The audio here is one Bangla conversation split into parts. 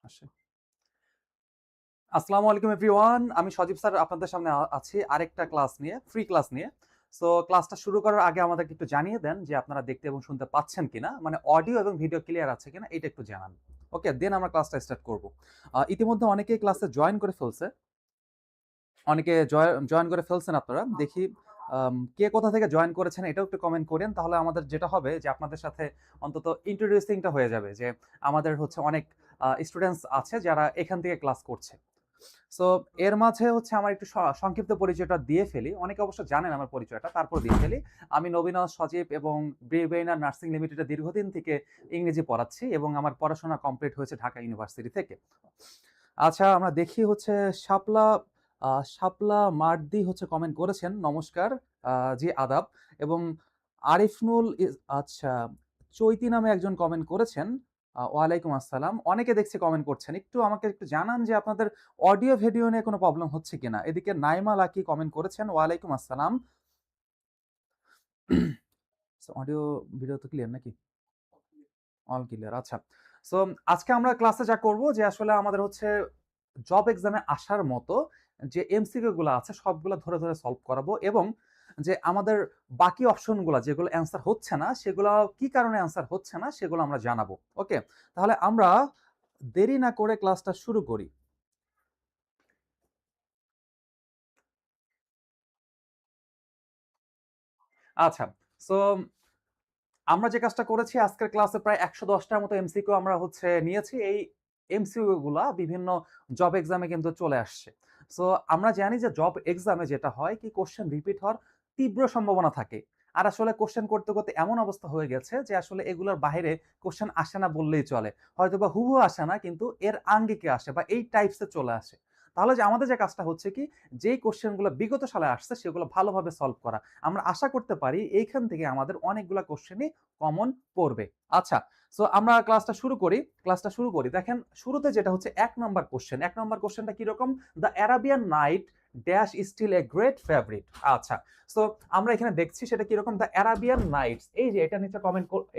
আসে। আসসালামু আলাইকুম এভরিওয়ান। আমি সজীব স্যার আপনাদের সামনে আছি আরেকটা ক্লাস নিয়ে, ফ্রি ক্লাস নিয়ে। সো ক্লাসটা শুরু করার আগে আমাদেরকে একটু জানিয়ে দেন যে আপনারা দেখতে এবং শুনতে পাচ্ছেন কিনা? মানে অডিও এবং ভিডিও ক্লিয়ার আছে কিনা এটা একটু জানান। ওকে, দেন আমরা ক্লাসটা স্টার্ট করব। ইতিমধ্যে অনেকেই ক্লাসে জয়েন করে ফেলছে। অনেকে জয়েন করে ফেলছেন আপনারা। দেখি কে কোথা থেকে জয়েন করেছেন এটাও একটু কমেন্ট করেন। তাহলে আমাদের যেটা হবে যে আপনাদের সাথে অন্তত ইন্ট্রোডিউসিং টা হয়ে যাবে যে আমাদের হচ্ছে অনেক স্টুডেন্টস আছে যারা এখান থেকে ক্লাস করছে। সো এর মাঝে হচ্ছে আমার একটু সংক্ষিপ্ত পরিচয়টা দিয়ে ফেলি। অনেকে অবশ্য জানেন আমার পরিচয়টা, তারপর দিয়ে ফেলি। আমি নবীনজ সজীব এবং ব্রিভেইনার নার্সিং লিমিটেডে দীর্ঘদিন থেকে ইংরেজি পড়াচ্ছি এবং আমার পড়াশোনা কমপ্লিট হয়েছে ঢাকা ইউনিভার্সিটি থেকে। আচ্ছা, আমরা দেখি হচ্ছে শাপলা শাপলা মার্দি হচ্ছে কমেন্ট করেছেন, নমস্কার, জি আদাব। এবং আরিফনুল আচ্ছা, চৈতি নামে একজন কমেন্ট করেছেন, ওয়ালাইকুম আসসালাম। অনেকে দেখছি কমেন্ট করছেন। একটু আমাকে একটু জানান যে আপনাদের অডিও ভিডিও নিয়ে কোনো প্রবলেম হচ্ছে কিনা? এদিকে নাইমা লাকি কমেন্ট করেছেন, ওয়ালাইকুম আসসালাম। অডিও ভিডিও তো ক্লিয়ার নাকি? অল ক্লিয়ার, আচ্ছা। সো আজকে আমরা ক্লাসে যা করব যে আসলে আমাদের হচ্ছে জব এক্সামে আসার মতো যে এমসিকিউ গুলো আছে সবগুলো ধরে ধরে সলভ করাবো এবং যে আমাদের বাকি অপশনগুলো যেগুলো অ্যান্সার হচ্ছে না সেগুলো কি কারণে অ্যান্সার হচ্ছে না সেগুলো আমরা জানাবো। ওকে, তাহলে আমরা দেরি না করে ক্লাসটা শুরু করি। আচ্ছা, সো আমরা যে কাজটা করেছি আজকের ক্লাসে প্রায় ১১০টার মতো এমসিকিউ আমরা হচ্ছে নিয়েছি। এই এমসিকিউ গুলা বিভিন্ন জব এক্সামে কিন্তু চলে আসছে। সো আমরা জানি যে জব এক্সামে যেটা হয় কি কোশ্চেন রিপিট হওয়ার তীব্র সম্ভাবনা থাকে। আর আসলে কোশ্চেন করতে, করতে এমন অবস্থা হয়ে গেছে যে আসলে এগুলোর বাহিরে কোশ্চেন আসে না বললেই চলে। হয়তোবা হুবহু আসে না কিন্তু এর আঙ্গিকে আসে বা এই টাইপস এর চলে আসে। তাহলে যে আমাদের যে কাজটা হচ্ছে কি যেই কোশ্চেন গুলো বিগত সালে আসছে সেগুলো ভালোভাবে সলভ করা। আমরা আশা করতে পারি এইখান থেকে আমাদের অনেকগুলা কোশ্চেনই কমন পড়বে। আচ্ছা, সো আমরা ক্লাসটা শুরু করি। দেখেন শুরুতে যেটা হচ্ছে ১ নাম্বার কোশ্চেন। ১ নাম্বার কোশ্চেনটা কিরকম? The Arabian night dash still a great favourite. আচ্ছা, সো আমরা এখানে দেখছি সেটা কিরকম? The Arabian Nights. এই যে এটা নিচে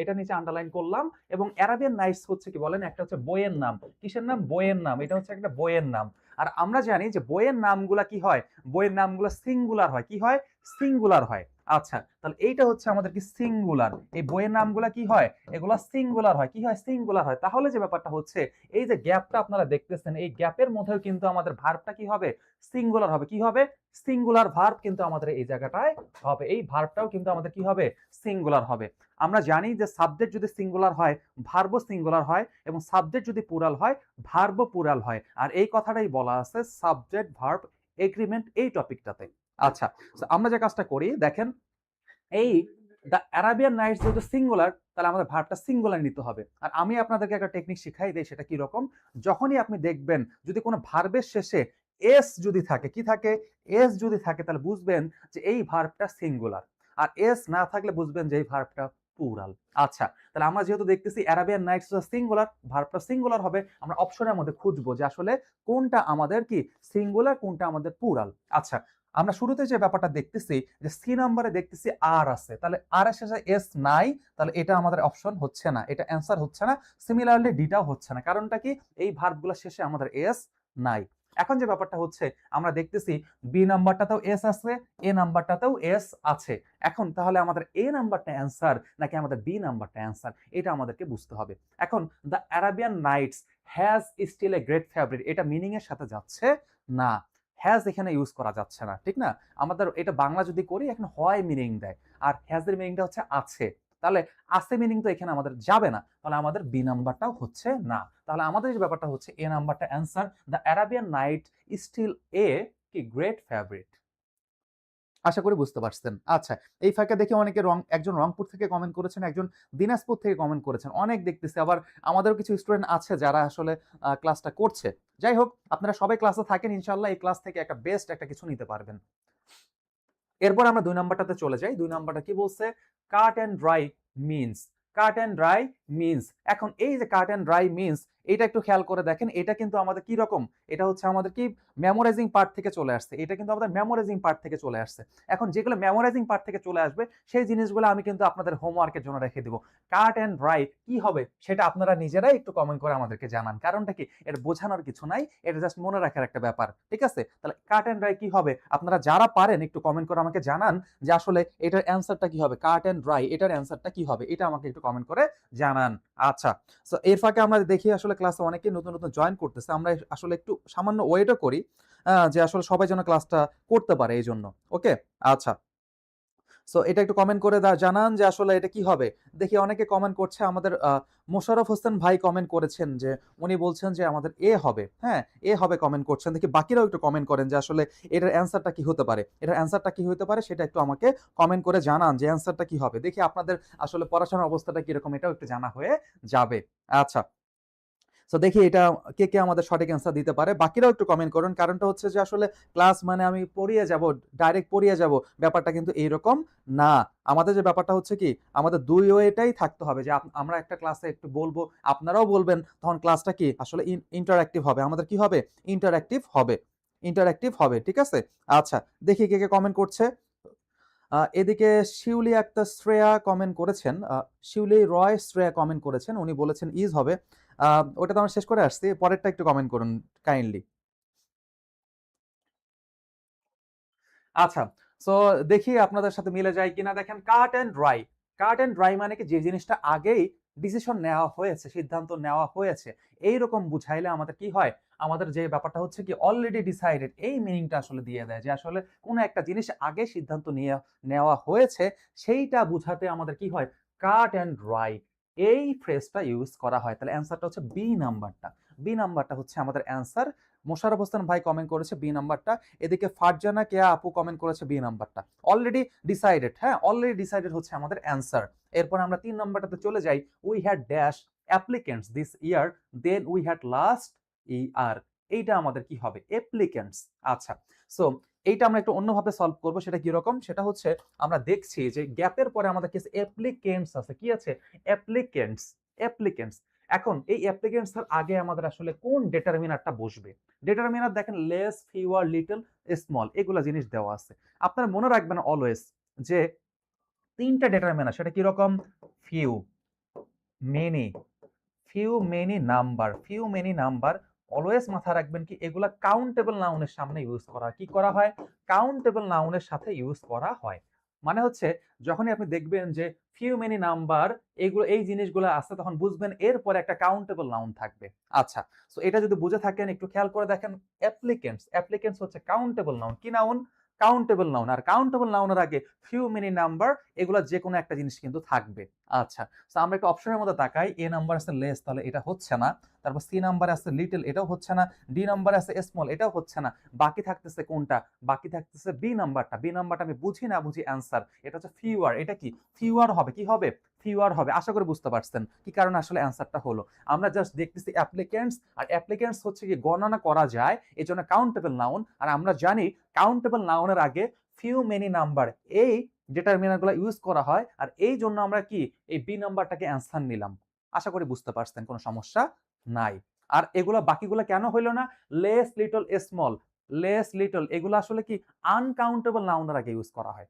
এটা নিচে আন্ডারলাইন করলাম এবং অ্যারাবিয়ান নাইটস হচ্ছে কি বলেন? একটা হচ্ছে বইয়ের নাম। কিসের নাম? বইয়ের নাম। এটা হচ্ছে একটা বইয়ের নাম। আর আমরা জানি যে বইয়ের নামগুলা কি হয়? বইয়ের নামগুলা সিঙ্গুলার হয়। কি হয়? সিঙ্গুলার হয়। আচ্ছা, তাহলে এইটা হচ্ছে আমাদের কি সিঙ্গুলার। এই বইয়ের নামগুলা কি হয়? এগুলা সিঙ্গুলার হয়। কি হয়? সিঙ্গুলার হয়। তাহলে যে ব্যাপারটা হচ্ছে এই যে গ্যাপটা আপনারা দেখতেছেন এই গ্যাপের মধ্যেও কিন্তু আমাদের ভার্বটা কি হবে? সিঙ্গুলার হবে। কি হবে? সিঙ্গুলার ভার্ব কিন্তু আমাদের এই জায়গাটায় হবে। এই ভার্বটাও কিন্তু আমাদের কি হবে? সিঙ্গুলার হবে। আমরা জানি যে সাবজেক্ট যদি সিঙ্গুলার হয়, ভার্বও সিঙ্গুলার হয় এবং সাবজেক্ট যদি প্লুরাল হয়, ভার্বও প্লুরাল হয়। আর এই কথাটাই বলা আছে সাবজেক্ট ভার্ব এগ্রিমেন্ট এই টপিকটাতে। আচ্ছা, আমরা যে কাজটা করি দেখেন এই দ্য অ্যারাবিয়ান নাইটস যেহেতু সিঙ্গুলার তাহলে আমাদের ভার্বটা সিঙ্গুলার নিতে হবে। আর আমি আপনাদেরকে একটা টেকনিক শিখাই দেই সেটা কি রকম? যখনই আপনি দেখবেন যদি কোনো ভার্বের শেষে এস যদি থাকে, কি থাকে? এস যদি থাকে তাহলে বুঝবেন যে এই ভার্বটা সিঙ্গুলার। আর এস না থাকলে বুঝবেন যে এই ভার্বটা প্লুরাল। আচ্ছা, তাহলে আমরা যেহেতু দেখতেছি অ্যারাবিয়ান নাইটস সিঙ্গুলার, ভার্বটা সিঙ্গুলার হবে। আমরা অপশনের মধ্যে খুঁজবো যে আসলে কোনটা আমাদের কি সিঙ্গুলার কোনটা আমাদের প্লুরাল। আচ্ছা, আমরা শুরুতে যে ব্যাপারটা দেখতেছি যে সি নাম্বারে দেখতেছি আর আছে, তাহলে আর এর শেষে এস নাই, তাহলে এটা আমাদের অপশন হচ্ছে না, এটা অ্যান্সার হচ্ছে না। সিমিলারলি ডিটাও হচ্ছে না, কারণটা কি এই ভার্বগুলো শেষে আমাদের এস নাই। এখন যে ব্যাপারটা হচ্ছে আমরা দেখতেছি বি নাম্বারটাতেও এস আছে, এ নাম্বারটাতেও এস আছে। এখন তাহলে আমাদের এ নাম্বারটা অ্যান্সার নাকি আমাদের বি নাম্বারটা অ্যান্সার এটা আমাদেরকে বুঝতে হবে। এখন the Arabian Nights has still a great favourite এটা মিনিং এর সাথে যাচ্ছে না, হ্যাজ এখানে ইউজ করা যাচ্ছে না, ঠিক না? আমাদের এটা বাংলা যদি করি এখন হয় মিনিং দেয় আর হ্যাজ এর মিনিংটা হচ্ছে আছে। তাহলে আছে মিনিং তো এখানে আমাদের যাবে না, তাহলে আমাদের বি নাম্বারটাও হচ্ছে না। তাহলে আমাদের যে ব্যাপারটা হচ্ছে এ নাম্বারটা answer. The Arabian night still a কি গ্রেট ফেভারিট। আশা করি বুঝতে পারছেন। আচ্ছা, এই ফাঁকে দেখি অনেকে একজন রংপুর থেকে কমেন্ট করেছেন, একজন দিনাজপুর থেকে কমেন্ট করেছেন। অনেক দেখতেছি, আবার আমাদেরও কিছু স্টুডেন্ট আছে যারা আসলে ক্লাসটা করছে। যাই হোক, আপনারা সবাই ক্লাসে থাকেন, ইনশাআল্লাহ এই ক্লাস থেকে একটা বেস্ট একটা কিছু নিতে পারবেন। এরপর আমরা ২ নাম্বারটাতে চলে যাই। ২ নাম্বারটা কি বলছে? Cut and dry means. Cut and dry means. এখন এই যে কাট অ্যান্ড ড্রাই মিন্স, এটা একটু খেয়াল করে দেখেন, এটা কিন্তু আমাদের কি রকম? এটা হচ্ছে আমাদের কি মেমোরাইজিং পার্ট থেকে চলে আসছে। এটা কিন্তু আমাদের মেমোরাইজিং পার্ট থেকে চলে আসছে। এখন যেগুলো মেমোরাইজিং পার্ট থেকে চলে আসবে, সেই জিনিসগুলো আমি কিন্তু আপনাদের হোমওয়ার্কের জন্য রেখে দিব। কাট অ্যান্ড ড্রাই কি হবে? সেটা আপনারা নিজেরাই একটু কমেন্ট করে আমাদেরকে জানান। কারণটা কি? এটা বোঝানোর কিছু নাই। এটা জাস্ট মনে রাখার একটা ব্যাপার। ঠিক আছে? তাহলে কাট অ্যান্ড ড্রাই কি হবে? আপনারা যারা পারেন একটু কমেন্ট করে আমাকে জানান যে আসলে এটার অ্যান্সারটা কি হবে? কাট অ্যান্ড ড্রাই এটার অ্যান্সারটা কি হবে? এটা আমাকে একটু কমেন্ট করে জানান। আচ্ছা। সো এর ফাঁকে আমরা দেখি আসলে ক্লাসে অনেকেই নতুন, নতুন জয়েন করতেছে। আমরা আসলে একটু সামান্য ওয়েটও করি যে আসলে সবাই যেন ক্লাসটা করতে পারে এইজন্য। ওকে? আচ্ছা। সো এটা একটু কমেন্ট করে জানান যে আসলে এটা কি হবে? দেখি অনেকে কমেন্ট করছে আমাদের মোশাররফ হোসেন ভাই কমেন্ট করেছেন যে উনি বলছেন যে আমাদের এ হবে। হ্যাঁ? এ হবে কমেন্ট করছেন। দেখি বাকিরাও একটু কমেন্ট করেন যে আসলে এটার অ্যান্সারটা কি হতে পারে? এটার অ্যান্সারটা কি হতে পারে সেটা একটু আমাকে কমেন্ট করে জানান যে অ্যান্সারটা কি হবে? দেখি আপনাদের আসলে পড়াশোনার অবস্থাটা কিরকম এটাও একটু জানা হয়ে যাবে। আচ্ছা। সো দেখি এটা কে, কে আমাদের সঠিক অ্যান্সার দিতে পারে। বাকিরাও একটু কমেন্ট করুন। কারণটা হচ্ছে যে আসলে ক্লাস মানে আমি পড়িয়ে যাব, ডাইরেক্ট পড়িয়ে যাব। ব্যাপারটা কিন্তু এইরকম না। আমাদের যে ব্যাপারটা হচ্ছে কি, আমাদের ২ ওয়েটাই থাকতে হবে যে আমরা একটা ক্লাসে একটু বলবো, আপনারাও বলবেন, তখন ক্লাসটা কি আসলে ইন্টারেক্টিভ হবে। আমাদের কি হবে? ইন্টারেক্টিভ হবে। ইন্টারেক্টিভ হবে। ঠিক আছে? আচ্ছা, দেখি কে, কে কমেন্ট করছে। এদিকে শিউলি আক্তার শ্রেয়া কমেন্ট করেছেন। শিউলি রয় শ্রেয়া কমেন্ট করেছেন। উনি বলেছেন ইজ হবে। ওটা তো আমরা শেষ করে আসছি। পরেরটা একটু কমেন্ট করুন কাইন্ডলি। আচ্ছা। সো দেখি আপনাদের সাথে মিলে যায় কিনা। দেখেন cut and dry. Cut and dry মানে কি যে জিনিসটা আগেই ডিসিশন নেওয়া হয়েছে, সিদ্ধান্ত নেওয়া হয়েছে। এইরকম বুঝাইলে আমাদের কি হয়? আমাদের যে ব্যাপারটা হচ্ছে কি অলরেডি ডিসাইডেড এই মিনিংটা আসলে দিয়ে দেয় যে আসলে কোন একটা জিনিস আগে সিদ্ধান্ত নেওয়া হয়েছে সেইটা বুঝাতে আমাদের কি হয়? কাট অ্যান্ড ড্রাই এই ফ্রেজটা ইউজ করা হয়। তাহলে অ্যান্সারটা হচ্ছে বি নাম্বারটা। বি নাম্বারটা হচ্ছে আমাদের অ্যান্সার। মোশাররফ হোসেন ভাই কমেন্ট করেছে বি নাম্বারটা। এদিকে ফারজানা কেয়া আপু কমেন্ট করেছে বি নাম্বারটা। অলরেডি ডিসাইডেড, হ্যাঁ? অলরেডি ডিসাইডেড হচ্ছে আমাদের অ্যান্সার। এরপর আমরা ৩ নাম্বারটাতে চলে যাই। We had dash applicants this year, then we had last year. এইটা আমাদের কি হবে? অ্যাপ্লিক্যান্টস। আচ্ছা। সো এইটা আমরা একটু অন্যভাবে সলভ করব। সেটা কিরকম? সেটা হচ্ছে আমরা দেখছি যে গ্যাপের পরে আমাদের কাছে অ্যাপ্লিকেন্টস আছে। কি আছে? Applicants, applicants. এখন এই অ্যাপ্লিকেন্টস এর আগে আমাদের আসলে কোন ডিটারমিনারটা বসবে? ডিটারমিনার দেখেন লেস, ফিউয়ার, লিটল, স্মল এগুলা জিনিস দেওয়া আছে। আপনারা মনে রাখবেন অলওয়েজ যে ৩ টা ডিটারমিনার সেটা কিরকম? Few, many, few, many, number. Few, many, number always মাথায় রাখবেন কি এগুলা কাউন্টেবল নাউনের সামনে ইউজ করা হয়। কি করা হয়? কাউন্টেবল নাউনের সাথে ইউজ করা হয়। মানে হচ্ছে যখনই আপনি দেখবেন যে ফিউ, মেনি, নাম্বার এগুলো এই জিনিসগুলো আছে তখন বুঝবেন এরপরে একটা কাউন্টেবল নাউন থাকবে। আচ্ছা। সো এটা যদি বুঝে থাকেন একটু খেয়াল করে দেখেন অ্যাপ্লিকেন্টস। অ্যাপ্লিকেন্টস হচ্ছে কাউন্টেবল নাউন। কি নাউন? Countable noun. আর কাউন্টেবল নাউনের আগে ফিউ, মেনি, নাম্বার এগুলা যেকোনো একটা জিনিস কিন্তু থাকবে। আচ্ছা। সো আমরা একটু অপশনের মধ্যে তাকাই। এ নাম্বার আছে লেস তাহলে এটা হচ্ছে না। তারপর সি নাম্বারে আছে লিটল এটাও হচ্ছে না। ডি নাম্বারে আছে স্মল এটাও হচ্ছে না। বাকি থাকতেছে কোনটা? বাকি থাকতেছে বি নাম্বারটা। বি নাম্বারটা আমি বুঝি না বুঝি অ্যান্সার। এটা হচ্ছে ফিউয়ার। এটা কি? ফিউয়ার হবে। কি হবে? ফিউয়ার হবে। আশা করি বুঝতে পারছেন কি কারণে আসলে অ্যান্সারটা হলো। আমরা জাস্ট দেখতেছি অ্যাপ্লিক্যান্টস আর অ্যাপ্লিক্যান্টস হচ্ছে কি গণনা করা যায় এজন্য কাউন্টেবল নাউন। আর আমরা জানি কাউন্টেবল নাউনের আগে ফিউ, মেনি, নাম্বার এই ডিটারমিনার গুলো ইউজ করা হয়। আর এই জন্য আমরা কি এই বি নাম্বারটাকে অ্যান্সার নিলাম। আশা করি বুঝতে পারছেন কোনো সমস্যা নাই। আর এগুলা বাকিগুলা কেন হইলো না? Less, little, small, less, little এগুলো আসলে কি আনকাউন্টেবল নাউনের আগে ইউজ করা হয়।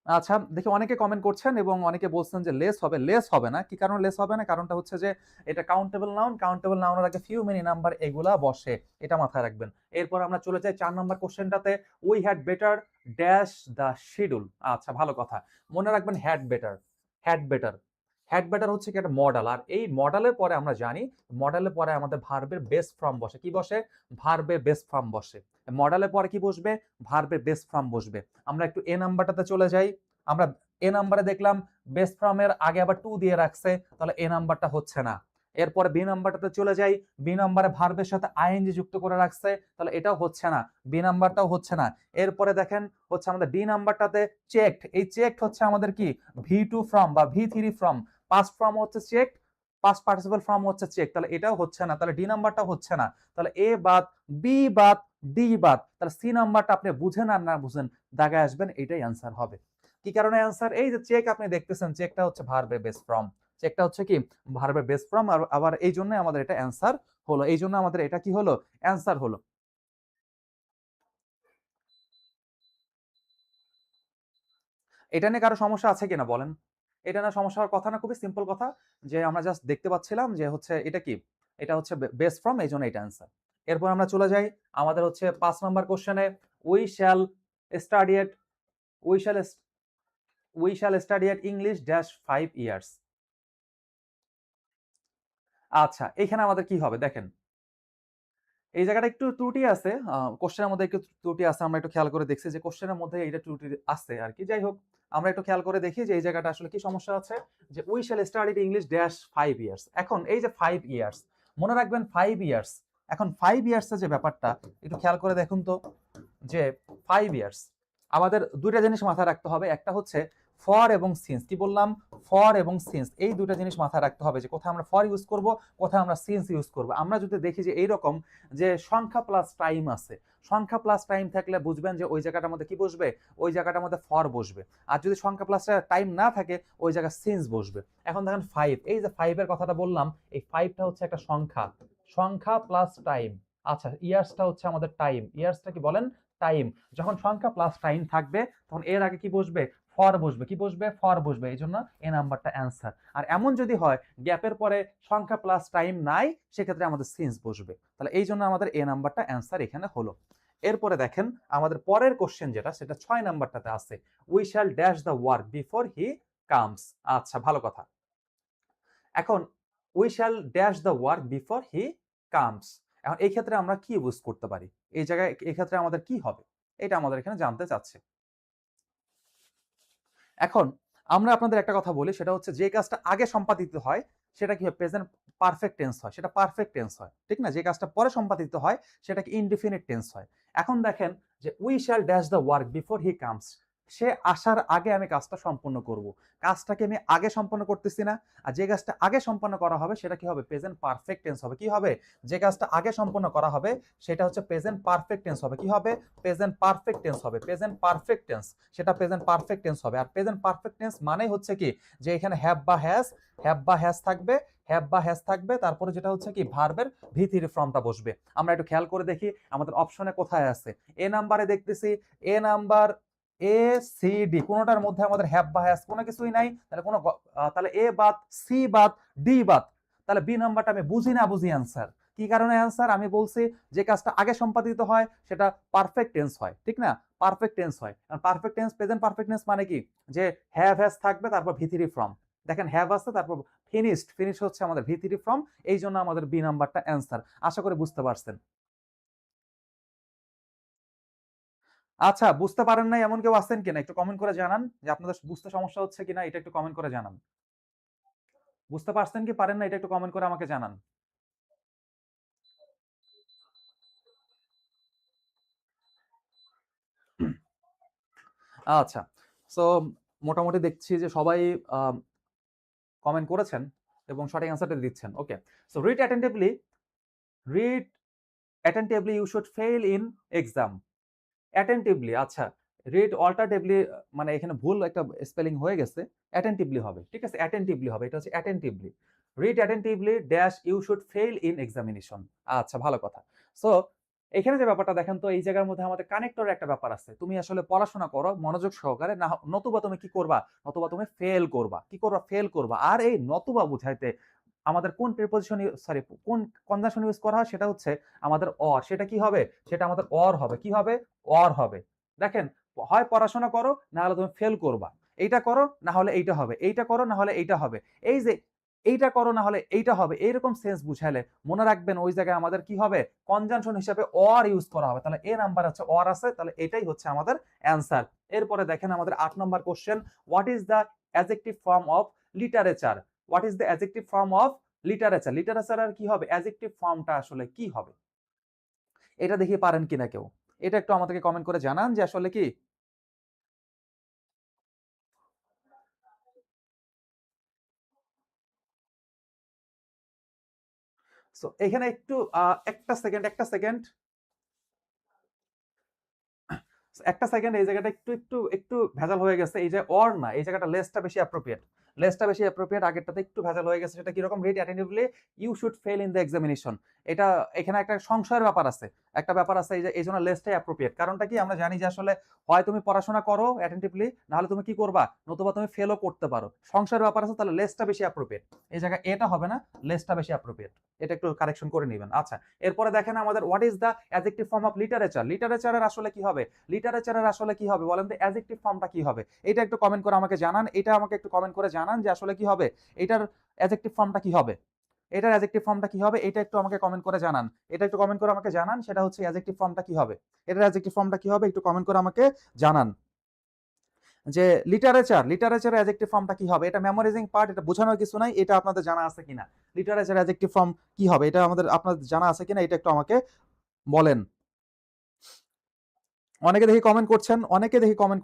আচ্ছা, দেখি অনেকে কমেন্ট করছেন এবং অনেকে বলছেন যে লেস হবে। লেস হবে না। কি কারণে লেস হবে না? কারণটা হচ্ছে যে এটা কাউন্টেবল নাউন। কাউন্টেবল নাউনের আগে ফিউ, মেনি, নাম্বার এগুলা বসে। এটা মাথায় রাখবেন। এরপর আমরা চলে যাই ৪ নাম্বার কোয়েশ্চেনটাতে। We had better dash the schedule. আচ্ছা, ভালো কথা। মনে রাখবেন had better, had better. Had better হচ্ছে কি একটা মডেল। আর এই মডেলের পরে আমরা জানি মডেলের পরে আমাদের ভার্বের বেস ফর্ম বসে। কি বসে? ভার্বের বেস ফর্ম বসে। মডেলের পরে কি বসবে? ভার্বের বেস ফর্ম বসবে। আমরা একটু এ নাম্বারটাতে চলে যাই। আমরা এ নাম্বারে দেখলাম বেস ফর্ম এর আগে আবার টু দিয়ে রাখছে, তাহলে এ নাম্বারটা হচ্ছে না। এরপরে বি নাম্বারটাতে চলে যাই। বি নাম্বারে ভার্বের সাথে আইএনজি যুক্ত করে রাখছে, তাহলে এটাও হচ্ছে না। বি নাম্বারটাও হচ্ছে না। এরপরে দেখেন হচ্ছে আমাদের ডি নাম্বারটাতে চেকড। এই চেকড হচ্ছে আমাদের কি ভি টু ফ্রম বা V three from. Past form হচ্ছে চেকড, পাস্ট পার্টিসিপল ফর্ম হচ্ছে চেক। তাহলে এটাও হচ্ছে না। তাহলে ডি নাম্বারটাও হচ্ছে না। তাহলে এ বাদ, বি বাদ, ডি বাদ। তাহলে সি নাম্বারটা আপনি বুঝেন আর না বুঝেন দাগায় আসবেন, এটাই অ্যান্সার হবে। কি কারণে অ্যান্সার? এই যে চেক আপনি দেখতেছেন, চেকটা হচ্ছে ভার্বের বেস ফর্ম, চেকটা হচ্ছে কি ভার্বের বেস ফর্ম, আর আবার এই জন্য আমাদের এটা অ্যান্সার হলো, এই জন্য আমাদের এটা কি হলো অ্যান্সার হলো। এটা নিয়ে কারো সমস্যা আছে কিনা বলেন? এটা না সমস্যা হওয়ার কথা না, খুবই সিম্পল কথা, যে আমরা জাস্ট দেখতে পাচ্ছিলাম যে হচ্ছে এটা কি, এটা হচ্ছে বেস ফর্ম, এই জন্য এটা অ্যান্সার। এরপর আমরা চলে যাই আমাদের হচ্ছে 5 নাম্বার কোশ্চেনে। We shall study at we shall we shall study at English dash 5 years. আচ্ছা, এখানে আমাদের কি হবে দেখেন, এই জায়গাটা একটু ত্রুটি আছে, কোশ্চেনের মধ্যে একটু ত্রুটি আছে, আমরা একটু খেয়াল করে দেখছি যে কোশ্চেনের মধ্যে এইটা ত্রুটি আছে আর কি। যাই হোক, আমরা একটু খেয়াল করে দেখি যে এই জায়গাটা আসলে কি সমস্যা আছে, যে we shall study English dash 5 years. এখন এই যে 5 ইয়ার্স, মনে রাখবেন 5 ইয়ার্স। এখন 5 ইয়ার্সের যে ব্যাপারটা একটু খেয়াল করে দেখুন তো, যে 5 ইয়ার্স আমাদের দুইটা জিনিস মাথায় রাখতে হবে। একটা হচ্ছে ফর এবং সিন্স। কি বললাম? ফর এবং সিন্স, এই দুইটা জিনিস মাথায় রাখতে হবে, যে কোথায় আমরা ফর ইউজ করব, কোথায় আমরা সিন্স ইউজ করব। আমরা যদি দেখি যে এইরকম যে সংখ্যা প্লাস টাইম আছে, সংখ্যা প্লাস টাইম থাকলে বুঝবেন যে ওই জায়গাটার মধ্যে কি বসবে, ওই জায়গাটার মধ্যে ফর বসবে। আর যদি সংখ্যা প্লাস টাইম না থাকে, ওই জায়গায় সিন্স বসবে। এখন দেখেন 5, এই যে 5 এর কথাটা বললাম, এই 5টা হচ্ছে একটা সংখ্যা, সংখ্যা প্লাস টাইম। আচ্ছা, ইয়ার্সটা হচ্ছে আমাদের টাইম, ইয়ার্সটা কি বলেন? টাইম। যখন সংখ্যা প্লাস টাইম থাকবে, তখন এর আগে কি বসবে? ফর বসবে। কি বসবে? ফর বসবে। এই জন্য এ নাম্বারটা অ্যান্সার। আর এমন যদি হয় গ্যাপের পরে সংখ্যা প্লাস টাইম নাই, সেক্ষেত্রে আমাদের সিন্স বসবে। তাহলে এই জন্য আমাদের এ নাম্বারটা অ্যান্সার এখানে হলো। এরপরে দেখেন আমাদের পরের কোশ্চেন যেটা, সেটা 6 নাম্বারটাতে আছে, we shall dash the work before he comes. আচ্ছা, ভালো কথা। এখন we shall dash the work before he comes, এখন এই ক্ষেত্রে আমরা কি ইউজ করতে পারি? এই জায়গায় এই ক্ষেত্রে আমাদের কি হবে, এটা আমাদের এখানে জানতে চাচ্ছে। এখন আমরা আপনাদের একটা কথা বলি, সেটা হচ্ছে যে কাজটা আগে সম্পাদিত হয় সেটা কি হয়? প্রেজেন্ট পারফেক্ট টেন্স হয়, সেটা পারফেক্ট টেন্স হয়, ঠিক না? যে কাজটা পরে সম্পাদিত হয় সেটা কি ইনডিফিনিট টেন্স হয়। এখন দেখেন যে we shall dash the work before he comes, সে আসার আগে আমি কাজটা সম্পন্ন করব। কাজটাকে আমি আগে সম্পন্ন করতেছি না, আর যে কাজটা আগে সম্পন্ন করা হবে সেটা কি হবে? প্রেজেন্ট পারফেক্ট টেন্স হবে। কি হবে? যে কাজটা আগে সম্পন্ন করা হবে সেটা হচ্ছে প্রেজেন্ট পারফেক্ট টেন্স হবে। কি হবে? প্রেজেন্ট পারফেক্ট টেন্স হবে। প্রেজেন্ট পারফেক্ট টেন্স, সেটা প্রেজেন্ট পারফেক্ট টেন্স হবে। আর প্রেজেন্ট পারফেক্ট টেন্স মানে হচ্ছে কি, যে এখানে হ্যাভ বা হ্যাজ, হ্যাভ বা হ্যাজ থাকবে, হ্যাভ বা হ্যাজ থাকবে, তারপরে যেটা হচ্ছে কি ভার্বের ভি থ্রি ফর্মটা বসবে। আমরা একটু খেয়াল করে দেখি আমাদের অপশনে কোথায় আছে। এ নাম্বারে দেখতেছি, এ নাম্বার এ সি ডি কোনোটার মধ্যে আমাদের হ্যাভ বা হ্যাজ কোনো কিছুই নাই। তাহলে কোনো তাহলে এ বাদ, সি বাদ, ডি বাদ, তাহলে বি নাম্বারটা আমি বুঝি না বুঝি অ্যান্সার। কি কারণে অ্যান্সার? আমি বলছি যে কাজটা আগে সম্পাদিত হয় সেটা পারফেক্ট টেন্স হয়, ঠিক না? পারফেক্ট টেন্স হয়। Perfect tense, present perfect tense মানে কি, যে হ্যাভ হ্যাজ থাকবে, তারপর ভি থ্রি ফর্ম। দেখেন হ্যাভ আছে, তারপর ফিনিশড, ফিনিশ হচ্ছে আমাদের ভি থ্রি ফর্ম। এই জন্য আমাদের বি নাম্বারটা অ্যান্সার। আশা করি বুঝতে পারছেন। আচ্ছা, বুঝতে পারেন নাই এমন কেউ আছেন কিনা? একটু কমেন্ট করে জানান যে আপনাদের বুঝতে সমস্যা হচ্ছে কিনা, এটা একটু কমেন্ট করে জানান। বুঝতে পারছেন কি পারেন না, এটা একটু কমেন্ট করে আমাকে জানান। আচ্ছা, সো মোটামুটি দেখছি যে সবাই কমেন্ট করেছেন এবং সঠিক অ্যান্সারটা দিচ্ছেন। Okay, so read attentively you should fail in exam. Attentively, আচ্ছা, রিড অল্টারনেটিভলি, মানে এখানে ভুল একটা স্পেলিং হয়ে গেছে, অ্যাটেন্টিভলি হবে, ঠিক আছে? অ্যাটেন্টিভলি হবে, এটা হচ্ছে attentively. Read attentively dash you should fail in examination. আচ্ছা, ভালো কথা। সো এখানে যে ব্যাপারটা দেখেন তো, এই জায়গার মধ্যে আমাদের কানেক্টরের একটা ব্যাপার আছে। তুমি আসলে পড়াশোনা করো মনোযোগ সহকারে, না নতুবা তুমি কি করবা? নতুবা তুমি ফেল করবা। কি করবা? ফেল করবা। আর এই নতুবা বুঝাইতে আমাদের কোন প্রিপজিশন সরি কোন কনজাংশন ইউজ করা হয়, সেটা হচ্ছে আমাদের অর। সেটা কি হবে? সেটা আমাদের অর হবে। কি হবে? অর হবে। দেখেন, হয় পড়াশোনা করো, না হলে তুমি ফেল করবা। এইটা করো, না হলে এইটা হবে। এইটা করো, না হলে এইটা হবে। এই যে এইটা করো, না হলে এইটা হবে, এইরকম সেন্স বুঝাইলে মনে রাখবেন ওই জায়গায় আমাদের কি হবে? কনজাংশন হিসেবে অর ইউজ করা হবে। তাহলে এ নাম্বার হচ্ছে অর আছে, তাহলে এটাই হচ্ছে আমাদের অ্যান্সার। এরপরে দেখেন আমাদের 8 নম্বর question, what is the adjective form of literature? What is the adjective form of literature? Literature আর কি হবে? অ্যাডজেক্টিভ ফর্মটা আসলে কি হবে? এটা দেখি পারেন কিনা কেউ। এটা একটু আমাদেরকে কমেন্ট করে জানান যে আসলে কি। সো এখানে একটু একটা সেকেন্ড, একটা সেকেন্ড। একটা সেকেন্ড, এই জায়গাটা একটু একটু একটু ভেজাল হয়ে গেছে। এই যে অর না, এই জায়গাটা লেসটা বেশি অ্যাপ্রোপ্রিয়েট। লেসটা বেশি অ্যাপ্রোপ্রিয়েট, আগেরটাতে একটু ভেজাল হয়ে গেছে। সেটা কিরকম? Read attentively you should fail in the examination. এটা এখানে একটা সংশয়ের ব্যাপার আছে। একটা ব্যাপার আছে, এই যে এইজন্য লেসটাই অ্যাপ্রোপ্রিয়েট। কারণটা কি? আমরা জানি যে আসলে হয় তুমি পড়াশোনা করো অ্যাটেন্টিভলি, নাহলে তুমি কি করবা? নতুবা তুমি ফেলও করতে পারো। সংশয়ের ব্যাপার আছে, তাহলে লেসটা বেশি অ্যাপ্রোপ্রিয়েট। এই জায়গায় এটা হবে না, লেসটা বেশি অ্যাপ্রোপ্রিয়েট। এটা একটু কারেকশন করে নিবেন। আচ্ছা, এরপরে দেখেন আমাদের what is the adjective form of literature. লিটারেচারের আসলে কি হবে? লিটারেচারের আসলে কি হবে বলেন তো? অ্যাডজেক্টিভ ফর্মটা কি হবে? এটা একটু কমেন্ট করে আমাকে জানান। এটা আমাকে একটু কমেন্ট করে জানান যে আসলে কি হবে? এটার অ্যাডজেক্টিভ ফর্মটা কি হবে? এটার অ্যাডজেক্টিভ ফর্মটা কি হবে? এটা একটু আমাকে কমেন্ট করে জানান। এটা একটু কমেন্ট করে আমাকে জানান, সেটা হচ্ছে অ্যাডজেক্টিভ ফর্মটা কি হবে? এটার অ্যাডজেক্টিভ ফর্মটা কি হবে? একটু কমেন্ট করে আমাকে জানান। যে লিটারেচারের অ্যাডজেক্টিভ ফর্মটা কি হবে? এটা মেমোরাইজিং পার্ট, এটা বোঝানোর কিছু নাই। এটা আপনাদের জানা আছে কিনা? লিটারেচার অ্যাডজেক্টিভ ফর্ম কি হবে? এটা আপনাদের জানা আছে কিনা? এটা একটু আমাকে বলেন। অনেকে দেখি কমেন্ট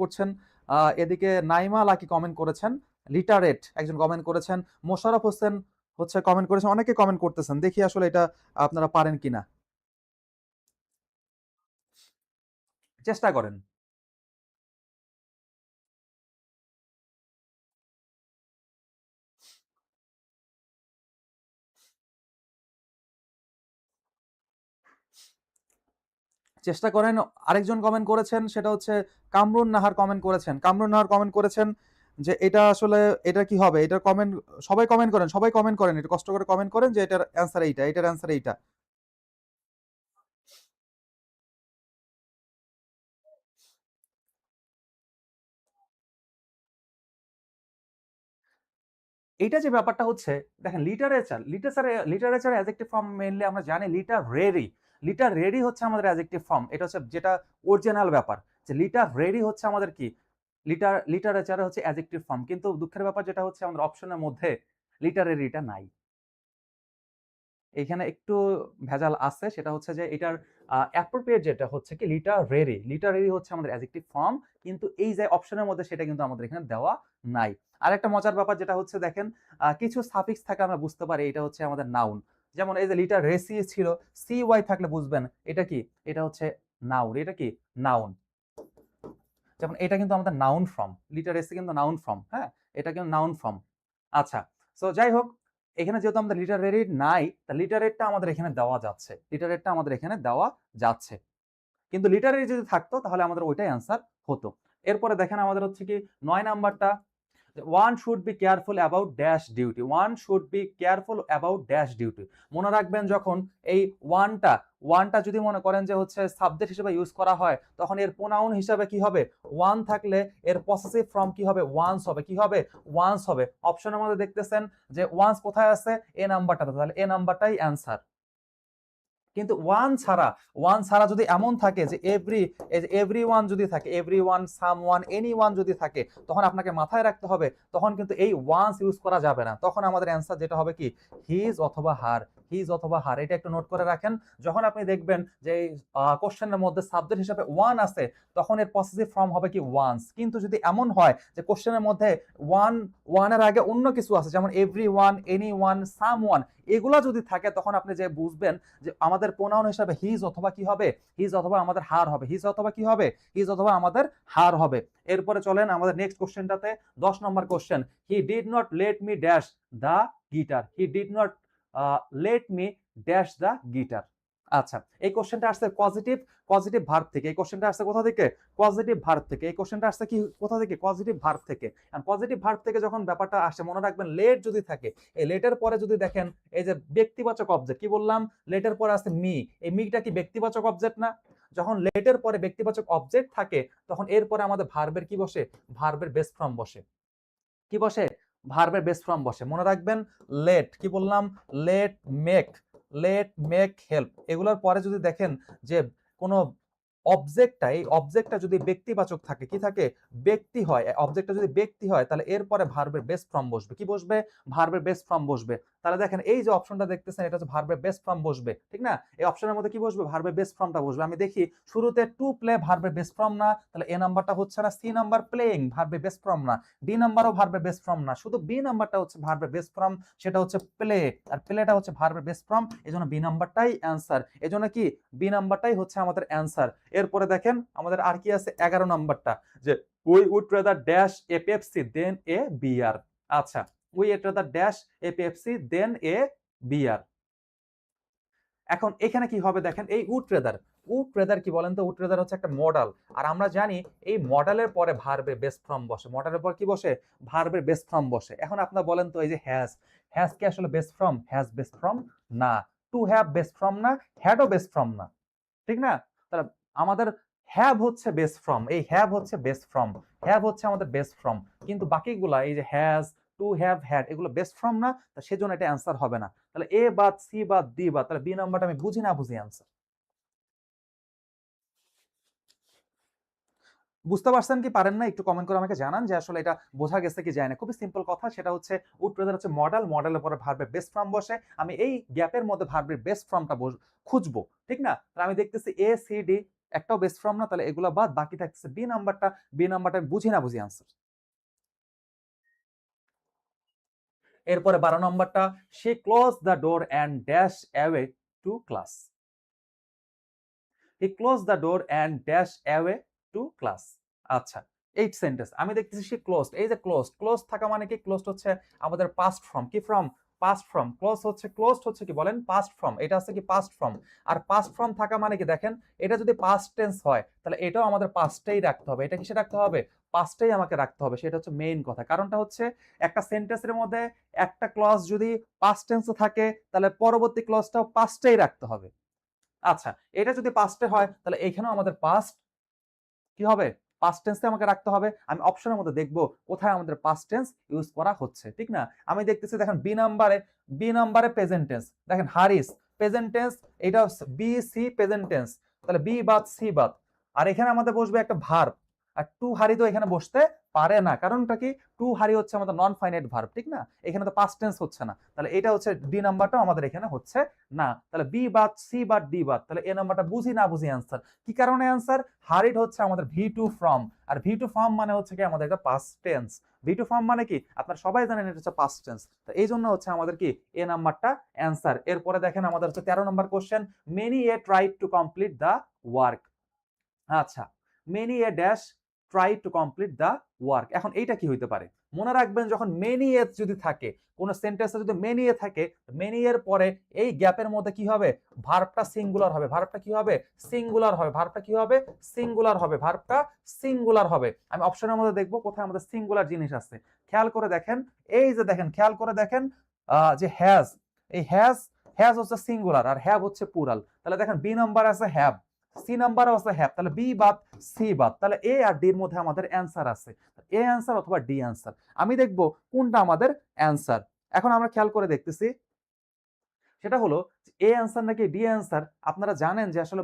করছেন। এদিকে নাইমা লাকি কমেন্ট করেছেন লিটারেট, একজন কমেন্ট করেছেন। মোশাররফ হোসেন হচ্ছে কমেন্ট করেছেন। অনেকে কমেন্ট করতেছেন, দেখি আসলে এটা আপনারা পারেন কিনা, চেষ্টা করেন। চেষ্টা করেন। আরেকজন কমেন্ট করেছেন, সেটা হচ্ছে কামরুন নাহার কমেন্ট করেছেন। কামরুন নাহার কমেন্ট করেছেন যে এটা আসলে এটা কি হবে? এটা কমেন্ট, সবাই কমেন্ট করেন, এটা কষ্ট করে কমেন্ট করেন যে এটার অ্যান্সার এইটা, এটার অ্যান্সার এইটা। এইটা যে ব্যাপারটা হচ্ছে, দেখেন লিটারেচার অ্যাডজেক্টিভ ফর্ম মেইনলি আমরা জানি লিটারেরি। লিটারেরি হচ্ছে আমাদের অ্যাডজেক্টিভ ফর্ম। এটা হচ্ছে যেটা অরিজিনাল ব্যাপার, যে লিটারেরি হচ্ছে আমাদের কি, লিটারেচারে হচ্ছে অ্যাডজেক্টিভ ফর্ম। কিন্তু দুঃখের ব্যাপার যেটা হচ্ছে আমাদের অপশনের মধ্যে লিটারেরিটা নাই। এখানে একটু ভেজাল আছে, সেটা হচ্ছে যে এটার অ্যাপ্রোপ্রিয়েট যেটা হচ্ছে কি লিটারেরি হচ্ছে আমাদের অ্যাডজেক্টিভ ফর্ম, কিন্তু এই যে অপশনের মধ্যে সেটা কিন্তু আমাদের এখানে দেওয়া নাই। আরেকটা মজার ব্যাপার যেটা হচ্ছে দেখেন, কিছু সাফিক্স থাকে আমরা বুঝতে পারি এটা হচ্ছে আমাদের নাউন। যেমন এই যে লিটারেসি ছিল, সি ওয়াই থাকলে বুঝবেন এটা কি, এটা হচ্ছে নাউন। এটা কি? নাউন। যেমন এটা কিন্তু আমাদের নাউন ফর্ম, লিটারেসি কিন্তু নাউন ফর্ম, হ্যাঁ, এটা কিন্তু নাউন ফর্ম। আচ্ছা, সো যাই হোক, এখানে যেহেতু আমাদের লিটারেরি নাই, তা লিটারেটটা আমাদের এখানে দেওয়া যাচ্ছে, লিটারেটটা আমাদের এখানে দেওয়া যাচ্ছে। কিন্তু লিটারেরি যদি থাকতো তাহলে আমাদের ওইটাই অ্যান্সার হতো। এরপরে দেখেন আমাদের হচ্ছে কি ৯ নাম্বারটা, one should be careful about dash duty. One should be careful about dash duty. মনে রাখবেন যখন এই ওয়ানটা যদি মনে করেন যে হচ্ছে সাবজেক্ট হিসেবে ইউজ করা হয়, তখন এর প্রোনাউন হিসাবে কি হবে? ওয়ান থাকলে এর পসেসিভ ফর্ম কি হবে? ওয়ান্স হবে। কি হবে? ওয়ান্স হবে। অপশনের মধ্যে দেখতেছেন যে ওয়ান্স কোথায় আছে? এ নাম্বারটাতে, তাহলে এ নাম্বারটাই অ্যান্সার। কিন্তু ওয়ান ছাড়া যদি এমন থাকে যে এভরি ওয়ান যদি থাকে, every one, some one, any one যদি থাকে, তখন আপনাকে মাথায় রাখতে হবে তখন কিন্তু এই ওয়ান্স ইউজ করা যাবে না। তখন আমাদের অ্যান্সার যেটা হবে কি, হিজ অথবা হার। হিজ অথবা হার, এটা একটু নোট করে রাখেন। যখন আপনি দেখবেন যে কোশ্চেনের মধ্যে সাবজেক্ট হিসেবে ওয়ান আছে, তখন এর পসেসিভ ফর্ম হবে কি, ওয়ান্স। কিন্তু যদি এমন হয় যে কোশ্চেনের মধ্যে ওয়ানের আগে অন্য কিছু আছে, যেমন every one, any one, some one, এগুলা যদি থাকে, তখন আপনি যে বুঝবেন যে আমাদের প্রোনাউন হিসাবে হিজ অথবা কি হবে? হিজ অথবা আমাদের হার হবে। হিজ অথবা কি হবে? হিজ অথবা আমাদের হার হবে। এরপরে চলেন আমাদের নেক্সট কোশ্চেনটাতে, ১০ নম্বর question. He did not let me dash the guitar. He did not let me dash the guitar. আচ্ছা, এই কোশ্চেনটা আসছে পজিটিভ ভার্ব থেকে। এই কোশ্চেনটা আসছে কোথা থেকে? পজিটিভ ভার্ব থেকে। এই কোশ্চেনটা আসছে কি কোথা থেকে? পজিটিভ ভার্ব থেকে। পজিটিভ ভার্ব থেকে যখন ব্যাপারটা আসে, মনে রাখবেন লেট যদি থাকে, এই লেটের পরে যদি দেখেন এই যে ব্যক্তিবাচক অবজেক্ট, কি বললাম? লেটের পরে আছে মি। এই মিটা কি ব্যক্তিবাচক অবজেক্ট না? যখন লেটের পরে ব্যক্তিবাচক অবজেক্ট থাকে, তখন এরপরে আমাদের ভার্বের কি বসে? ভার্বের বেস ফর্ম বসে। কি বসে? ভার্বের বেস ফর্ম বসে। মনে রাখবেন, লেট, কি বললাম? লেট, মেক, হেল্প, এগুলোর পরে যদি দেখেন যে কোনো এই অবজেক্টটা যদি ব্যক্তিবাচক থাকে, কি থাকে? ব্যক্তি হয়। অবজেক্টটা যদি ব্যক্তি হয়, তাহলে এরপরে ভার্বের বেস ফর্ম বসবে। কি বসবে? ভার্বের বেস ফর্ম বসবে। তাহলে দেখেন এই যে অপশনটা দেখতেছেন এটা হচ্ছে ভার্বের বেস ফর্ম বসবে, ঠিক না? এই অপশনের মধ্যে কি বসবে? ভার্বের বেস ফর্মটা বসবে। আমি দেখি শুরুতে টু প্লে ভার্বের বেস ফর্ম না, তাহলে এ নাম্বারটা হচ্ছে না। সি নাম্বার প্লেইং ভার্বের বেস ফর্ম না, ডি নাম্বারও ভার্বের বেস ফর্ম না, শুধু বি নাম্বারটা হচ্ছে ভার্বের বেস ফর্ম, সেটা হচ্ছে প্লে, আর প্লেটা হচ্ছে ভার্বের বেস ফর্ম, এজন্য বি নাম্বারটাই অ্যান্সার। এজন্য কি বি নাম্বারটাই হচ্ছে আমাদের অ্যান্সার। এরপরে দেখেন আমাদের আর কি আছে 11 নাম্বারটা, যে we would rather dash a Pepsi than a beer. আচ্ছা, we would rather dash a Pepsi than a beer. এখন এখানে কি হবে দেখেন, এই উড রেদার কি বলেন তো? উড রেদার হচ্ছে একটা মডেল, আর আমরা জানি এই মডেলের পরে ভার্বের বেস ফর্ম বসে। মডেলের পর কি বসে? ভার্বের বেস ফর্ম বসে। এখন আপনারা বলেন তো এই যে হ্যাজ কি আসলে base form? Has base form না। টু হ্যাভ বেস ফর্ম না, হ্যাডও বেস ফর্ম না, ঠিক না? তাহলে আমাদের হ্যাভ হচ্ছে বেস ফর্ম, এই হ্যাভ হচ্ছে বেস ফর্ম, হ্যাভ হচ্ছে আমাদের বেস ফর্ম, কিন্তু বাকিগুলা এই যে হ্যাজ, টু হ্যাভ, হ্যাড এগুলো বেস ফর্ম না, তা সেজন্য এটা অ্যান্সার হবে না। তাহলে এ বাদ সি বাদ ডি বাদ, তাহলে বি নাম্বারটা আমি বুঝি না বুঝি অ্যান্সার। বুঝতে পারছেন কি পারেন না একটু কমেন্ট করে আমাকে জানান যে আসলে এটা বোঝা গেছে কি যায় না। খুবই সিম্পল কথা, সেটা হচ্ছে উড প্রেজেন্ট হচ্ছে মডেল, মডেলের পরে ভার্বের বেস ফর্ম বসে। আমি এই গ্যাপের মধ্যে ভার্বের বেস ফর্মটা খুঁজবো, ঠিক না? তাহলে আমি দেখতেছি এ সি ডি একটাও বেস ফর্ম না, তাহলে এগুলো বাদ, বাকি থাকতেছে বি নাম্বারটা। বি নাম্বারটা আমি বুঝি না বুঝি আনসার। এরপরে 12 নম্বরটা, she close the door and dash away two class. He close the door and dash away two class. আচ্ছা, এই সেন্টেন্স আমি দেখতেছি সে ক্লোজড। এই যে ক্লোজ থাকা মানে কি? ক্লোজড হচ্ছে আমাদের পাস্ট ফর্ম। কি ফর্ম? Past form. ক্লোজড হচ্ছে কি বলেন? Past form. এটা হচ্ছে কি পাস্ট ফর্ম। আর পাস্ট ফর্ম থাকা মানে কি দেখেন, এটা যদি পাস্ট টেন্স হয় তাহলে এটাও আমাদের পাস্টেই রাখতে হবে। এটা কিসে রাখতে হবে? পাস্টেই আমাকে রাখতে হবে। সেটা হচ্ছে মেইন কথা। কারণটা হচ্ছে একটা সেন্টেন্সের মধ্যে একটা ক্লজ যদি পাস্ট টেন্সে থাকে তাহলে পরবর্তী ক্লজটাও পাস্টেই রাখতে হবে। আচ্ছা, এটা যদি পাস্টে হয় তাহলে এখানেও আমাদের পাস্ট কি হবে? পাস্ট টেন্সে আমাকে রাখতে হবে। আমি অপশনের মধ্যে দেখব কোথায় আমাদের পাস্ট টেন্স ইউজ করা হচ্ছে, ঠিক না? আমি দেখতেছি দেখেন বি নাম্বারে প্রেজেন্ট টেন্স। দেখেন হারিস প্রেজেন্ট টেন্স, এটা বি সি প্রেজেন্ট টেন্স, তাহলে বি বাদ সি বাদ। আর এখানে আমাদের বসবে একটা ভার্ব, আর টু হারি তো এখানে বসতে পারে না। কারণটা কি? টু হারি হচ্ছে আমাদের নন ফাইনাইট ভার্ব, ঠিক না? এখানে তো পাস্ট টেন্স হচ্ছে না, তাহলে এটা হচ্ছে ডি নাম্বারটাও আমাদের এখানে হচ্ছে না। তাহলে বি বাদ সি বাদ ডি বাদ, তাহলে এ নাম্বারটা বুঝি না বুঝি অ্যান্সার। কি কারণে অ্যান্সার? হারিড হচ্ছে আমাদের ভি টু ফ্রম, আর ভি টু ফর্ম মানে হচ্ছে কি আমাদের এটা past tense. V two form মানে কি আপনারা সবাই জানেন এটা হচ্ছে পাস্ট টেন্স। তো এই জন্য হচ্ছে আমাদের কি এ নাম্বারটা অ্যান্সার। এরপরে দেখেন আমাদের হচ্ছে 13 নম্বর question, many a tried to complete the work. আচ্ছা, many a dash try to complete the work. এখন এইটা কি হইতে পারে? মনে রাখবেন যখন মেনি এ যদি থাকে, কোন সেন্টেন্সে যদি মেনি এ থাকে, মেনি এর পরে এই গ্যাপের মধ্যে কি হবে? ভার্বটা সিঙ্গুলার হবে। ভার্বটা কি হবে? সিঙ্গুলার হবে। ভার্বটা কি হবে? সিঙ্গুলার হবে। ভার্বটা সিঙ্গুলার হবে। আমি অপশনের মধ্যে দেখব কোথায় আমাদের সিঙ্গুলার জিনিস আছে। খেয়াল করে দেখেন, এই যে দেখেন, খেয়াল করে দেখেন যে হ্যাজ, এই হ্যাজ হচ্ছে সিঙ্গুলার আর হ্যাভ হচ্ছে প্লুরাল। তাহলে দেখেন বি নাম্বার আছে হ্যাভ, সি নাম্বারও আছে হ্যাভ, তাহলে বি বাদ সি বাদ, তাহলে এ আর ডি এর মধ্যে আমাদের অ্যান্সার আছে। এ অ্যান্সার অথবা ডি অ্যান্সার, আমি দেখব কোনটা আমাদের অ্যান্সার। এখন আমরা খেয়াল করে দেখতেছি সেটা হলো এ অ্যান্সার নাকি ডি অ্যান্সার। আপনারা জানেন যে আসলে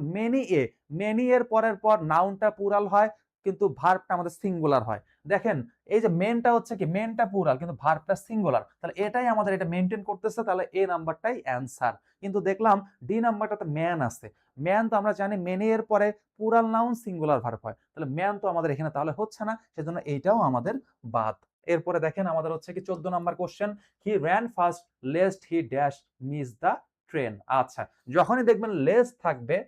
মেনি এর পরের পর নাউনটা প্লুরাল হয় কিন্তু ভার্বটা আমাদের সিঙ্গুলার হয়। দেখেন এই যে মেনটা হচ্ছে কি, মেনটা প্লুরাল কিন্তু ভার্বটা সিঙ্গুলার, তাহলে এটাই আমাদের এটা মেইনটেইন করতেছে, তাহলে এ নাম্বারটাই অ্যান্সার। কিন্তু দেখলাম ডি নাম্বারটাতে ম্যান আছে। ম্যান তো আমরা জানি মেনি এর পরে প্লুরাল নাউন সিঙ্গুলার ভার্ব হয়, তাহলে ম্যান তো আমাদের এখানে তাহলে হচ্ছে না, সেজন্য এইটাও আমাদের বাদ। এরপরে দেখেন আমাদের হচ্ছে কি 14 number question, he ran fast lest he dash miss the train. আচ্ছা, যখনই দেখবেন লেস থাকবে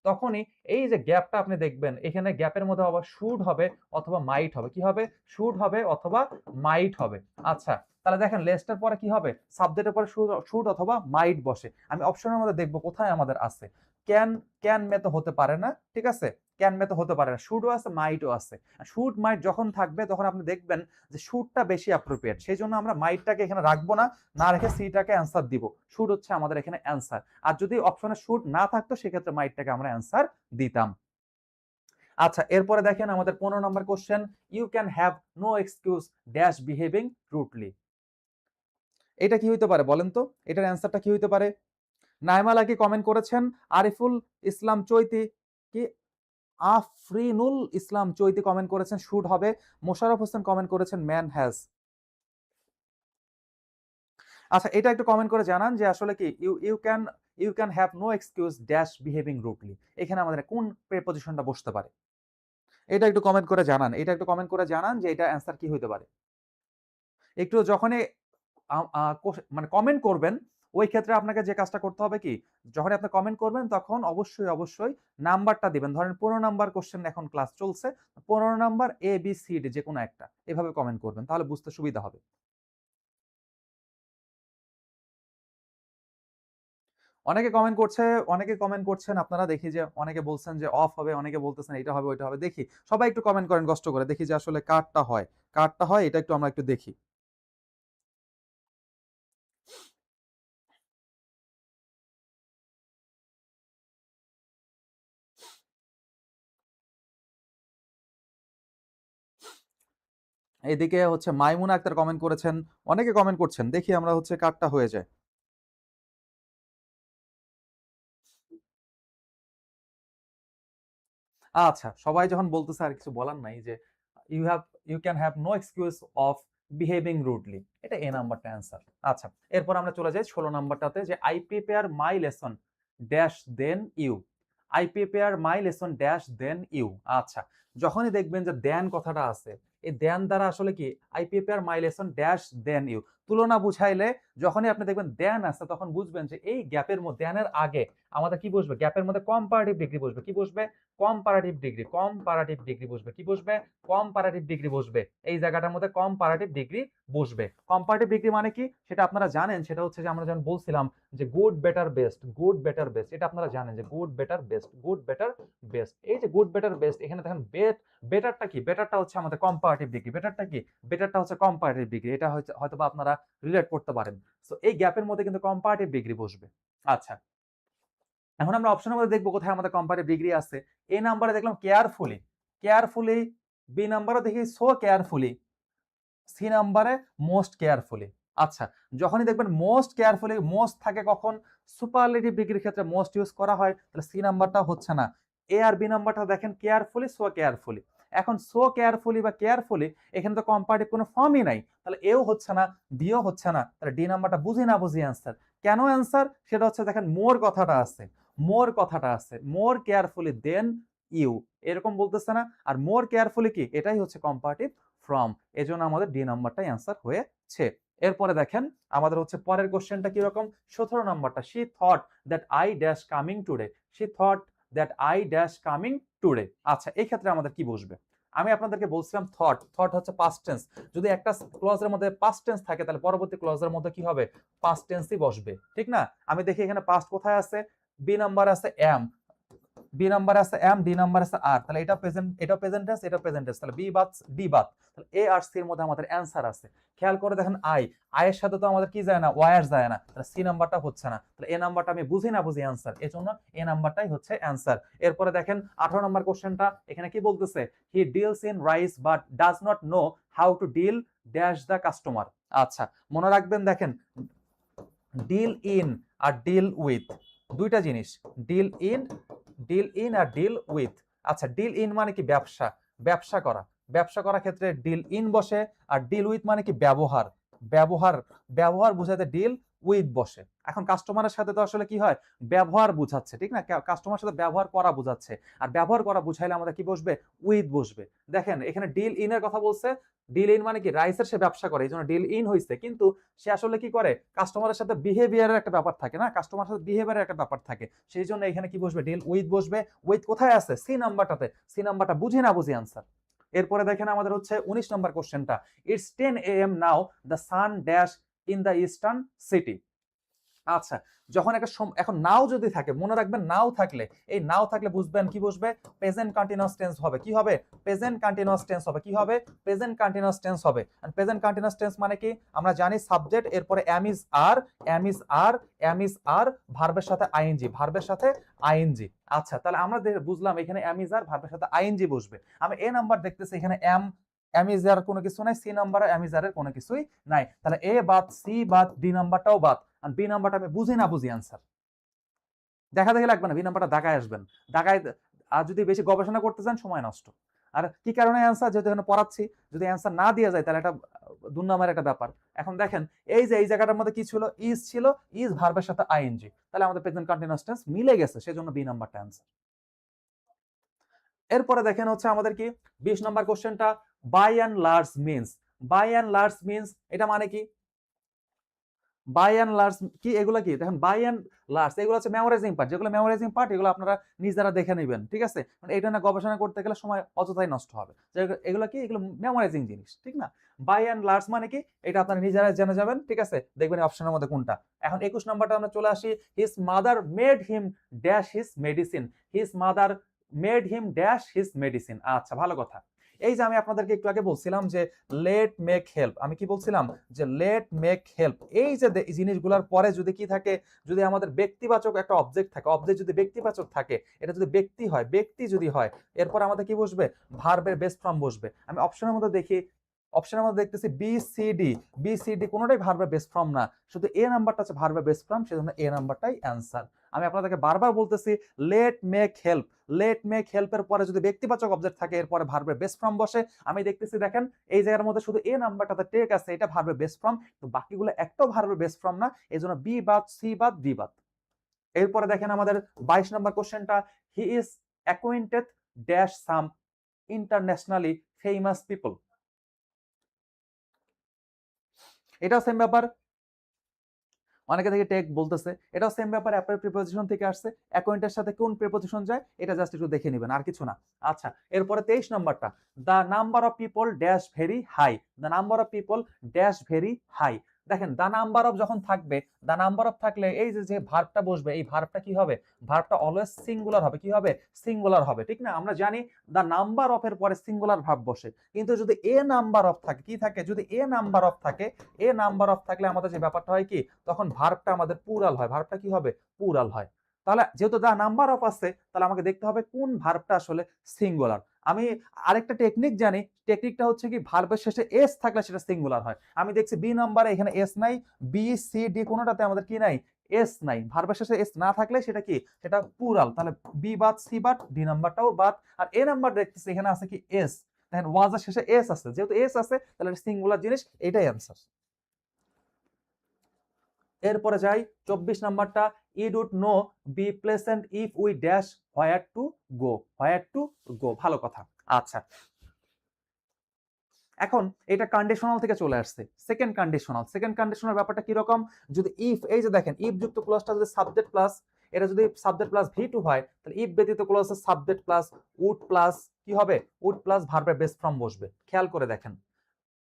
তখনই এই যে গ্যাপটা আপনি দেখবেন, এখানে গ্যাপের মধ্যে আবার শুড হবে অথবা মাইট হবে। কি হবে? শুড হবে অথবা মাইট হবে। আচ্ছা, তাহলে দেখেন লেসটার পরে কি হবে? সাবজেক্টের পরে শুড অথবা মাইট বসে। আমি অপশনের মধ্যে দেখব কোথায় আমাদের আছে। ক্যান, ক্যান মে তো হতে পারে না, ঠিক আছে? ক্যান মে তো হতে পারে না, শুডও আছে মাইটও আছে। শুড মাইট যখন থাকবে তখন আপনি দেখবেন যে শুডটা বেশি অ্যাপ্রোপ্রিয়েট, সেই জন্য আমরা মাইটটাকে এখানে রাখবো না, না রেখে সিটাকে অ্যান্সার দিব। শুড হচ্ছে আমাদের এখানে অ্যান্সার। আর যদি অপশনে শুড না থাকতো সেক্ষেত্রে মাইটটাকে আমরা অ্যান্সার দিতাম। আচ্ছা, এরপরে দেখেন আমাদের 15 নম্বর question, you can have no excuse dash behaving rudely. এটা কি হইতে পারে বলেন তো? এটার অ্যান্সারটা কি হইতে পারে? নাইমা লাকি কমেন্ট করেছেন, আরিফুল ইসলাম চৈতি কি আফরিনুল ইসলাম চৈতি কমেন্ট করেছেন শুড হবে, মোশাররফ হোসেন কমেন্ট করেছেন ম্যান হ্যাজ। আচ্ছা, এটা একটু কমেন্ট করে জানান যে আসলে কি you can have no excuse dash behaving rudely. এখানে আমাদের কোন প্রিপজিশনটা বসতে পারে? এটা একটু কমেন্ট করে জানান। এটা একটু কমেন্ট করে জানান যে এটা অ্যান্সার কি হইতে পারে? একটু যখনই আ আ কোস মানে কমেন্ট করবেন, ওই ক্ষেত্রে আপনাকে যে কাজটা করতে হবে কি? যখনই আপনি কমেন্ট করবেন তখন অবশ্যই নাম্বারটা দিবেন। ধরেন ১৫ নাম্বার কোয়েশ্চেন এখন ক্লাস চলছে। ১৫ number A, B, C, D যেকোনো একটা। এভাবে কমেন্ট করবেন। তাহলে বুঝতে সুবিধা হবে। অনেকে কমেন্ট করছেন আপনারা দেখি যে অনেকে বলছেন যে অফ হবে, অনেকে বলতেছেন এইটা হবে, ওইটা হবে। দেখি। সবাই একটু কমেন্ট করেন কষ্ট করে। দেখি যে আসলে কারটা হয়। কারটা হয় এটা একটু আমরা একটু দেখি। এদিকে হচ্ছে মাইমুনা আক্তার কমেন্ট করেছেন। অনেকে কমেন্ট করছেন। দেখি আমরা হচ্ছে কারটা হয়ে যায়। আচ্ছা, সবাই যখন বলতেছে আর কিছু বলার নাই যে you have you can have no excuse of behaving rudely. এটা এ নাম্বারটা অ্যান্সার। আচ্ছা, এরপর আমরা চলে যাই ১৬ নাম্বারটাতে যে I prepare my lesson dash then you. I prepare my lesson dash then you. আচ্ছা, যখনই দেখবেন যে দেন কথাটা আছে, এই দেন দ্বারা আসলে কি I prepare my lesson dash then you তুলনা বুঝাইলে যখনই আপনি দেখবেন দেন আছে তখন বুঝবেন যে এই গ্যাপের মধ্যে দেনের আগে আমাদের কি বসবে? গ্যাপের মধ্যে কম্পারেটিভ ডিগ্রি বসবে। কি বসবে? কম্পারেটিভ ডিগ্রি বসবে। কি বসবে? কম্পারেটিভ ডিগ্রি বসবে। এই জায়গাটার মধ্যে কম্পারেটিভ ডিগ্রি বসবে। কম্পারেটিভ ডিগ্রি মানে কি? সেটা আপনারা জানেন। সেটা হচ্ছে যে আমরা যেমন বলছিলাম যে good, better, best, good, better, best. এটা আপনারা জানেন যে good, better, best, good, better, best. এই যে গুড, বেটার, বেস্ট এখানে দেখেন বেটারটা কি? বেটারটা হচ্ছে আমাদের কম্পারেটিভ ডিগ্রি। বেটারটা কি? বেটারটা হচ্ছে কম্পারেটিভ ডিগ্রি। এটা হয়তোবা আপনারা রিলেট করতে পারেন। সো এই গ্যাপের মধ্যে কিন্তু কম্পারেটিভ ডিগ্রি বসবে। আচ্ছা। এখন আমরা অপশনের মধ্যে দেখবো কোথায় আমাদের কম্পারেটিভ ডিগ্রি আছে। এ নাম্বারে দেখলাম কেয়ারফুলি, কেয়ারফুলি। বি নাম্বারে দেখি সো কেয়ারফুলি। সি নাম্বারে মোস্ট কেয়ারফুলি। আচ্ছা, যখনই দেখবেন মোস্ট কেয়ারফুলি, মোস্ট থাকে কখন? সুপারলেটিভ ডিগ্রির ক্ষেত্রে মোস্ট ইউজ করা হয়। তাহলে সি নাম্বারটা হচ্ছে না। এ আর বি নাম্বারটা দেখেন কেয়ারফুলি, সো কেয়ারফুলি। এখন সো কেয়ারফুলি বা কেয়ারফুলি এখানে তো কম্পারেটিভ কোনো ফর্মই নাই। তাহলে এও হচ্ছে না, বিও হচ্ছে না। তাহলে ডি নাম্বারটা বুঝি না বুঝি অ্যান্সার। কেন অ্যান্সার? সেটা হচ্ছে দেখেন মোর কথাটা আছে। মোর কথাটা আছে। মোর কেয়ারফুলি দেন ইউ। এরকম বলতেছে না? আর মোর কেয়ারফুলি কি? এটাই হচ্ছে কম্পারেটিভ ফ্রম। এজন্য আমাদের ডি নাম্বারটাই অ্যান্সার হয়েছে। এরপরে দেখেন আমাদের হচ্ছে পরের কোশ্চেনটা কিরকম? ১৭ নাম্বারটা she thought that I dash coming today. She thought that I dash coming today. আচ্ছা, এই ক্ষেত্রে আমাদের কি বসবে? আমি আপনাদেরকে বলছিলাম থট হচ্ছে পাস্ট টেন্স। যদি একটা ক্লজের মধ্যে পাস্ট টেন্স থাকে তাহলে পরবর্তী ক্লজের মধ্যে কি হবে? পাস্ট টেন্সই বসবে। ঠিক না? আমি দেখি এখানে পাস্ট কোথায় আছে? বি নাম্বার আছে এম, বি নাম্বার আছে এম, ডি নাম্বার আছে আর। তাহলে এটা প্রেজেন্ট টেন্স, এটা প্রেজেন্ট টেন্স। তাহলে বি বাদ ডি বাদ। তাহলে এ আর সি এর মধ্যে আমাদের অ্যানসার আছে। খেয়াল করে দেখেন আই এর সাথে তো আমাদের কি যায় না? ওয়ার যায় না। তাহলে সি নাম্বারটা হচ্ছে না। তাহলে এ নাম্বারটা আমি বুঝি না বুঝি অ্যানসার। এজন্য এ নাম্বারটাই হচ্ছে অ্যানসার। এরপরে দেখেন 18 নম্বর কোশ্চেনটা এখানে কি বলতেছে? He deals in rice but does not know how to deal dash the customer. আচ্ছা, মনে রাখবেন দেখেন ডিল ইন আর ডিল উইথ দুইটা জিনিস। ডিল ইন ডিল ইন আর ডিল উইথ। আচ্ছা, ডিল ইন মানে কি? ব্যবসা, ব্যবসা করা। ব্যবসা করার ক্ষেত্রে ডিল ইন বসে। আর ডিল উইথ মানে কি? ব্যবহার, ব্যবহার, ব্যবহার বুঝাতে ডিল উইথ বসে। এখন কাস্টমারের সাথে তো আসলে কি হয়? ব্যবহার বুঝাচ্ছে, ঠিক না? কাস্টমারের সাথে ব্যবহার করা বুঝাচ্ছে। আর ব্যবহার করা বুঝাইলে আমাদের কি বসবে? উইথ বসবে। দেখেন এখানে ডিল ইন এর কথা বলছে। ডিল ইন মানে কি? রাইসের সে ব্যবসা করে, এই জন্য ডিল ইন হয়েছে। কিন্তু সে আসলে কি করে? কাস্টমারের সাথে বিহেভিয়ারের একটা ব্যাপার থাকে না? কাস্টমারের সাথে বিহেভিয়ারের একটা ব্যাপার থাকে। সেই জন্য এখানে কি বসবে? ডিল উইথ বসবে। উইথ কোথায় আছে? সি নাম্বারটাতে। সি নাম্বারটা বুঝি না বুঝি অ্যান্সার। এরপরে দেখেন আমাদের হচ্ছে 19 নম্বর কোশ্চেনটা। It's 10 AM now the sun dash in the eastern city. আচ্ছা, যখন একটা এখন নাও যদি থাকে, মনে রাখবেন নাও থাকলে, এই নাও থাকলে বুঝবেন কি বসবে? প্রেজেন্ট কন্টিনিউয়াস টেন্স হবে। কি হবে? প্রেজেন্ট কন্টিনিউয়াস টেন্স হবে। কি হবে? প্রেজেন্ট কন্টিনিউয়াস টেন্স হবে। আর প্রেজেন্ট কন্টিনিউয়াস টেন্স মানে কি? আমরা জানি সাবজেক্ট, এরপরে am is are, am is are, am is are, ভার্বের সাথে আইএনজি, ভার্বের সাথে আইএনজি। আচ্ছা, তাহলে আমরা বুঝলাম এখানে এম ইজ আর, ভার্বের সাথে আইএনজি বসবে। আমি এ নাম্বার দেখতেছি এখানে এম ইজ আর কোনো কিছু নাই, সি নাম্বারে এম ইজ আর এর কোনো কিছুই নাই। তাহলে এ বাদ, সি বাদ, ডি নাম্বারটাও বাদ। আর বি নাম্বারটা আমি বুঝি না বুঝি অ্যান্সার। দেখা দেখি লাগবে না, বি নাম্বারটা দাগায় আসবেন। দাগায় আর যদি বেশি গবেষণা করতে চান সময় নষ্ট। আর কি কারণে অ্যান্সার, যেহেতু এখানে পড়াচ্ছি, যদি অ্যান্সার না দেওয়া যায় তাহলে এটা দুর্নামের একটা ব্যাপার। এখন দেখেন এই যে এই জায়গাটার মধ্যে কি ছিল, ইজ ছিল, ইজ ভার্বের সাথে আইএনজি, তাহলে আমাদের প্রেজেন্ট কন্টিনিউয়াস টেন্স মিলে গেছে, সেজন্য বি নাম্বারটা অ্যান্সার। এরপরে দেখেন হচ্ছে আমাদের কি 20 নম্বর কোশ্চেনটা, by and large means. By and large means এটা মানে কি? বাই অ্যান্ড লার্জ কি, এগুলো কি দেখেন, বাই অ্যান্ড লার্জ এগুলো হচ্ছে মেমোরাইজিং পার্ট, যেগুলো মেমোরাইজিং পার্ট এগুলো আপনারা নিজেরা দেখে নেবেন, ঠিক আছে? মানে এটা না গবেষণা করতে গেলে সময় অযথাই নষ্ট হবে। এগুলো কি, এগুলো মেমোরাইজিং জিনিস, ঠিক না? বাই অ্যান্ড লার্জ মানে কি, এটা আপনারা নিজেরা জেনে যাবেন, ঠিক আছে? দেখবেন অপশনের মধ্যে কোনটা। এখন 21 নম্বরটা আমরা চলে আসি, his mother made him dash his medicine. His mother made him dash his medicine. আচ্ছা, ভালো কথা। এই যে আমি আপনাদেরকে একটু আগে বলছিলাম যে লেট মেক হেল্প, আমি কি বলছিলাম যে লেট মেক হেল্প, এই যে জিনিসগুলোর পরে যদি কি থাকে, যদি আমাদের ব্যক্তিবাচক একটা অবজেক্ট থাকে, অবজেক্ট যদি ব্যক্তিবাচক থাকে, এটা যদি ব্যক্তি হয়, ব্যক্তি যদি হয়, এরপর আমাদের কি বসবে, ভার্বের বেস ফর্ম বসবে। আমি অপশনের মধ্যে দেখি, অপশনের মধ্যে দেখতেছি বিসিডি, বিসিডি কোনোটাই ভার্বের বেস ফর্ম না, শুধু এ নাম্বারটা আছে ভার্বের বেস ফর্ম, সেজন্য এ নাম্বারটাই অ্যান্সার। আমি আপনাদেরকে বারবার বলতেছি let make help, let make হেল্পের পরে যদি ব্যক্তিবাচক অবজেক্ট থাকে, এরপরে ভার্বের বেস ফর্ম বসে। আমি দেখতেছি দেখেন এই জায়গার মধ্যে শুধু এ নাম্বারটাতে টেক আছে, এটা ভার্বের বেস ফর্ম, তো বাকিগুলো একটাও ভার্বের বেস ফর্ম না, এজন্য বি বাদ, সি বাদ, ডি বাদ। এরপরে দেখেন আমাদের 22 নম্বর কোশ্চেনটা, he is acquainted dash some internationally famous people. এটাও সেম ব্যাপার, অনেকে থেকে টেক বলতেছে, এটাও সেম ব্যাপার, অ্যাপের প্রিপোজিশন থেকে আসছে, অ্যাকোয়েন্টের সাথে কোন প্রিপোজিশন যায় এটা জাস্ট একটু দেখে নেবেন, আর কিছু না। আচ্ছা, এরপরে 23 নম্বরটা, the number of people dash very high. The number of people dash very high. দেখেন দ্য নাম্বার অফ যখন থাকবে, দ্য নাম্বার অফ থাকলে এই যে ভার্বটা বসবে, এই ভার্বটা কি হবে, ভার্বটা অলওয়েজ সিঙ্গুলার হবে, কি হবে, সিঙ্গুলার হবে, ঠিক না? আমরা জানি দ্য নাম্বার অফ এর পরে সিঙ্গুলার ভার্ব বসে, কিন্তু যদি এ নাম্বার অফ থাকে, কি থাকে, যদি এ নাম্বার অফ থাকে, এ নাম্বার অফ থাকলে আমাদের যে ব্যাপারটা হয় কি, তখন ভার্বটা আমাদের প্লুরাল হয়, ভার্বটা কি হবে, প্লুরাল হয়। তাহলে যেহেতু দা নাম্বার অফ আছে, তাহলে আমাকে দেখতে হবে কোন ভার্বটা আসলে সিঙ্গুলার। আমি আরেকটা টেকনিক জানি, টেকনিকটা হচ্ছে কি, ভার্বের শেষে এস থাকলে সেটা সিঙ্গুলার হয়। আমি দেখছি বি নাম্বারে এখানে এস নাই, বি সি ডি কোনোটাতে আমাদের কি নাই, এস নাই। ভার্বের শেষে এস না থাকলে সেটা কি, সেটা প্লুরাল, তাহলে বি বাদ, সি বাদ, ডি নাম্বারটাও বাদ। আর এ নাম্বার দেখতেছি এখানে আছে কি এস, দেখেন ওয়াজের শেষে এস আছে, যেহেতু এস আছে তাহলে এটা সিঙ্গুলার জিনিস, এটাই অ্যান্সার। এরপরে যাই 24 নাম্বারটা, it would no be pleasant if we dash where to go. Where to go, ভালো কথা। আচ্ছা, এখন এটা কন্ডিশনাল থেকে চলে আসছে সেকেন্ড কন্ডিশনাল। সেকেন্ড কন্ডিশনাল ব্যাপারটা কি রকম, যদি ইফ, এই যে দেখেন ইফ যুক্ত ক্লজটা যদি সাবজেক্ট প্লাস, এটা যদি সাবজেক্ট প্লাস ভি টু হয়, তাহলে ইফ ব্যতীত ক্লজে সাবজেক্ট প্লাস উড প্লাস কি হবে, উড প্লাস ভার্বের বেস ফর্ম বসবে। খেয়াল করে দেখেন,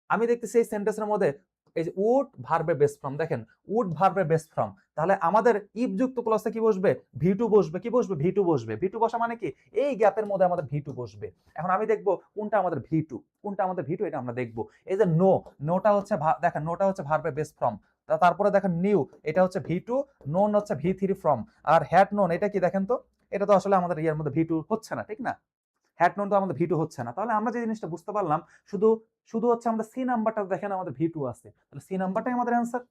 আমি দেখতেছি এই সেন্টেন্সের মধ্যে এই যে উড ভার্বের বেস ফর্ম, দেখেন উড ভার্বের বেস ফর্ম, তাহলে আমাদের ইফ যুক্ত ক্লজে কি বসবে, ভি টু বসবে, কি বসবে, ভি টু বসবে। ভি টু বসা মানে কি, এই গ্যাপের মধ্যে আমাদের ভি টু বসবে। এখন আমি দেখবো কোনটা আমাদের ভি টু, কোনটা আমাদের ভি টু, এটা আমরা দেখবো। এই যে নো, নোটা হচ্ছে দেখেন নোটা হচ্ছে ভার্বের বেস ফর্ম, তারপরে দেখেন নিউ, এটা হচ্ছে ভি টু, নোন হচ্ছে ভি থ্রি ফর্ম, আর হ্যাড নোন এটা কি দেখেন তো, এটা তো আসলে আমাদের ইয়ার মধ্যে ভি টু হচ্ছে না, ঠিক না? হ্যাড নোন তো আমাদের ভি টু হচ্ছে না, তাহলে আমরা যে জিনিসটা বুঝতে পারলাম, শুধু শুধু হচ্ছে আমাদের সি নাম্বারটা দেখেন আমাদের ভি টু আছে, তাহলে সি নাম্বারটাই আমাদের অ্যান্সার।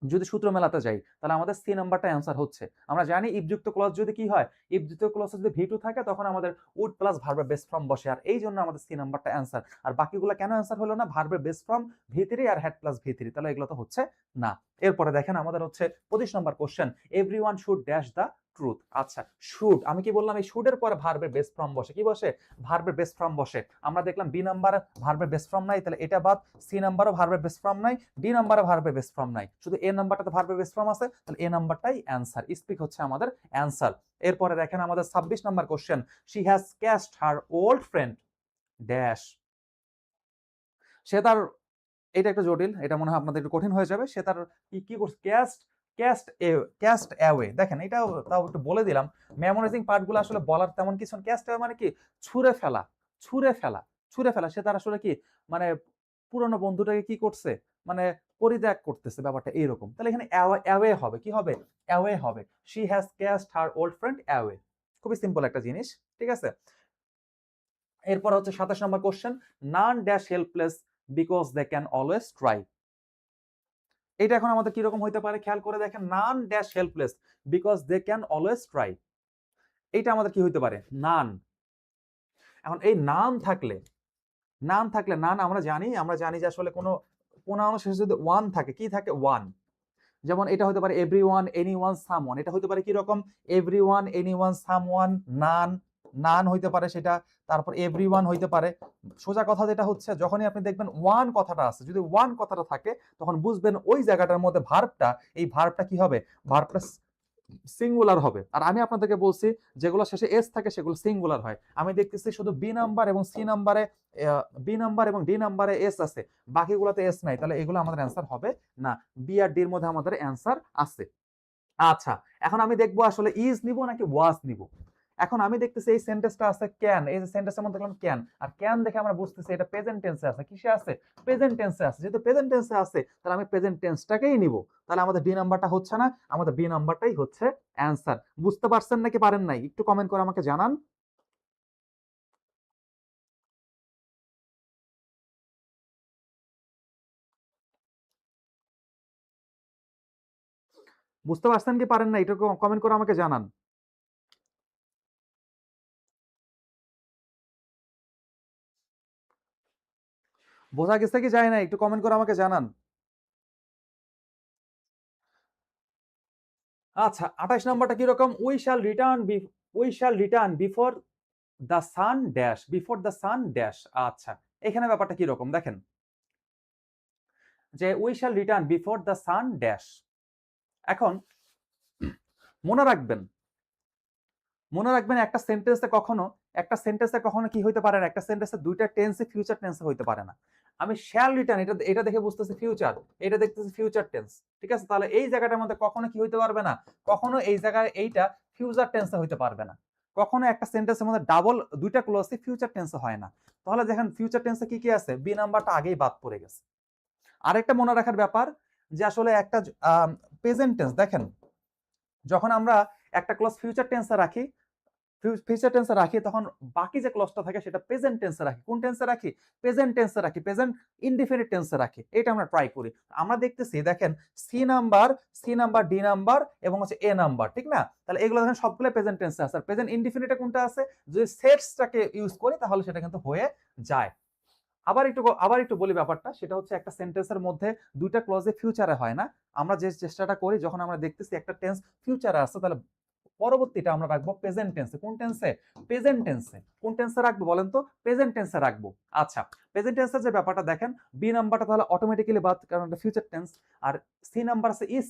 যদি সূত্র মেলাতে যাই তাহলে আমাদের সি নাম্বারটা অ্যান্সার হচ্ছে। আমরা জানি ইফযুক্ত ক্লজ যদি কি হয়, ইফযুক্ত ক্লজে যদি ভি টু থাকে তখন আমাদের উড প্লাস ভার্বের বেস ফর্ম বসে, আর এই জন্য আমাদের সি নাম্বারটা অ্যান্সার। আর বাকিগুলো কেন অ্যান্সার হলো না, ভার্বের বেস ফর্ম ভি থ্রি আর হ্যাড প্লাস ভি থ্রি, তাহলে এগুলো তো হচ্ছে না। এরপরে দেখেন আমাদের হচ্ছে 25 নম্বর question, everyone should dash the truth. আচ্ছা, শুড, আমি কি বললাম, এই শুডের পরে ভার্বের বেস ফর্ম বসে, কি বসে, ভার্বের বেস ফর্ম বসে। আমরা দেখলাম বি নাম্বার ভার্বের বেস ফর্ম নাই, তাহলে এটা বাদ, সি নাম্বারও ভার্বের বেস ফর্ম নাই, ডি নাম্বারে ভার্বের বেস ফর্ম নাই, শুধু এ নাম্বারটাতে ভার্বের বেস ফর্ম আছে, তাহলে এ নাম্বারটাই অ্যান্সার, স্পিক হচ্ছে আমাদের অ্যান্সার। এরপরে দেখেন আমাদের 26 নম্বর question, she has cast her old friend dash. সে তার, এটা একটু জটিল, এটা মনে হয় আপনাদের একটু কঠিন হয়ে যাবে। সে তার কি কি করছে, ক্যাস্ট, ক্যাস্ট অ্যাওয়ে, দেখেন এটাও তাও একটু বলে দিলাম, মেমোরাইজিং পার্টগুলো আসলে বলার তেমন কিছু। ক্যাস্ট অ্যাওয়ে মানে কি, ছুঁড়ে ফেলা, ছুঁড়ে ফেলা, ছুঁড়ে ফেলা। সে তার আসলে কি, মানে পুরনো বন্ধুটাকে কি করছে, মানে পরিত্যাগ করতেছে, ব্যাপারটা এইরকম। তাহলে এখানে অ্যাওয়ে হবে, কি হবে, অ্যাওয়ে হবে। She has cast her old friend away, খুবই সিম্পল একটা জিনিস, ঠিক আছে। এরপর হচ্ছে 27 নম্বর question, none dash helpless because they can always try. এটা এখন আমাদের কিরকম হইতে পারে, খেয়াল করে দেখেন, none dash helpless because they can always try. এটা আমাদের কি হইতে পারে, নান, এখন এই নান থাকলে নান আমরা জানি যে আসলে কোনো প্রোনাউন শেষে যদি ওয়ান থাকে, কি থাকে? ওয়ান। যেমন এটা হতে পারে এভরিওয়ান, এনিওয়ান, সামওয়ান। এটা হতে পারে কি রকম? এভরিওয়ান, এনিওয়ান, সামওয়ান, নান, নান হইতে পারে সেটা। তারপর এভরিওয়ান হইতে পারে। সোজা কথা যেটা হচ্ছে, যখনই আপনি দেখবেন ওয়ান কথাটা আছে, যদি ওয়ান কথাটা থাকে তখন বুঝবেন ওই জায়গাটার মধ্যে ভার্বটা, এই ভার্বটা কি হবে? ভার্বটা সিঙ্গুলার হবে। আর আমি আপনাদেরকে বলছি যেগুলো শেষে এস থাকে সেগুলো সিঙ্গুলার হয়। আমি দেখতেছি শুধু বি নাম্বার এবং সি নাম্বারে, বি নাম্বার এবং ডি নাম্বারে এস আছে, বাকিগুলোতে এস নাই, তাহলে এগুলো আমাদের অ্যান্সার হবে না। বি আর ডির মধ্যে আমাদের অ্যান্সার আছে। আচ্ছা, এখন আমি দেখবো আসলে ইজ নিব নাকি ওয়াজ নিব। এখন আমি দেখতেছি এই সেন্টেন্সটা আছে ক্যান, এই যে সেন্টেন্সের মধ্যে দেখলাম ক্যান, আর ক্যান দেখে আমরা বুঝতেছি এটা প্রেজেন্ট টেন্সে আছে। কিসে আছে? প্রেজেন্ট টেন্সে আছে। যেহেতু প্রেজেন্ট টেন্সে আছে তাহলে আমি প্রেজেন্ট টেন্সটাকেই নিব। তাহলে আমাদের ডি নাম্বারটা হচ্ছে না, আমাদের বি নাম্বারটাই হচ্ছে অ্যান্সার। বুঝতে পারছেন নাকি পারেন নাই? একটু কমেন্ট করে আমাকে জানান। বুঝতে পারছেন কি পারেন না? একটু কমেন্ট করে আমাকে জানান। বোঝা গেছে কি যায় না? একটু কমেন্ট করে আমাকে জানান। আচ্ছা, 28 নাম্বারটা কি রকম? We shall return before the sun dash, before the sun dash. আচ্ছা, এখানে ব্যাপারটা কি রকম দেখেন, যে we shall return before the sun dash. এখন মনে রাখবেন, একটা সেন্টেন্সে কখনো কি হইতে পারে না, একটা সেন্টেন্সে দুইটা টেন্সে ফিউচার টেন্সে হইতে পারে না। আমি শ্যাল রিটার্ন, এটা এটা দেখে বুঝতেছি ফিউচার, এটা দেখতেছি ফিউচার টেন্স। ঠিক আছে, তাহলে এই জায়গাটার মধ্যে কখনো কি হইতে পারবে না, কখনো এই জায়গায় এইটা ফিউচার টেন্সে হইতে পারবে না। কখনো একটা সেন্টেন্সের মধ্যে ডাবল দুইটা ক্লজে ফিউচার টেন্সে হয় না। তাহলে দেখেন ফিউচার টেন্সে কি কি আছে, বি নাম্বারটা আগেই বাদ পড়ে গেছে। আরেকটা মনে রাখার ব্যাপার, যে আসলে একটা প্রেজেন্ট টেন্স দেখেন, যখন আমরা একটা ক্লজ ফিউচার টেন্সে রাখি তখন বাকি যে ক্লজটা থাকে সেটা প্রেজেন্ট টেন্সে রাখি। কোন টেন্সে রাখি? প্রেজেন্ট টেন্সে রাখি, প্রেজেন্ট ইনডিফিনিট টেন্সে রাখি। এটা আমরা ট্রাই করি। আমরা দেখতেছি দেখেন সি নাম্বার ডি নাম্বার এবং হচ্ছে এ নাম্বার, ঠিক না? তাহলে এগুলো দেখেন সবগুলো প্রেজেন্ট টেন্সে আছে। আর প্রেজেন্ট ইনডিফিনিটে কোনটা আছে? যদি সেটসটাকে ইউজ করি তাহলে সেটা কিন্তু হয়ে যায়। আবার একটু বলি ব্যাপারটা, সেটা হচ্ছে একটা সেন্টেন্সের মধ্যে দুইটা ক্লজে ফিউচারে হয় না। আমরা যে চেষ্টাটা করি, যখন আমরা দেখতেছি একটা টেন্স ফিউচারে আছে তাহলে পরবর্তীটা আমরা রাখবো প্রেজেন্ট টেন্সে। কোন টেন্সে? প্রেজেন্ট টেন্সে। কোন টেন্সে রাখবো বলেন তো? প্রেজেন্ট টেন্সে রাখবো। আচ্ছা, প্রেজেন্ট টেন্সের যে ব্যাপারটা দেখেন, বি নাম্বারটা তাহলে অটোমেটিক্যালি বাদ, কারণ এটা ফিউচার টেন্স। আর সি নাম্বার আছে ইজ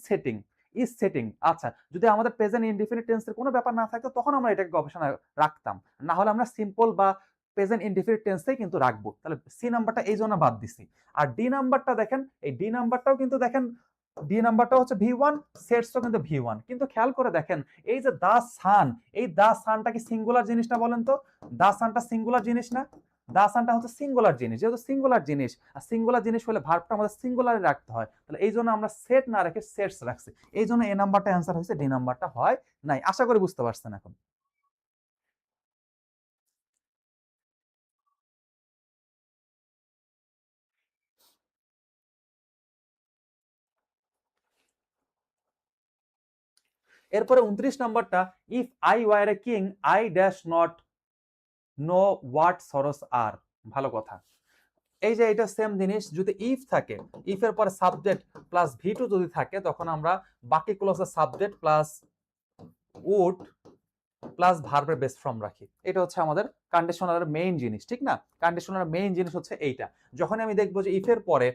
সেটিং। আচ্ছা, যদি আমাদের প্রেজেন্ট ইনডিফিনিট টেন্সের কোনো ব্যাপার না থাকতো তখন আমরা এটাকে গবেষণায় রাখতাম, না হলে আমরা সিম্পল বা প্রেজেন্ট ইনডিফিনিট টেন্সেই কিন্তু রাখবো। তাহলে সি নাম্বারটা এই জন্য বাদ দিছি। আর ডি নাম্বারটা দেখেন, এই ডি নাম্বারটাও কিন্তু দেখেন, ডি নাম্বারটা হচ্ছে ভি1, সেটসও কিন্তু ভি1। কিন্তু খেয়াল করে দেখেন, এই যে দা সান, এই দা সানটা কি সিঙ্গুলার জিনিস না বলেন তো? দা সানটা সিঙ্গুলার জিনিস না? দা সানটা হচ্ছে সিঙ্গুলার জিনিস। যেহেতু সিঙ্গুলার জিনিস, আর সিঙ্গুলার জিনিস হলে ভার্বটা আমাদের সিঙ্গুলারে রাখতে হয়। তাহলে এই জন্য আমরা সেট না রেখে সেটস রাখছি। এই জন্য এ নাম্বারটা অ্যান্সার হয়েছে, ডি নাম্বারটা হয় নাই। আশা করি বুঝতে পারছেন এখন। এরপরে 29 নাম্বারটা, if I were a king I dash not know what sorrows are. ভালো কথা। এই যে এটা সেম জিনিস, যদি ইফ থাকে, ইফ এর পরে সাবজেক্ট প্লাস ভি2 যদি থাকে, তখন আমরা বাকি ক্লজের সাবজেক্ট প্লাস উড প্লাস ভার্বের বেস ফর্ম রাখি। এটা হচ্ছে আমাদের কন্ডিশনালের মেইন জিনিস, ঠিক না? কন্ডিশনালের মেইন জিনিস হচ্ছে এইটা। যখন আমি দেখবো যে ইফের পরে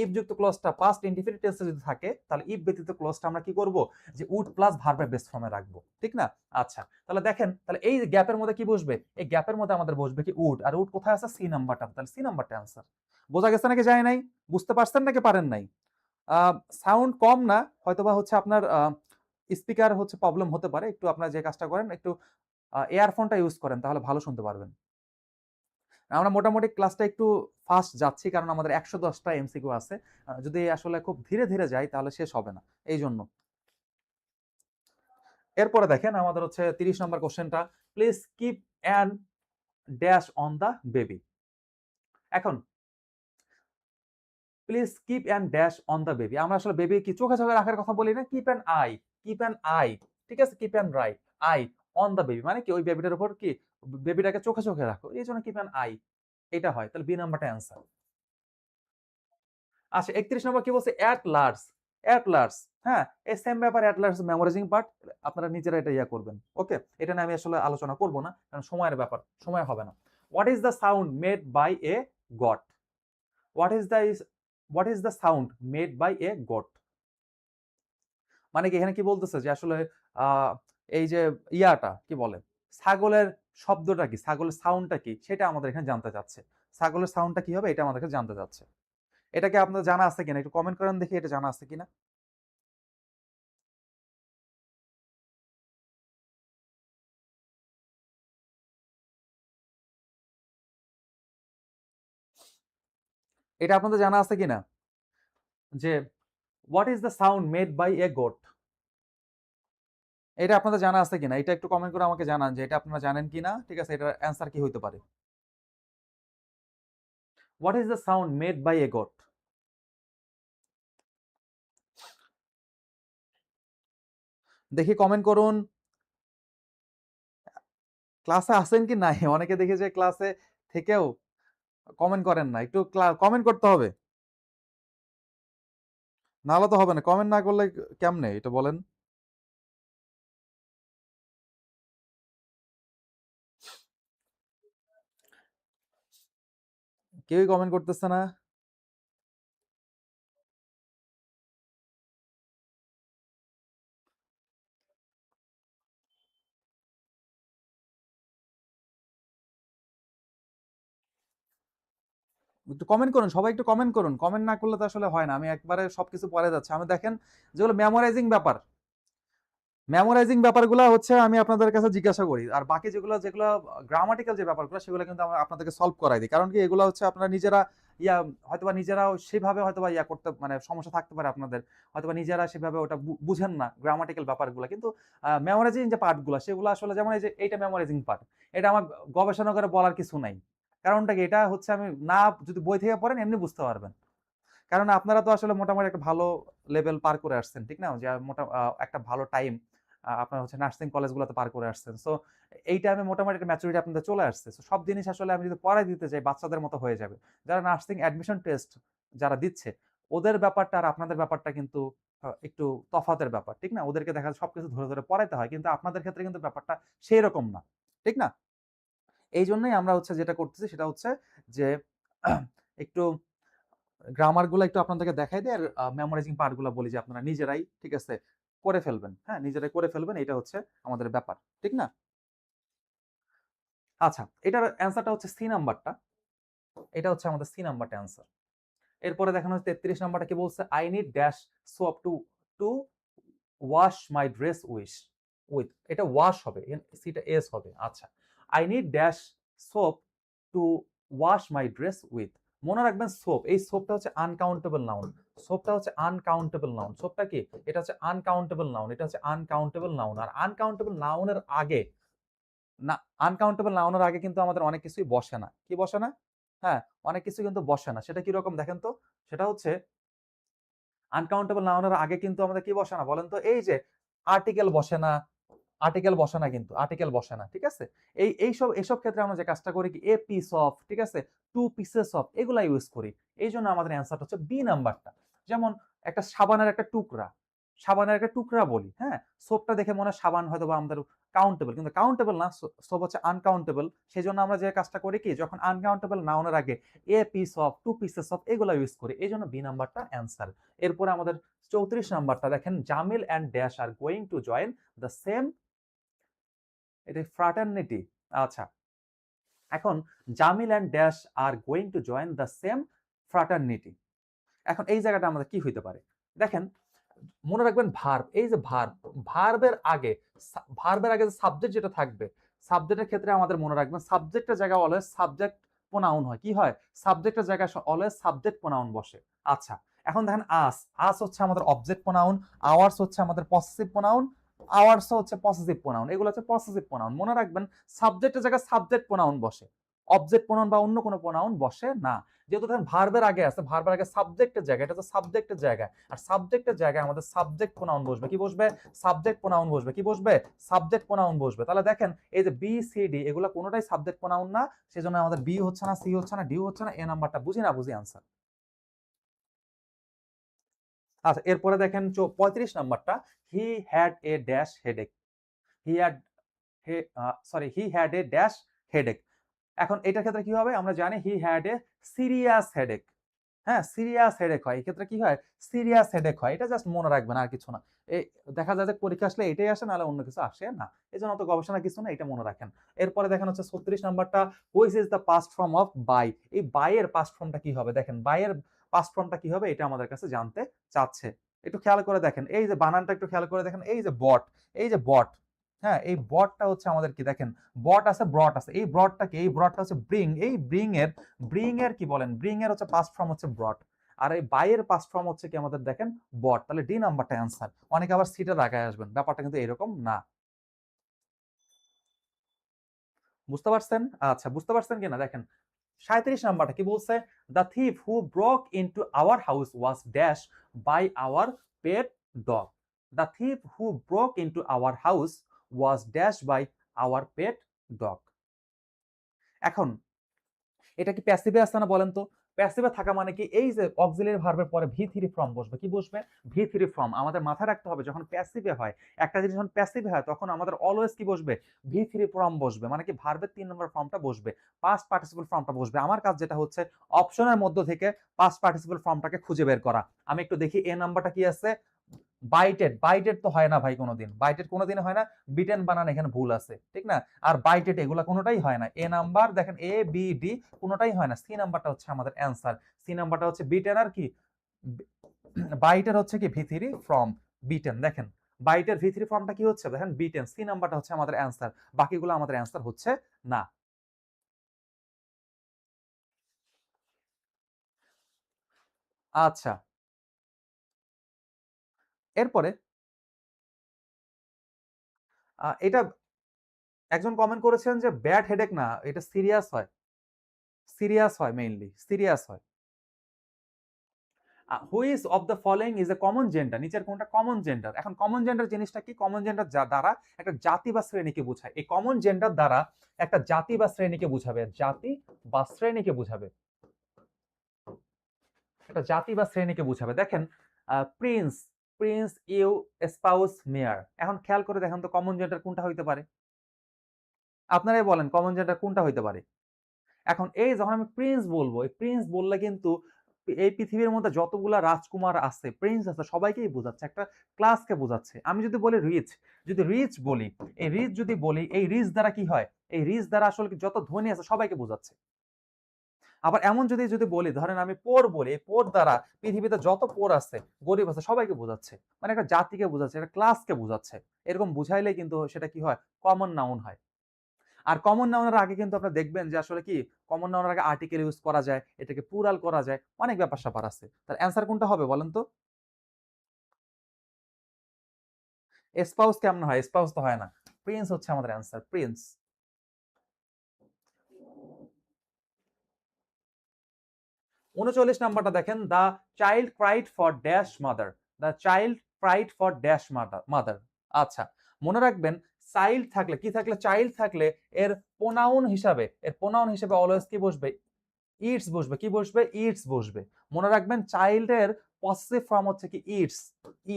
ইফ যুক্ত ক্লজটা পাস্ট ইনডিফিনিট টেন্সে যদি থাকে, তাহলে ইফ ব্যতীত ক্লজটা আমরা কি করব? যে উড প্লাস ভার্বের বেস ফর্মে রাখবো, ঠিক না? আচ্ছা, তাহলে দেখেন, তাহলে এই গ্যাপের মধ্যে কি বসবে? এই গ্যাপের মধ্যে আমাদের বসবে কি? উড। আর উড কোথায় আছে? সি নাম্বারটা। তাহলে সি নাম্বারটা অ্যান্সার। বোঝা গেছে নাকি যায় নাই? বুঝতে পারছেন নাকি পারেন নাই? সাউন্ড কম না, হয়তোবা হচ্ছে আপনার স্পিকার হচ্ছে প্রবলেম হতে পারে। একটু আপনারা যে কাজটা করেন, একটু ইয়ারফোনটা ইউজ করেন, তাহলে ভালো শুনতে পারবেন। আমরা মোটামুটি ক্লাসটা একটু ফাস্ট যাচ্ছি, কারণ আমাদের 110টা এমসিকিউ আছে। যদি আসলে খুব ধীরে ধীরে যাই তাহলে শেষ হবে না, এই জন্য। এরপরে দেখেন আমাদের হচ্ছে 30 নম্বর কোশ্চেনটা, please keep an dash on the baby. এখন please keep an dash on the baby, আমরা আসলে বেবি কি চোখে চোখে রাখার কথা বলি না? কিপ অ্যান আই, ঠিক আছে? Keep an Rai I on the baby, মানে কি ওই বেবিটার উপর কি বেবিটাকে চোখে চোখে রাখো, এই জন্য কি পান আই, এটা হয়। তাহলে বি নাম্বারটা অ্যান্সার। আচ্ছা 31 নম্বর কি বলছে, অ্যাট লার্জ, অ্যাট লার্জ। হ্যাঁ, এই সেম ব্যাপার, অ্যাট লার্জ মেমোরাইজিং পার্ট, আপনারা নিজেরা এটা ইয়া করবেন। ওকে, এটা নিয়ে আমি আসলে আলোচনা করব না, কারণ সময়ের ব্যাপার, সময় হবে না। What is the sound made by a goat? What is the what is the sound made by a goat? মানে কি এখানে কি বলতেছে যে আসলে এই যে ইয়াটা কি বলে, ছাগলের শব্দটা কি, ছাগলের সাউন্ডটা কি, সেটা আমাদের এখানে জানতে চাচ্ছে। ছাগলের সাউন্ডটা কি হবে, এটা আমাদেরকে জানতে চাচ্ছে। এটাকে আপনার জানা আছে কিনা একটু কমেন্ট করেন দেখি, এটা জানা আছে কিনা। এটা আপনাদের জানা আছে কিনা যে what is the sound made by a goat? এটা আপনাদের জানা আছে কিনা, এটা একটু কমেন্ট করে আমাকে জানান যে এটা আপনারা জানেন কিনা। ঠিক আছে, এটার অ্যান্সার কি হইতে পারে? What is the sound made by a goat? দেখি কমেন্ট করুন। ক্লাসে আছেন কি নাই? অনেকে দেখি যে ক্লাসে থেকেও কমেন্ট করেন না। একটু কমেন্ট করতে হবে। নাহলে তো হবে না। কমেন্ট না করলে কেমনে এটা বলেন? কেউই কমেন্ট করতেছে না। একটু কমেন্ট করুন, সবাই একটু কমেন্ট করুন। কমেন্ট না করলে তো আসলে হয় না। আমি একবারে সবকিছু পড়ে যাচ্ছে। আমি দেখেন যেগুলো মেমোরাইজিং ব্যাপার, মেমোরাইজিং ব্যাপারগুলো হচ্ছে আমি আপনাদের কাছে জিজ্ঞাসা করি। আর বাকি যেগুলো যেগুলো গ্রামাটিক্যাল যে ব্যাপারগুলো সেগুলো কিন্তু আমরা আপনাদেরকে সলভ করাই দিই। কারণ কি এগুলো হচ্ছে আপনারা নিজেরা ইয়া হয়তোবা নিজেরাও সেভাবে হয়তোবা ইয়া করতে মানে সমস্যা থাকতে পারে আপনাদের। হয়তোবা নিজেরা সেভাবে ওটা বুঝেন না গ্রামাটিক্যাল ব্যাপারগুলো। কিন্তু মেমোরাইজিং যে পার্টগুলো সেগুলো আসলে যেমন এই যে এইটা মেমোরাইজিং পার্ট। এটা আমার গবেষণা করে বলার কিছু নাই। কারণটা কি, এটা হচ্ছে আমি না যদি বই থেকে পড়েন এমনি বুঝতে পারবেন। কারণ আপনারা তো আসলে মোটামুটি একটা ভালো লেভেল পার করে আসছেন, ঠিক না? যে একটা ভালো টাইম আপনার হচ্ছে নার্সিং কলেজগুলোতে পার করে আসছেন। সো এই টাইমে মোটামুটি একটা ম্যাচুরিটি আপনাদের চলে আসছে। সো সব জিনিস আসলে আমি যদি পড়ায় দিতে যাই বাচ্চাদের মতো হয়ে যাবে। যারা নার্সিং অ্যাডমিশন টেস্ট যারা দিচ্ছে, ওদের ব্যাপারটা আর আপনাদের ব্যাপারটা কিন্তু একটু তফাতের ব্যাপার, ঠিক না? ওদেরকে দেখা যায় সবকিছু ধরে, ধরে পড়াইতে হয়। কিন্তু আপনাদের ক্ষেত্রে কিন্তু ব্যাপারটা সেই রকম না। ঠিক না? এইজন্যই আমরা হচ্ছে যেটা করতেছি সেটা হচ্ছে যে একটু গ্রামার গুলা একটু আপনাদেরকে দেখাই দেই আর মেমোরাইজিং পার্ট গুলা বলি যে আপনারা নিজেরাই ঠিক আছে করে ফেলবেন। হ্যাঁ, নিজেরাই করে ফেলবেন, এটা হচ্ছে আমাদের ব্যাপার। ঠিক না? আচ্ছা, এটার অ্যান্সারটা হচ্ছে সি নাম্বারটা। এটা হচ্ছে আমাদের সি নাম্বারটা অ্যান্সার। এরপরে দেখানো হচ্ছে 33 নাম্বারটা কি বলছে? I need dash soap two wash my dress with. এটা ওয়াশ হবে, সিটা এস হবে। আচ্ছা, I need dash soap two wash my dress with. মনে রাখবেন সোপ, এই সোপটা হচ্ছে আনকাউন্টেবল নাউন। সোপটা হচ্ছে আনকাউন্টেবল নাউন। সোপটা কি? এটা হচ্ছে আনকাউন্টেবল নাউন। এটা হচ্ছে আনকাউন্টেবল নাউন। আর আনকাউন্টেবল নাউনের আগে না, আনকাউন্টেবল নাউনের আগে কিন্তু আমাদের অনেক কিছুই বসে না। কি বসে না? হ্যাঁ, অনেক কিছু কিন্তু বসে না। সেটা কি রকম দেখেন তো? সেটা হচ্ছে আনকাউন্টেবল নাউনের আগে কিন্তু আমাদের কি বসে না বলেন তো? এই যে আর্টিকেল বসে না, আর্টিকেল বসে না কিন্তু, আর্টিকেল বসে না। ঠিক আছে? এসব ক্ষেত্রে আমরা যে কাজটা করি কি এ পিস অফ, ঠিক আছে? টু পিসেস অফ এগুলা ইউজ করি। এইজন্য আমাদের অ্যান্সারটা হচ্ছে বি নাম্বারটা। যেমন একটা সাবানের একটা টুকরা, সাবানের একটা টুকরা বলি, হ্যাঁ? সোপটা দেখে মনে হয় সাবান হয়তোবা আমাদের কাউন্টেবল, কিন্তু কাউন্টেবল না, সোপ হচ্ছে আনকাউন্টেবল। সেজন্য আমরা যে কাজটা করি কি যখন আনকাউন্টেবল নাউনের আগে a piece of, two pieces of এগুলা ইউজ করি। এইজন্য বি নাম্বারটা অ্যান্সার। এরপরে আমাদের 34 নাম্বারটা দেখেন, Jamil and dash are going to join the same, এটা ফ্রাটার্নিটি। আচ্ছা, এখন Jamil and dash are going to join the same ফ্রাটার্নিটি। এখন এই জায়গাটা আমাদের কি হইতে পারে? দেখেন, মনে রাখবেন ভার্ব, এই যে ভার্ব, ভার্বের আগে ভার্বের আগে যে সাবজেক্ট যেটা থাকবে, সাবজেক্টের ক্ষেত্রে আমাদের মনে রাখবেন সাবজেক্টের জায়গায় অলওয়েজ সাবজেক্ট প্রোনাউন হয়। কি হয়? সাবজেক্টের জায়গায় অলওয়েজ সাবজেক্ট প্রোনাউন বসে। আচ্ছা, এখন দেখেন আস, আস হচ্ছে আমাদের অবজেক্ট প্রোনাউন, আওয়ার্স হচ্ছে আমাদের পসেসিভ প্রোনাউন, আওয়ার্স হচ্ছে পসেসিভ প্রোনাউন। এগুলো হচ্ছে পসেসিভ প্রোনাউন। মনে রাখবেন সাবজেক্টের জায়গায় সাবজেক্ট প্রোনাউন বসে। অবজেক্ট প্রোনাউন বা অন্য কোনো প্রোনাউন বসে না। যেহেতু দেখেন ভার্বের আগে আছে, ভার্বের আগে সাবজেক্টের জায়গা, এটা হচ্ছে সাবজেক্টের জায়গা, আর সাবজেক্টের জায়গায় আমাদের সাবজেক্ট প্রোনাউন বসবে। কি বসবে? সাবজেক্ট প্রোনাউন বসবে। কি বসবে? সাবজেক্ট প্রোনাউন বসবে। তাহলে দেখেন এই যে বি সি ডি এগুলো কোনোটাই সাবজেক্ট প্রোনাউন না, সেজন্য আমাদের বি হচ্ছে না, সি হচ্ছে না, ডি হচ্ছে না। এ নাম্বারটা বুঝি না বুঝি আনসার। আচ্ছা, এরপরে দেখেন 35 নাম্বারটা, he had a dash headache. He had he had a dash headache. এখন এটার ক্ষেত্রে কি হবে? আমরা জানি he had a serious headache. হ্যাঁ, সিরিয়াস হেডেক হয়। এক্ষেত্রে কি হয়? সিরিয়াস হেডেক হয়। এটা জাস্ট মনে রাখবেন, আর কিছু না। এই দেখা যায় যে পরীক্ষা আসলে এটাই আসে, নাহলে অন্য কিছু আসে না। এজন্য অত গবেষণা কিছু না, এটা মনে রাখেন। এরপরে দেখেন হচ্ছে 36 নাম্বারটা, which is the past form of buy. এই বাই এর পাস্ট ফর্মটা কি হবে? দেখেন বাই এর পাস্ট ফর্মটা কি হবে এটা আমাদের কাছে জানতে চাচ্ছে। একটু খেয়াল করে দেখেন। এই যে বানানটা একটু খেয়াল করে দেখেন। এই যে বট, এই যে বট। হ্যাঁ, এই বটটা হচ্ছে আমাদের কি দেখেন, বট আছে, ব্রট আছে। এই ব্রটটা কি? এই ব্রটটা হচ্ছে ব্রিং। এই ব্রিং এর কি বলেন? ব্রিং এর হচ্ছে পাস্ট ফর্ম হচ্ছে ব্রট। আর এই বাই এর পাস্ট ফর্ম হচ্ছে কি আমাদের দেখেন বট। তাহলে ডি নাম্বারটা অ্যান্সার। অনেকে আবার সিটা আগায় আসবেন, ব্যাপারটা কিন্তু এরকম না। বুঝতে পারছেন? আচ্ছা, বুঝতে পারছেন কিনা দেখেন 37 নাম্বারটা কি বলছে? The thief who broke into our house was dash by our pet dog. The thief who broke into our house was dash by our pet dog. এখন এটা কি প্যাসিভে আছে না বলেন তো? প্যাসিভে থাকা মানে কি? এই যে অক্সিলিয়ারি ভার্বের পরে ভি থ্রি ফর্ম বসবে। কি বসবে? V three form. আমাদের মাথায় রাখতে হবে যখন প্যাসিভে হয়, একটা জিনিস যখন প্যাসিভে হয় তখন আমাদের অলওয়েজ কি বসবে? ভি থ্রি ফর্ম বসবে। মানে কি ভার্বের 3 নম্বর ফর্মটা বসবে, পাস্ট পার্টিসিপল ফর্মটা বসবে। আমার কাজ যেটা হচ্ছে অপশনের মধ্য থেকে পাস্ট পার্টিসিপল ফর্মটাকে খুঁজে বের করা। আমি একটু দেখি এ নাম্বারটা কি আছে। বাইটেড, বাইটেড তো হয় না ভাই কোনোদিন, বাইটেড কোনোদিন হয় না। বিটেন বানান এখানে ভুল আছে, ঠিক না? আর বাইটেড এগুলা কোনোটাই হয় না। এ নাম্বার দেখেন এ বি ডি কোনোটাই হয় না। সি নাম্বারটা হচ্ছে আমাদের অ্যান্সার। সি নাম্বারটা হচ্ছে বিটেন। আর কি বাইটের হচ্ছে কি ভি থ্রি ফর্ম বিটেন। দেখেন বাইটের ভি থ্রি ফর্মটা কি হচ্ছে দেখেন বিটেন। সি নাম্বারটা হচ্ছে আমাদের অ্যান্সার, বাকিগুলো আমাদের অ্যান্সার হচ্ছে না। আচ্ছা, এরপরে এটা একজন কমেন্ট করেছেন যে ব্যাড হেডেক না, এটা সিরিয়াস হয়। সিরিয়াস হয়, মেইনলি সিরিয়াস হয়। Which of the following is a common gender. নিচের কোনটা কমন জেন্ডার? এখন কমন জেন্ডার জিনিসটা কি? কমন জেন্ডার দ্বারা একটা জাতি বা শ্রেণীকে বোঝায়। এই কমন জেন্ডার দ্বারা একটা জাতি বা শ্রেণীকে বুঝাবে, জাতি বা শ্রেণীকে বুঝাবে, একটা জাতি বা শ্রেণীকে বুঝাবে। দেখেন প্রিন্স, প্রিন্স ইউ স্পাউস মেয়ার। এখন খেয়াল করে দেখেন তো কমন জেন্ডার কোনটা হইতে পারে? আপনারাই বলেন কমন জেন্ডার কোনটা হইতে পারে? এখন এই যখন আমি প্রিন্স বলবো, এই প্রিন্স বললে কিন্তু এই পৃথিবীর মধ্যে যতগুলা রাজকুমার আছে, প্রিন্স আছে, সবাইকেই বোঝাচ্ছে, একটা ক্লাসকে বোঝাচ্ছে। আমি যদি বলি রিচ, যদি রিচ বলি, এই রিচ যদি বলি, এই রিচ দ্বারা কি হয়? এই রিচ দ্বারা আসলে যত ধনী আছে সবাইকে বোঝাচ্ছে। আবার এমন যদি বলি, ধরেন আমি পোর বলি, এই পোর দ্বারা পৃথিবীতে যত পোর আছে, গরিব আছে, সবাইকে বোঝাচ্ছে। মানে একটা জাতিকে বোঝাচ্ছে, একটা ক্লাসকে বোঝাচ্ছে। এরকম বুঝাইলে কিন্তু সেটা কি হয়? কমন নাউন হয়। আর কমন নাউনের আগে কিন্তু আপনারা দেখবেন যে আসলে কি কমন নাউনের আগে আর্টিকেল ইউজ করা যায়, এটাকে প্লুরাল করা যায়, অনেক ব্যাপার-স্যাপার আছে। তার অ্যান্সার কোনটা হবে বলেন তো? স্পাউস কেমনে হয়? স্পাউস তো হয় না। প্রিন্স হচ্ছে আমাদের অ্যান্সার, প্রিন্স। ৩৯ নাম্বারটা দেখেন, the child cried for dash mother. The child cried for dash mother. আচ্ছা, মনে রাখবেন চাইল্ড থাকলে কি থাকলে? চাইল্ড থাকলে এর প্রোনাউন হিসেবে অলওয়েজ কি বসবে? ইটস বসবে। কি বসবে? ইটস বসবে। মনে রাখবেন চাইল্ডের পসেসিভ ফর্ম হচ্ছে কি? It's,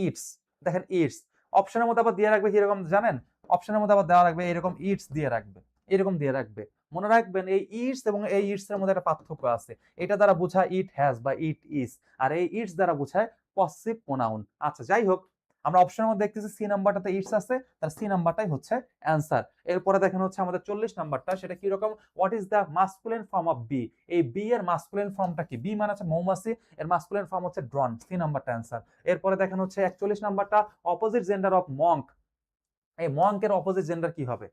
it's. দেখেন ইটস। অপশনের মধ্যে আবার দিয়ে রাখবে কিরকম জানেন? অপশনের মধ্যে আবার দেওয়া রাখবে এরকম ইটস দিয়ে রাখবে। এরকম দিয়ে রাখবে। মনে রাখবেন এই ইটস এবং এই ইটস এর মধ্যে একটা পার্থক্য আছে। এটা দ্বারা বোঝায় ইট হ্যাজ বা ইট ইজ। আর এই ইটস দ্বারা বোঝায় পসেসিভ প্রোনাউন। আচ্ছা, যাই হোক, আমরা অপশনের মধ্যে দেখতেছি সি নাম্বারটাতে ইটস আছে, তার সি নাম্বারটাই হচ্ছে অ্যান্সার। এরপরে দেখেন হচ্ছে আমাদের 40 নাম্বারটা, সেটা কি রকম? What is the masculine form of bee? এই বি এর মাস্কুলিন ফর্মটা কি? বি মানে হচ্ছে মৌমাছি, এর মাস্কুলিন ফর্ম হচ্ছে ড্রন। সি নাম্বারটা অ্যান্সার। এরপরে দেখেন হচ্ছে 41 নাম্বারটা, অপোজিট জেন্ডার অফ মঙ্ক। এই মঙ্কের অপোজিট জেন্ডার কি হবে?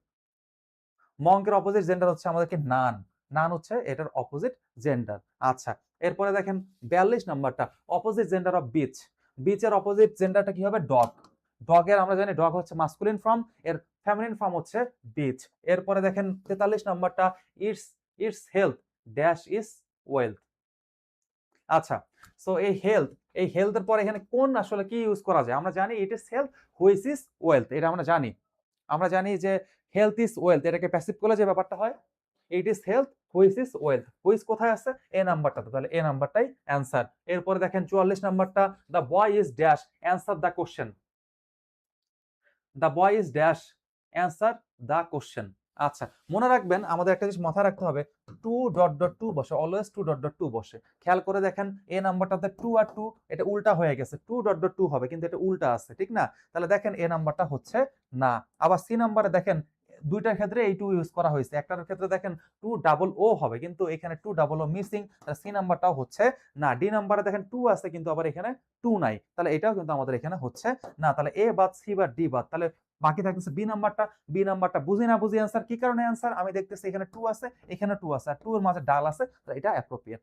মঙ্কের অপোজিট জেন্ডার হচ্ছে আমাদেরকে নান। নান হচ্ছে এটার অপোজিট জেন্ডার। আচ্ছা, এরপরে দেখেন 42 নাম্বারটা, অপোজিট জেন্ডার অফ বিচ। বিচের অপোজিট জেন্ডারটা কি হবে? ডগ। ডগের আমরা জানি ডগ হচ্ছে মাস্কুলিন ফর্ম, এর ফেমিনিন ফর্ম হচ্ছে বিচ। এরপরে দেখেন 43 নাম্বারটা, it's it's health dash is wealth. আচ্ছা, সো এই হেলথের পরে এখানে কোন আসলে কি ইউজ করা যায়? আমরা জানি it is health which is wealth, এটা আমরা জানি। আমরা জানি যে হেলথ ইজ ওয়েলথ, এটাকে প্যাসিভ করলে যে ব্যাপারটা হয় it is health which is wealth. Which কোথায় আছে? এ নাম্বারটাতে, তাহলে এ নাম্বারটাই অ্যান্সার। এরপরে দেখেন 44 নাম্বারটা, the boy is dash answer the question. The boy is dash answer the question. আচ্ছা, মনে রাখবেন আমাদের একটা জিনিস মাথায় রাখতে হবে, 2.2 বসে, অলওয়েজ 2.2 বসে। খেয়াল করে দেখেন এ নাম্বারটাতে 2 আর 2 এটা উল্টা হয়ে গেছে, 2.2 হবে কিন্তু এটা উল্টা আছে, ঠিক না? তাহলে দেখেন এ নাম্বারটা হচ্ছে না। আবার সি নাম্বারে দেখেন দুইটার ক্ষেত্রে এই 2 ইউজ করা হয়েছে, একটার ক্ষেত্রে দেখেন 2 হবে কিন্তু এখানে 2 মিসিং, তাহলে সি নাম্বারটাও হচ্ছে না। ডি নাম্বারে দেখেন 2 আছে কিন্তু আবার এখানে 2 নাই, তাহলে এটাও কিন্তু আমাদের এখানে হচ্ছে না। তাহলে এ বাদ, সি বাদ, ডি বাদ, তাহলে বাকি থাকতেছে বি নাম্বারটা। বি নাম্বারটা বুঝি না বুঝি অ্যান্সার, কি কারণে অ্যান্সার? আমি দেখতেছি এখানে 2 আছে, এখানে 2 আছে, আর 2 এর মাঝে ডাল আছে, তো এটা অ্যাপ্রোপ্রিয়েট।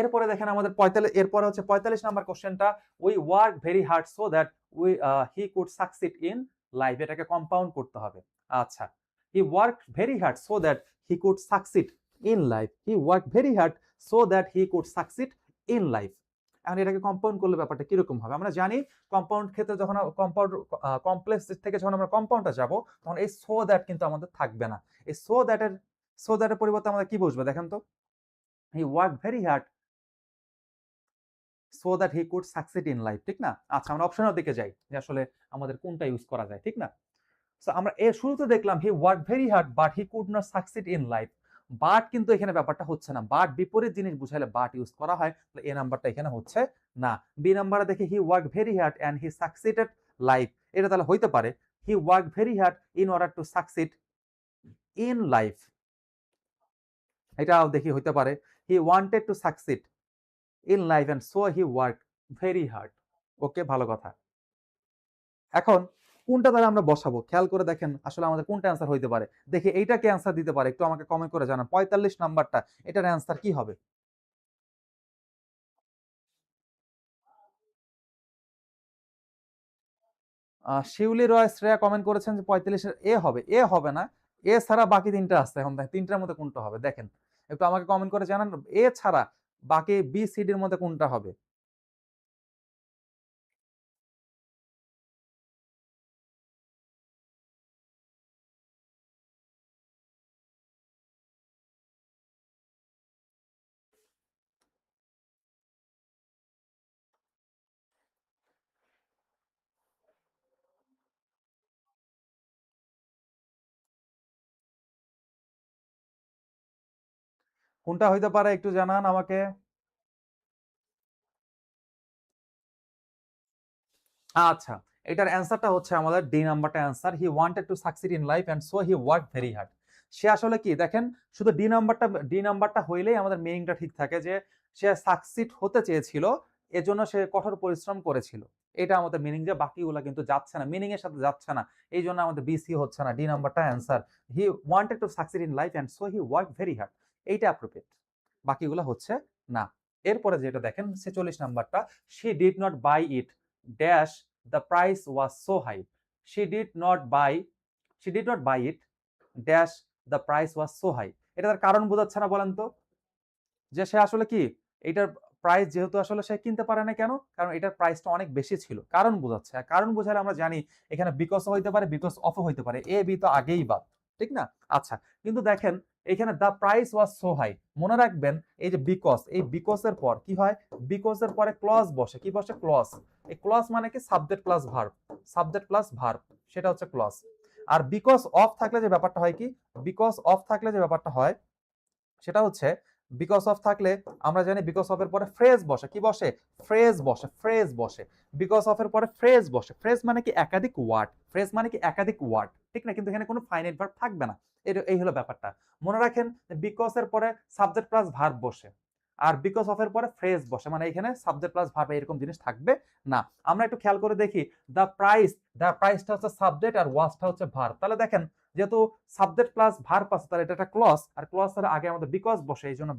এরপরে দেখেন আমাদের 45, এরপরে হচ্ছে 45 নাম্বার কোশ্চেনটা, we work very hard so that we he could succeed in life, এটাকে কম্পাউন্ড করতে হবে। আচ্ছা, হি work very hard so that he could succeed in life, he work very hard so that he could succeed in life. এখন এটাকে কম্পাউন্ড করলে ব্যাপারটা কিরকম হবে? আমরা জানি কম্পাউন্ড ক্ষেত্রে যখন কম্পাউন্ড কমপ্লেক্স থেকে যখন আমরা কম্পাউন্ডটা যাব তখন এই সো দ্যাট কিন্তু আমাদের থাকবে না। এই সো দ্যাটের পরিবর্তে আমাদের কি বসবে দেখেন তো? হি work very hard so that he could succeed in life, ঠিক না? আচ্ছা, আমরা অপশনের দিকে যাই যে আসলে আমাদের কোনটা ইউজ করা যায়, ঠিক না? সো আমরা এর শুরুতে দেখলাম হি work very hard but he could not succeed in life. But কিন্তু এখানে ব্যাপারটা হচ্ছে না, বাট বিপরীত জিনিস বুঝাইলে বাট ইউজ করা হয়, তাহলে এ নাম্বারটা এখানে হচ্ছে না। বি নাম্বারে দেখি he work very hard and he succeeded life, এটা তাহলে হইতে পারে he work very hard in order to succeed in life, এটাও দেখি হইতে পারে he wanted to succeed in life and so he work very hard. Okay, ভালো কথা। এখন কোনটা দ্বারা আমরা বসাবো খেয়াল করে দেখেন আসলে আমাদের কোনটা অ্যান্সার হইতে পারে। দেখি এইটাকে অ্যান্সার দিতে পারে, একটু আমাকে কমেন্ট করে জানান 45 নাম্বারটা, এটার অ্যান্সার কি হবে? শিউলি রয় শ্রেয়া কমেন্ট করেছেন যে 45 এর এ হবে। এ হবে না, এ ছাড়া বাকি তিনটা আছে। এখন দেখেন তিনটার মধ্যে কোনটা হবে দেখেন, একটু আমাকে কমেন্ট করে জানান এ ছাড়া বাকি বি সি ডির মধ্যে কোনটা হবে। কোনটা হইতে পারে একটু জানান আমাকে। আচ্ছা, এটার অ্যান্সারটা হচ্ছে আমাদের ডি নাম্বারটা answer. He wanted to succeed in life and so he work very hard. সে আসলে কি দেখেন, শুধু ডি নাম্বারটা হইলেই আমাদের মিনিংটা ঠিক থাকে যে সে সাকসিড হতে চেয়েছিল, এজন্য সে কঠোর পরিশ্রম করেছিল। এটা আমাদের মিনিং, যে বাকিগুলা কিন্তু যাচ্ছে না, মিনিং এর সাথে যাচ্ছে না। এইজন্য আমাদের বিসি হচ্ছে না, ডি নাম্বারটা answer. He wanted to succeed in life and so he work very hard, এইটা অ্যাপ্রোপ্রিয়েট, বাকিগুলো হচ্ছে না। এরপরে যেটা দেখেন 46 নাম্বারটা, she did not buy it dash the price was so high. She did not buy it dash the price was so high. এটা তার কারণ বোঝাচ্ছে না বলেন তো? যে সে আসলে কি এটার প্রাইস যেহেতু আসলে সে কিনতে পারে না, কেন? কারণ এটার প্রাইসটা অনেক বেশি ছিল, কারণ বোঝাচ্ছে। আর কারণ বোঝালে আমরা জানি এখানে বিকজ হইতে পারে, বিকজ অফ হইতে পারে, এ বি তো আগেই বাদ, ঠিক না? আচ্ছা, কিন্তু দেখেন এখানে the price was so high, মনে রাখবেন এই যে বিকজ, এই বিকজ এর পর কি হয়? বিকজ এর পরে ক্লজ বসে, কি বসে? ক্লজ। এই ক্লজ মানে কি? Subject plus verb, subject plus verb, সেটা হচ্ছে ক্লজ। আর বিকজ অফ থাকলে যে ব্যাপারটা হয় কি? বিকজ অফ থাকলে যে ব্যাপারটা হয় সেটা হচ্ছে বিকজ অফ থাকলে আমরা জানি বিকজ অফ এর পরে ফ্রেজ বসে, কি বসে? ফ্রেজ বসে, ফ্রেজ বসে। বিকজ অফ এর পরে ফ্রেজ বসে, ফ্রেজ মানে কি? একাধিক ওয়ার্ড, ফ্রেজ মানে কি? একাধিক ওয়ার্ড, ঠিক না? কিন্তু এখানে কোনো ফাইনাইট ভার্ব থাকবে না। এই হলো ব্যাপারটা। মনে রাখেন বিকজ এর পরে সাবজেক্ট প্লাস ভার্ব বসে, আর বিকজ অফ এর পরে ফ্রেজ বসে, মানে এখানে সাবজেক্ট প্লাস ভার্ব এরকম জিনিস থাকবে না। আমরা একটু খেয়াল করে দেখি, দ্য প্রাইসটা হচ্ছে সাবজেক্ট আর ওয়াজটা হচ্ছে ভার্ব। তাহলে দেখেন যেহেতু সাবজেক্ট প্লাস ভার্ব আছে, তাহলে এটা একটা ক্লজ, আর ক্লজ এর আগে আমাদের বিকজ বসে, এই জন্য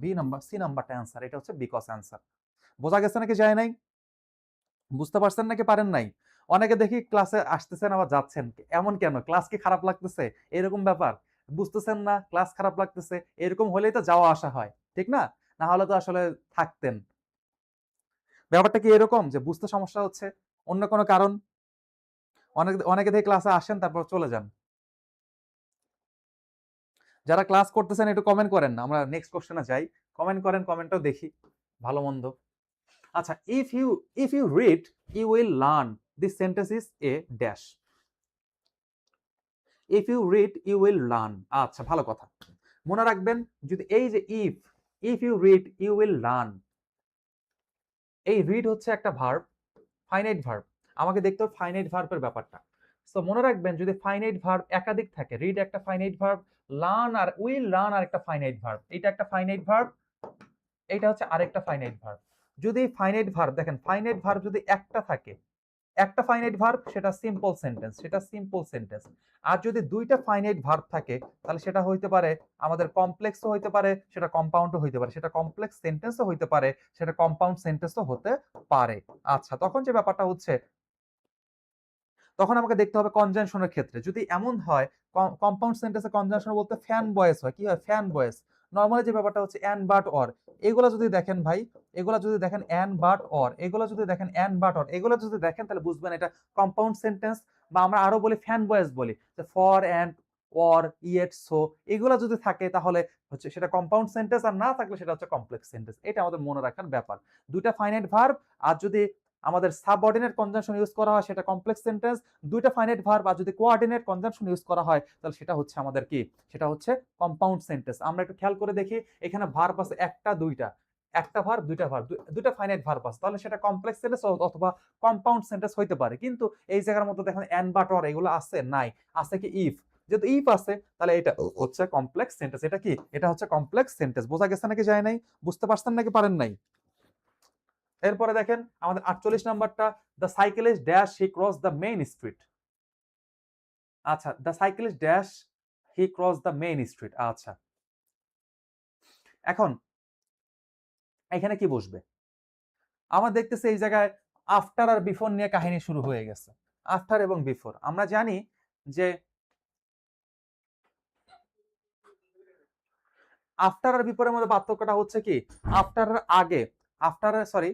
সি নাম্বারটা অ্যান্সার, এটা হচ্ছে বিকজ অ্যান্সার। বোঝা গেছে নাকি যায় নাই? বুঝতে পারছেন নাকি পারেন নাই? অনেকে দেখি ক্লাসে আসতেছেন আবার যাচ্ছেন, এমন কেন? ক্লাস কি খারাপ লাগতেছে? এরকম ব্যাপার? বুঝতেছেন না, ক্লাস খারাপ লাগতেছে, এরকম হলেই তো যাওয়া আসা হয়, ঠিক না? না হলে তো আসলে থাকতেন। ব্যাপারটা কি এরকম যে বুঝতে সমস্যা হচ্ছে? অন্য কোনো কারণ? অনেকে দেখি ক্লাসে আসেন তারপর চলে যান। যারা ক্লাস করতেছেন একটু কমেন্ট করেন না, আমরা নেক্সট কোশ্চেনে যাই। কমেন্ট করেন, কমেন্টটাও দেখি ভালো মন্দ। আচ্ছা, if you read you will learn this sentence is a dash. If you read you will learn, আচ্ছা ভালো কথা। মনে রাখবেন, যদি এই যে if you read you will learn, এই রিড হচ্ছে একটা ভার্ব, ফাইনাইট ভার্ব। আমাকে দেখতে হবে ফাইনাইট ভার্বের ব্যাপারটা। সো মনে রাখবেন, যদি ফাইনাইট ভার্ব একাধিক থাকে, রিড একটা ফাইনাইট ভার্ব, লার্ন আর উইল লার্ন আর একটা ফাইনাইট ভার্ব, এটা একটা ফাইনাইট ভার্ব, এটা হচ্ছে আরেকটা ফাইনাইট ভার্ব। যদি ফাইনাইট ভার্ব দেখেন, ফাইনাইট ভার্ব যদি একটা থাকে, একটা ফাইনাইট ভার্ব, সেটা সিম্পল সেন্টেন্স, সেটা সিম্পল সেন্টেন্স। আর যদি দুইটা ফাইনাইট ভার্ব থাকে, তাহলে সেটা হইতে পারে আমাদের কমপ্লেক্সও হইতে পারে, সেটা কম্পাউন্ডও হইতে পারে, সেটা কমপ্লেক্স সেন্টেন্সও হইতে পারে, সেটা কম্পাউন্ড সেন্টেন্সও হতে পারে। আচ্ছা, তখন যে ব্যাপারটা হচ্ছে, তখন আমাকে দেখতে হবে কনজাংশনের ক্ষেত্রে যদি এমন হয়, কম্পাউন্ড সেন্টেন্সে কনজাংশন বলতে ফ্যান বয়েস হয়, কি হয়? ফ্যান বয়েস। নরমালি যে ব্যাপারটা হচ্ছে অ্যান বাট অর, এগুলা যদি দেখেন ভাই, এগুলা যদি দেখেন অ্যান বাট অর, এগুলা যদি দেখেন অ্যান বাট অর, এগুলা যদি দেখেন, তাহলে বুঝবেন এটা কম্পাউন্ড সেন্টেন্স। বা আমরা আরো বলি ফ্যান বয়েস বলি, যে for and or yet so, এগুলা যদি থাকে তাহলে হচ্ছে সেটা কম্পাউন্ড সেন্টেন্স, আর না থাকলে সেটা হচ্ছে কমপ্লেক্স সেন্টেন্স। এটা আমাদের মনে রাখার ব্যাপার। দুইটা ফাইনাইট ভার্ব, আর যদি আমাদের সাবঅর্ডিনেট কনজাংশন ইউজ করা হয়, সেটা কমপ্লেক্স সেন্টেন্স। দুইটা ফাইনাইট ভার্ব আর যদি কোঅর্ডিনেট কনজাংশন ইউজ করা হয়, তাহলে সেটা হচ্ছে আমাদের কি? সেটা হচ্ছে কম্পাউন্ড সেন্টেন্স। আমরা একটু খেয়াল করে দেখি, এখানে ভার্ব আছে একটা দুইটা, একটা ভার্ব দুইটা ভার্ব, দুইটা ফাইনাইট ভার্ব আছে, তাহলে সেটা কমপ্লেক্স সেন্টেন্স অথবা কম্পাউন্ড সেন্টেন্স হইতে পারে। কিন্তু এই জায়গার মধ্যে দেখেন অ্যান বাট অর এগুলো আছে নাই, আছে কি ইফ। যেহেতু ইফ আছে, তাহলে এটা হচ্ছে কমপ্লেক্স সেন্টেন্স। এটা কি? এটা হচ্ছে কমপ্লেক্স সেন্টেন্স। বোঝা গেছে নাকি যায় নাই? বুঝতে পারছেন নাকি পারেন নাই? এরপরে দেখেন আমাদের 48 নাম্বারটা, the cyclist dash he cross the main street. আচ্ছা, the cyclist dash he cross the main street. আচ্ছা, এখন এখানে কি বসবে? আমার দেখতেছে এই জায়গায় আফটার আর বিফোর নিয়ে কাহিনী শুরু হয়ে গেছে। আফটার এবং বিফোর, আমরা জানি যে আফটার আর বিফোরের মধ্যে পার্থক্যটা হচ্ছে কি, আফটার আগে, আফটার সরি,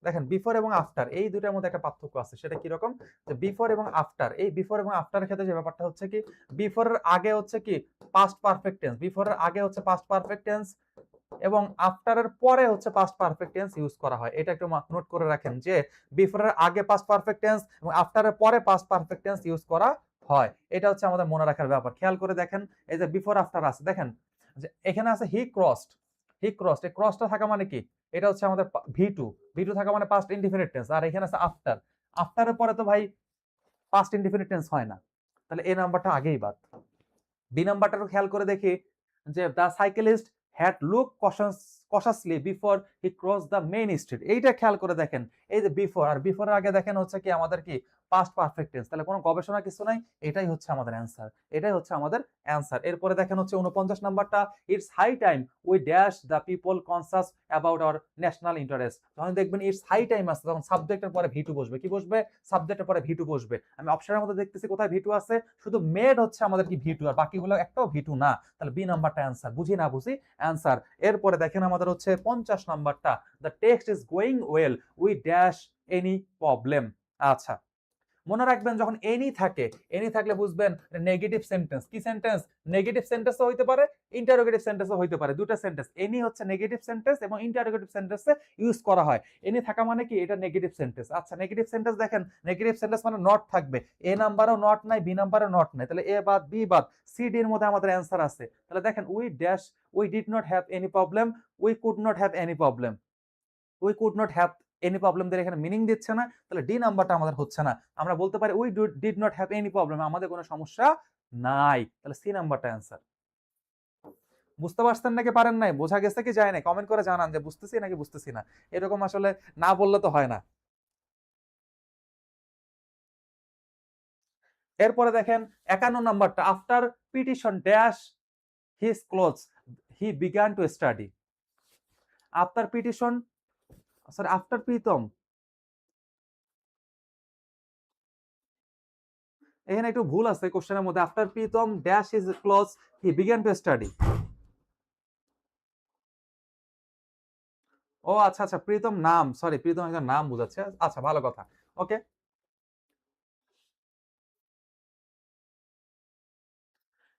দেখেন বিফোর এবং আফটার এই দুটার মধ্যে একটা পার্থক্য আছে। সেটা কি রকম? যে বিফোর এবং আফটার, এই বিফোর এবং আফটারের ক্ষেত্রে যে ব্যাপারটা হচ্ছে কি, বিফোরের আগে হচ্ছে কি পাস্ট পারফেক্ট টেন্স, বিফোরের আগে হচ্ছে পাস্ট পারফেক্ট টেন্স, এবং আফটারের পরে হচ্ছে পাস্ট পারফেক্ট টেন্স ইউজ করা হয়। এটা একটু নোট করে রাখেন যে বিফোরের আগে পাস্ট পারফেক্ট টেন্স এবং আফটারের পরে পাস্ট পারফেক্ট টেন্স ইউজ করা হয়। এটা হচ্ছে আমাদের মনে রাখার ব্যাপার। খেয়াল করে দেখেন, এই যে বিফোর আফটার আছে, দেখেন যে এখানে আছে হি ক্রসড, হি ক্রসড, এই ক্রসটা থাকা মানে কি? এটা হচ্ছে আমাদের ভি2, ভি2 থাকা মানে পাস্ট ইনডিফিনিট টেন্স। আর এখানে আছে আফটার, আফটারের পরে তো ভাই পাস্ট ইনডিফিনিট টেন্স হয় না, তাহলে এই নাম্বারটা আগেই বাদ। বি নাম্বারটারও খেয়াল করে দেখি, যে the cyclist had look cautiously before he cross the main street. এইটা খেয়াল করে দেখেন, এই যে বিফোর আর বিফোরের আগে দেখেন হচ্ছে কি আমাদের কি পাস্ট পারফেক্ট টেন্স। তাহলে কোনো গবেষণা কিছু নাই, এটাই হচ্ছে আমাদের অ্যান্সার, এটাই হচ্ছে আমাদের অ্যান্সার। এরপরে দেখেন হচ্ছে 49 নাম্বারটা, it's high time we dash the people conscious about our national interest. যখন দেখবেন ইটস হাই টাইম আছে, তখন সাবজেক্টের পরে ভি2 বসবে। কি বসবে? সাবজেক্টের পরে ভি2 বসবে। আমি অপশনের মধ্যে দেখতেছি কোথায় ভি2 আছে, শুধু মেড হচ্ছে আমাদের কি ভি2, আর বাকিগুলো একটাও ভি2 না। তাহলে বি নাম্বারটা অ্যান্সার, বুঝি না বুঝি অ্যান্সার। এরপরে দেখেন আমাদের হচ্ছে 50 নাম্বারটা, the text is going well we dash any problem. আচ্ছা, মনে রাখবেন যখন এনি থাকে, এনি থাকলে বুঝবেন নেগেটিভ সেন্টেন্স। কি সেন্টেন্স? নেগেটিভ সেন্টেন্সও হইতে পারে, ইন্টারোগেটিভ সেন্টেন্সও হইতে পারে, দুটো সেন্টেন্স। এনি হচ্ছে নেগেটিভ সেন্টেন্স এবং ইন্টারোগেটিভ সেন্টেন্সে ইউজ করা হয়। এনি থাকা মানে কি? এটা নেগেটিভ সেন্টেন্স। আচ্ছা, নেগেটিভ সেন্টেন্স দেখেন, নেগেটিভ সেন্টেন্স মানে নট থাকবে, এ নাম্বারও নট নাই, বি নাম্বারও নট নাই, তাহলে এ বাদ বি বাদ, সি ডি এর মধ্যে আমাদের অ্যান্সার আছে। তাহলে দেখেন we dash we did not have any problem, we could not have any problem, we could not have any problem there এখানে মিনিং দিচ্ছে না, তাহলে ডি নাম্বারটা আমাদের হচ্ছে না। আমরা বলতে পারি we did not have any problem, আমাদের কোনো সমস্যা নাই, তাহলে সি নাম্বারটা অ্যান্সার। বুঝতে পারছেন নাকি পারেন নাই? বোঝা গেছে কি যায় নাই? কমেন্ট করে জানান যে বুঝতেছি নাকি বুঝতেছি না। এরকম আসলে না বললে তো হয় না। এরপরে দেখেন 51 নাম্বারটা, after petition dash his clothes he began to study. After petition, sorry after Pritam, এখানে একটু ভুল আছে কোশ্চেনের মধ্যে। After Pritam dash is close he began to study. ও আচ্ছা আচ্ছা, প্রীতম নাম, সরি, প্রীতম একজন নাম বোঝাচ্ছে। আচ্ছা, ভালো কথা। ওকে,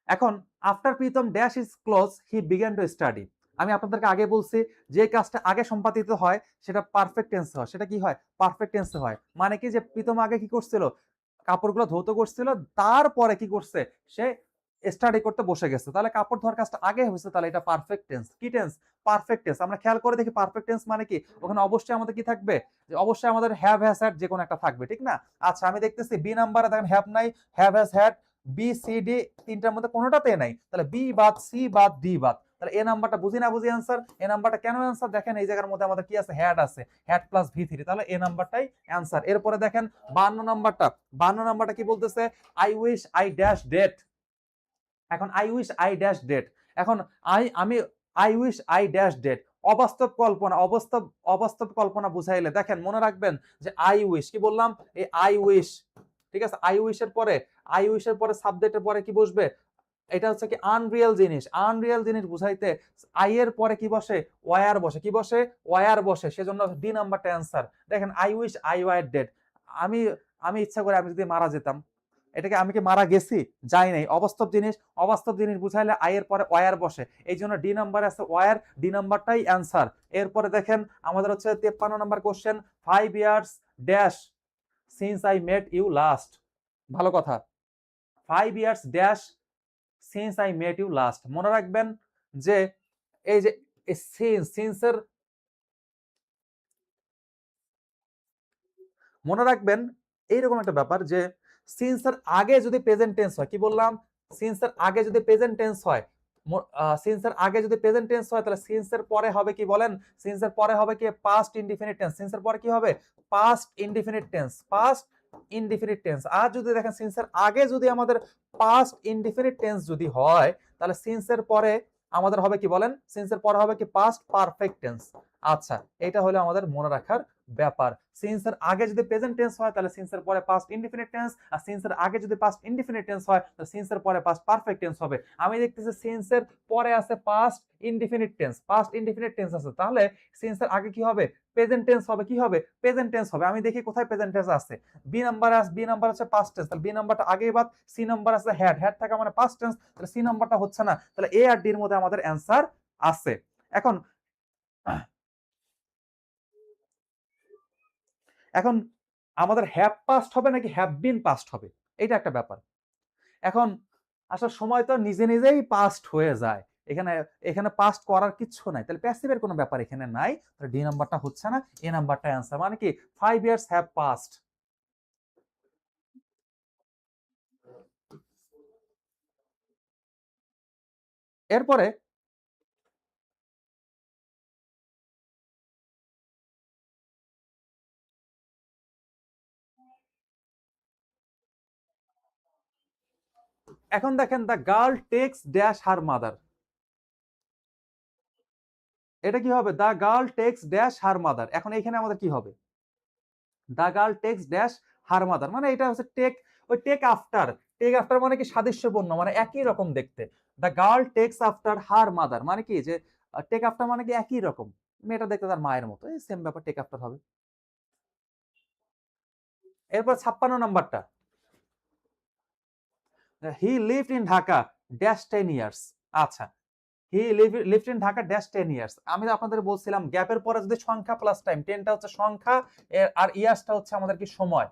এখন after Pritam dash is close he began to study. আমি আপনাদেরকে আগে বলছি যে কাজটা আগে সম্পাদিত হয় সেটা পারফেক্ট টেন্সে হয়। সেটা কি হয়? পারফেক্ট টেন্সে হয়। মানে কি, যে প্রীতম আগে কি করছিল? কাপড়গুলো ধৌত করছিল, তারপরে কি করছে? সে স্টাডি করতে বসে গেছে। তাহলে কাপড় ধোয়ার কাজটা আগে হয়েছে, তাহলে এটা পারফেক্ট টেন্স। কি টেন্স? Perfect tense. আমরা খেয়াল করে দেখি পারফেক্ট টেন্স মানে কি। ওখানে অবশ্যই আমাদের কি থাকবে? যে অবশ্যই আমাদের হ্যাভ হ্যাজ হ্যাড যে কোনো একটা থাকবে, ঠিক না? আচ্ছা, আমি দেখতেছি বি নাম্বারে দেখেন হ্যাভ নাই, have has had, B C D, তিনটার মধ্যে কোনোটাতে নাই। তাহলে বি বাদ, সি বাদ, ডি বাদ। তাহলে এ নাম্বারটা বুঝি না বুঝি অ্যান্সার। এ নাম্বারটা কেন অ্যান্সার? দেখেন এই জায়গার মধ্যে আমাদের কি আছে? হ্যাড আছে, হ্যাড প্লাস ভি থ্রি। তাহলে এ নাম্বারটাই অ্যান্সার। এরপরে দেখেন 52 নাম্বারটা। 52 নাম্বারটা কি বলতেছে? I wish I dash date. এখন I wish I dash date. এখন আমি I wish I dash date, অবাস্তব কল্পনা, অবাস্তব অবাস্তব কল্পনা বুঝাইলে দেখেন মনে রাখবেন যে আই উইশ কি বললাম? এই আই উইশ, ঠিক আছে? আই উইশের পরে, আই উইশের পরে সাবজেক্টের পরে কি বসবে? এটা হচ্ছে কি আনরিয়েল জিনিস। আনরিয়েল জিনিস বুঝাইতে আই এর পরে কি বসে? ওয়ার বসে। কি বসে? ওয়ার বসে। সেজন্য ডি নাম্বারটা অ্যান্সার। দেখেন I wish I were dead. আমি আমি ইচ্ছা করে আমি যদি মারা যেতাম, এটাকে আমি কি মারা গেছি? যাই নাই। অবাস্তব জিনিস, অবাস্তব জিনিস বুঝাইলে আই এর পরে ওয়ার বসে। এই জন্য ডি নাম্বারে আছে ওয়ার, ডি নাম্বারটাই অ্যান্সার। এরপরে দেখেন আমাদের হচ্ছে 53 number question, 5 years dash since I met you last. ভালো কথা। 5 years dash since I met you last. মনে রাখবেন যে এই যে সিন্সের, মনে রাখবেন এইরকম একটা ব্যাপার যে সিন্সের আগে যদি প্রেজেন্ট টেন্স হয়, কি বললাম? সিন্সের আগে যদি প্রেজেন্ট টেন্স হয়, সিন্সের আগে যদি প্রেজেন্ট টেন্স হয়, তাহলে সিন্সের পরে হবে কি বলেন? সিন্সের পরে হবে কি? Past indefinite tense. সিন্সের পরে কি হবে? Past indefinite tense. Past indefinite tense. আর যদি দেখেন সিন্সের আগে যদি আমাদের পাস্ট ইনডিফিনিট টেন্স যদি হয়, তাহলে সিন্সের পরে আমাদের হবে কি বলেন? সিন্সের পরে হবে কি? Past perfect tense. আচ্ছা, এটা হলো আমাদের মনে রাখার ব্যাপার। সিন্সের আগে যদি প্রেজেন্ট টেন্স হয়, তাহলে সিন্সের পরে পাস্ট ইনডিফিনিট টেন্স। আর সিন্সের আগে যদি পাস্ট ইনডিফিনিট টেন্স হয়, তাহলে সিন্সের পরে পাস্ট পারফেক্ট টেন্স হবে। আমি দেখতেছি সিন্সের পরে আছে past indefinite tense. Past indefinite tense আছে, তাহলে সিন্সের আগে কি হবে? প্রেজেন্ট টেন্স হবে। কি হবে? প্রেজেন্ট টেন্স হবে। আমি দেখি কোথায় প্রেজেন্ট টেন্স আছে। বি নাম্বার আছে, বি নাম্বার আছে পাস্ট টেন্স, তাহলে বি নাম্বারটা আগেই বাদ। সি নাম্বার আছে হ্যাড, হ্যাড থাকা মানে পাস্ট টেন্স, তাহলে সি নাম্বারটা হচ্ছে না। তাহলে এ আর ডি এর মধ্যে আমাদের অ্যান্সার আছে। এখন এখন আমাদের হ্যাভ পাস্ট হবে নাকি হ্যাভ বিন পাস্ট হবে, এটা একটা ব্যাপার। এখন আসার সময় তো নিজে নিজেই পাস্ট হয়ে যায়। এখানে এখানে পাস্ট করার কিচ্ছু নাই, তাহলে প্যাসিভের কোনো ব্যাপার এখানে নাই। ডি নাম্বারটা হচ্ছে না, এ নাম্বারটা অ্যান্সার। মানে কি 5 ইয়ার্স হ্যাভ পাস্ট। এরপরে এখন দেখেন the girl takes dash her mother. এটা কি হবে? The girl takes dash her mother. এখন এখানে আমাদের কি হবে? The girl takes dash her mother, মানে এটা হচ্ছে টেক, ওই টেক আফটার। টেক আফটার মানে কি? সাদৃশ্যপূর্ণ, মানে একই রকম দেখতে। The girl takes after her mother মানে কি? যে টেক আফটার মানে কি একই রকম, মেয়েটা দেখতে তার মায়ের মতো, এই সেম ব্যাপার, টেক আফটার হবে। এরপর 56 নাম্বারটা, he lived in Dhaka dash 10 years. আচ্ছা, he lived in Dhaka dash 10 years. আমি আপনাদের বলছিলাম গ্যাপের পরে যদি সংখ্যা প্লাস টাইম, 10টা হচ্ছে সংখ্যা, আর ইয়ার্সটা হচ্ছে আমাদের কি? সময়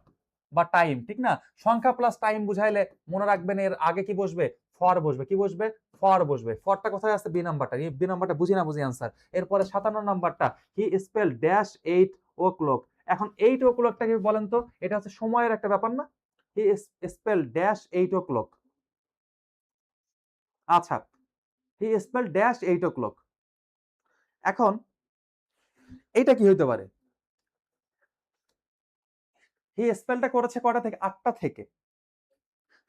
বা টাইম, ঠিক না? সংখ্যা প্লাস টাইম বুঝাইলে মনে রাখবেন এর আগে কি বসবে? ফর বসবে। কি বসবে? ফর বসবে। ফরটা কোথায় আছে? বি নাম্বারটা। এই বি নাম্বারটা বুঝি না বুঝি আনসার। এরপরে 57 নাম্বারটা, হি স্পেল ড্যাশ 8 ও ক্লক। এখন 8 ও ক্লকটা কি বলেন তো? এটা হচ্ছে সময়ের একটা ব্যাপার না? হি স্পেল ড্যাশ 8 ও ক্লক। আচ্ছা, হি স্পেল ড্যাশ 8 ও ক্লক। এখন এইটা কি হইতে পারে? হি স্পেলটা করেছে কয়টা থেকে? 8টা থেকে।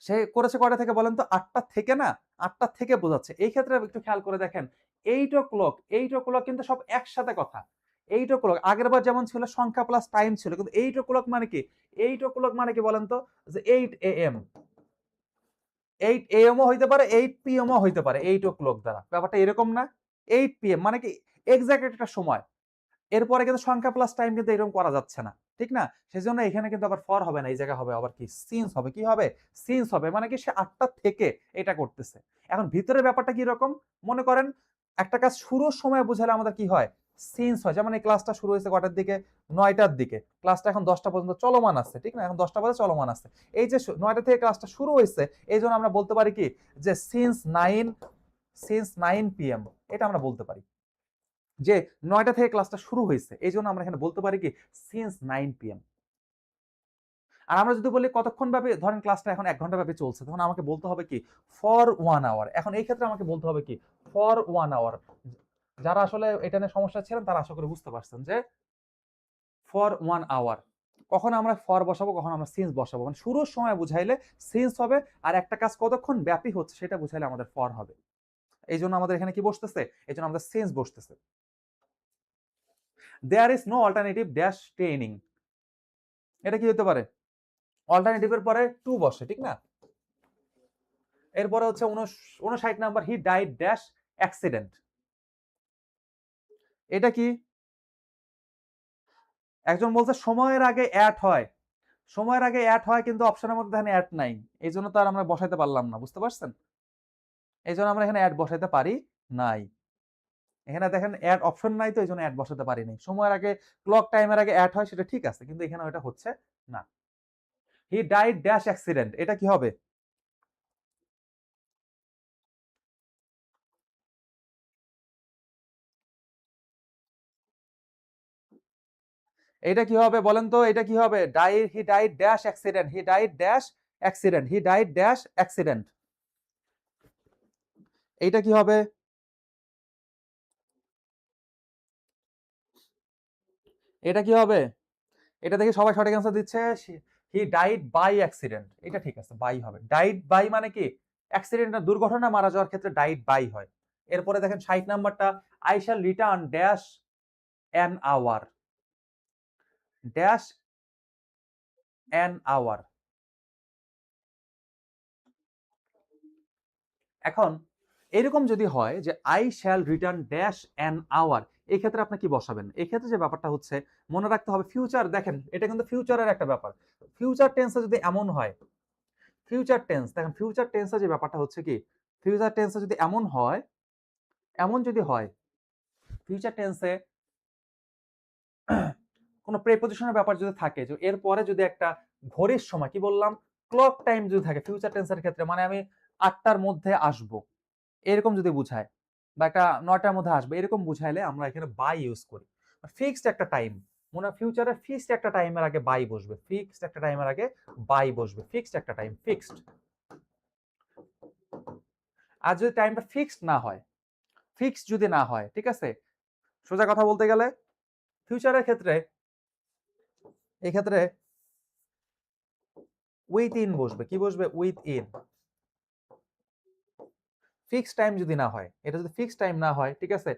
সে করেছে কয়টা থেকে বলেন তো? 8টা থেকে না? 8টা থেকে বোঝাচ্ছে। এই ক্ষেত্রে একটু খেয়াল করে দেখেন, 8 ও ক্লক, 8 ও ক্লক কিন্তু সব একসাথে কথা। 8 ও ক্লক আগেরবার যেমন ছিল সংখ্যা প্লাস টাইম ছিল, কিন্তু 8 ও ক্লক মানে কি? 8 ও ক্লক মানে কি বলেন তো? যে 8 AM। 8 AM ও হইতে পারে, 8 PM ও হইতে পারে, 8 o'clock দ্বারা। ব্যাপারটা এরকম না? 8 PM মানে কি এক্সাক্ট একটা সময়। এরপরে কিন্তু সংখ্যা প্লাস টাইম কিন্তু এরকম করা যাচ্ছে না। ঠিক না? সেজন্য এখানে কিন্তু আবার ফর হবে না। এই জায়গায় হবে আবার কি? সিন্স হবে। কি হবে? সিন্স হবে। মানে কি সে ৮টা থেকে এটা করতেছে। এখন ভিতরের ব্যাপারটা কি রকম? মনে করেন একটা কাজ শুরুর সময় বুঝালে আমাদের কি হয়? সিন্স হয়। যেমন এই ক্লাসটা শুরু হইছে কয়টার দিকে? ৯টার দিকে। ক্লাসটা এখন ১০টা পর্যন্ত চলমান আছে। ঠিক না? এখন ১০টা বাজে চলমান আছে। এই যে ৯টা থেকে ক্লাসটা শুরু হইছে, এইজন্য আমরা বলতে পারি কি? যে সিন্স 9 PM এটা আমরা বলতে পারি। যে ৯টা থেকে ক্লাসটা শুরু হইছে। এইজন্য আমরা এখানে বলতে পারি কি? Since 9 PM। আর আমরা যদি বলি কতক্ষণ ব্যাপী, ধরেন ক্লাসটা এখন ১ ঘন্টা ব্যাপী চলছে, তখন আমাকে বলতে হবে কি? For 1 hour. এখন এই ক্ষেত্রে আমাকে বলতে হবে কি? For 1 hour. যারা আসলে এটা নিয়ে সমস্যা ছিলেন তারা আশা করি বুঝতে পারছেন যে ফর 1 আওয়ার। কখন আমরা ফর বসাবো, কখন আমরা সিন্স বসাবো। মানে শুরুর সময় বুঝাইলে সিন্স হবে, আর একটা কাজ কতক্ষণ ব্যাপী হচ্ছে সেটা বুঝাইলে আমাদের ফর হবে। এইজন্য আমাদের এখানে কি বসতেছে? এইজন্য আমাদের সিন্স বসতেছে। There is no alternative dash training. এটা কি হতে পারে? অল্টারনেটিভ এর পরে টু বসে, ঠিক না? এরপরে হচ্ছে ৫৯ number, he died dash accident. এটা কি? একজন বলছে সময়ের আগে অ্যাড হয়। সময়ের আগে অ্যাড হয় কিন্তু অপশনের মধ্যে এখানে অ্যাড নাই। এইজন্য তো আর আমরা বসাইতে পারলাম না। বুঝতে পারছেন? এইজন্য আমরা এখানে অ্যাড বসাইতে পারি নাই। এখানে দেখেন অ্যাড অপশন নাই, তো এইজন্য অ্যাড বসাতে পারি নাই। সময়ের আগে ক্লক টাইমের আগে অ্যাড হয় সেটা ঠিক আছে, কিন্তু এখানে ওটা হচ্ছে না। He died dash accident. এটা কি হবে? এটা কি হবে বলেন তো? এটা কি হবে? He died dash accident. He died dash accident. He died dash accident. এইটা কি হবে? এটা কি হবে? এটা দেখে সবাই সঠিক অ্যান্সার দিচ্ছে। He died by accident. এটা ঠিক আছে, বাই হবে। ডাইড বাই মানে কি? অ্যাক্সিডেন্ট না, দুর্ঘটনা মারা যাওয়ার ক্ষেত্রে ডাইড বাই হয়। এরপরে দেখেন ৬০ নাম্বারটা, I shall return dash an hour. Dash an hour. এখন এরকম যদি হয় যে I shall return dash an hour, এই ক্ষেত্রে আপনি কি বসাবেন? এই ক্ষেত্রে যে ব্যাপারটা হচ্ছে মনে রাখতে হবে, ফিউচার দেখেন এটা কিন্তু ফিউচারের একটা ব্যাপার। ফিউচার টেন্সে যদি এমন হয়, ফিউচার টেন্স দেখেন, ফিউচার টেন্সে যে ব্যাপারটা হচ্ছে কি? ফিউচার টেন্সে যদি এমন হয়, এমন যদি হয় ফিউচার টেন্সে কোনো প্রেপোজিশনের ব্যাপার যদি থাকে, যে এরপরে যদি একটা ঘড়ির সময়, কি বললাম? ক্লক টাইম যদি থাকে ফিউচার টেন্সের ক্ষেত্রে, মানে আমি ৮টার মধ্যে আসবো, এরকম যদি বুঝায়, বা একটা ৯টার মধ্যে আসবে এরকম বুঝাইলে আমরা এখানে বাই ইউজ করি। ফিক্সড একটা টাইম, মনে হয় ফিউচারে ফিক্সড একটা টাইমের আগে বাই বসবে। ফিক্সড একটা টাইমের আগে বাই বসবে। ফিক্সড একটা টাইম, ফিক্সড। আর যদি টাইমটা ফিক্সড না হয়, ফিক্সড যদি না হয়, ঠিক আছে? সোজা কথা বলতে গেলে ফিউচারের ক্ষেত্রে, এক্ষেত্রে উইথ ইন বসবে। কি বসবে? With in. ফিক্সড টাইম যদি না হয়, এটা যদি ফিক্সড টাইম না হয়, ঠিক আছে?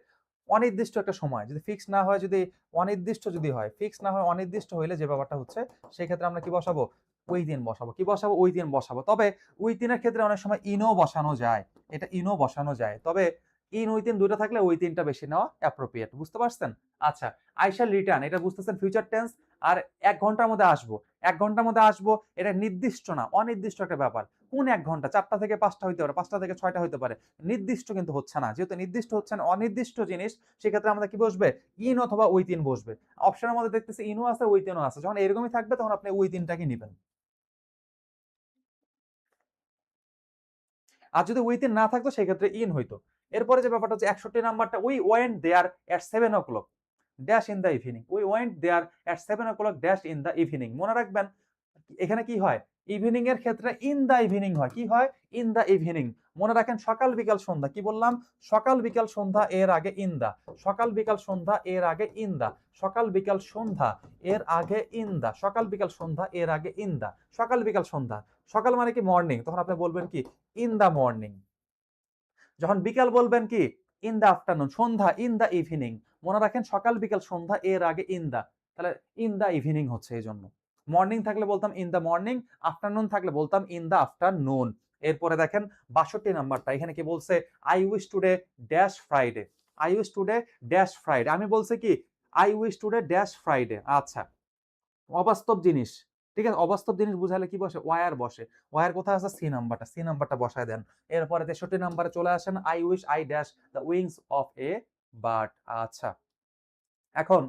অনির্দিষ্ট একটা সময় যদি ফিক্সড না হয়, যদি অনির্দিষ্ট যদি হয়, ফিক্সড না হয় অনির্দিষ্ট হইলে যে ব্যাপারটা হচ্ছে, সেক্ষেত্রে আমরা কি বসাবো? উইথিন বসাবো। কি বসাবো? উইথিন বসাবো। তবে উইথিনের ক্ষেত্রে অনেক সময় ইনও বসানো যায়। এটা ইনও বসানো যায়। তবে ইন উইথিন ২ টা থাকলে উইথিনটা বেশি নেওয়া অ্যাপ্রোপ্রিয়েট। বুঝতে পারছেন? আচ্ছা, আই শ্যাল রিটার্ন এটা বুঝতেছেন ফিউচার টেন্স। আর ১ ঘন্টার মধ্যে আসবো। ১ ঘন্টার মধ্যে আসবো, এটা নির্দিষ্ট না, অনির্দিষ্ট একটা ব্যাপার। কোন ১ ঘন্টা? ৪টা থেকে ৫টা হইতে পারে, ৫টা থেকে ৬টা হইতে পারে। নির্দিষ্ট কিন্তু হচ্ছে না। যেহেতু নির্দিষ্ট হচ্ছে না, অনির্দিষ্ট জিনিস, সেক্ষেত্রে আমাদের কি বসবে? ইন অথবা উইথিন বসবে। অপশনের মধ্যে দেখতেছি ইনও আছে, উইথিনও আছে। যখন এরকমই থাকবে তখন আপনি উইথিনটাকে নিবেন। আর যদি উইথিন না থাকতো সেক্ষেত্রে ইন হইতো। এরপরে যে ব্যাপারটা হচ্ছে ৬১ নাম্বারটা, we went there at 7 o'clock dash in the evening. We went there at 7 o'clock dash in the evening. মনে রাখবেন এখানে কি হয়? ইভিনিং এর ক্ষেত্রে ইন দা ইভিনিং হয়। কি হয়? In the evening. মনে রাখেন সকাল বিকাল সন্ধ্যা। কি বললাম? সকাল বিকাল সন্ধ্যা এর আগে ইন দা। সকাল বিকাল সন্ধ্যা এর আগে ইন দা। সকাল বিকাল সন্ধ্যা এর আগে ইন দা। সকাল বিকাল সন্ধ্যা এর আগে ইন দা। সকাল বিকাল সন্ধ্যা। সকাল মানে কি? মর্নিং। তখন আপনি বলবেন কি? In the morning. যখন বিকাল বলবেন কি? In the afternoon. সন্ধ্যা ইন দা ইভিনিং। মনে রাখেন সকাল বিকাল সন্ধ্যা এর আগে ইন দা। তাহলে ইন দা ইভিনিং হচ্ছে এইজন্য। মর্নিং থাকলে বলতাম ইন দা মর্নিং, আফটারনুন থাকলে বলতাম ইন দা আফটারনুন। এরপরে দেখেন 62 নাম্বারটা, এখানে কি বলছে I wish today dash Friday, I wish today dash Friday, আমি বলছি কি I wish today dash Friday. আচ্ছা, অবাস্তব জিনিস, ঠিক আছে, অবাস্তব জিনিস বুঝালে কি বসে, ওয়ার বসে। ওয়ার কোথায় আছে, সি নাম্বারটা, সি নাম্বারটা বসায় দেন। এরপরে 63 নাম্বারে চলে আসেন, I wish I dash the wings of a bird. আচ্ছা, এখন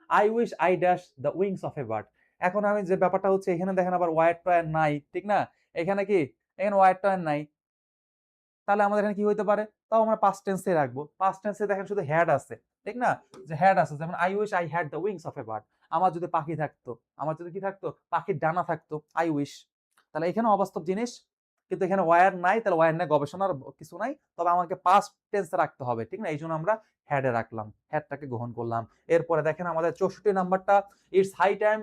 I wish I dash the wings of a bird, এখন আমি যে ব্যাপারটা হচ্ছে এখানে দেখেন আবার ওয়ার টয়ার নাই, ঠিক না, এখানে কি, এখানে ওয়ার টয়ার নাই, তাহলে আমাদের এখানে কি হইতে পারে, তাও আমরা পাস্ট টেন্সে রাখবো। পাস্ট টেন্সে দেখেন শুধু হ্যাড আছে, ঠিক না, যে হ্যাড আছে, যেমন I wish I had the wings of a bird, আমার যদি পাখি থাকতো, আমার যদি কি থাকতো, পাখির ডানা থাকতো, আই উইশ। তাহলে এখানে অবাস্তব জিনিস, কিন্তু এখানে ওয়ার নাই, তাহলে ওয়ার নাই, গবেষণার কিছু নাই, তবে আমাকে পাস্ট টেন্সে রাখতে হবে, ঠিক না, এই জন্য আমরা হ্যাডে রাখলাম, হ্যাডটাকে গ্রহণ করলাম। এরপরে দেখেন আমাদের 64 নাম্বারটা, it's high time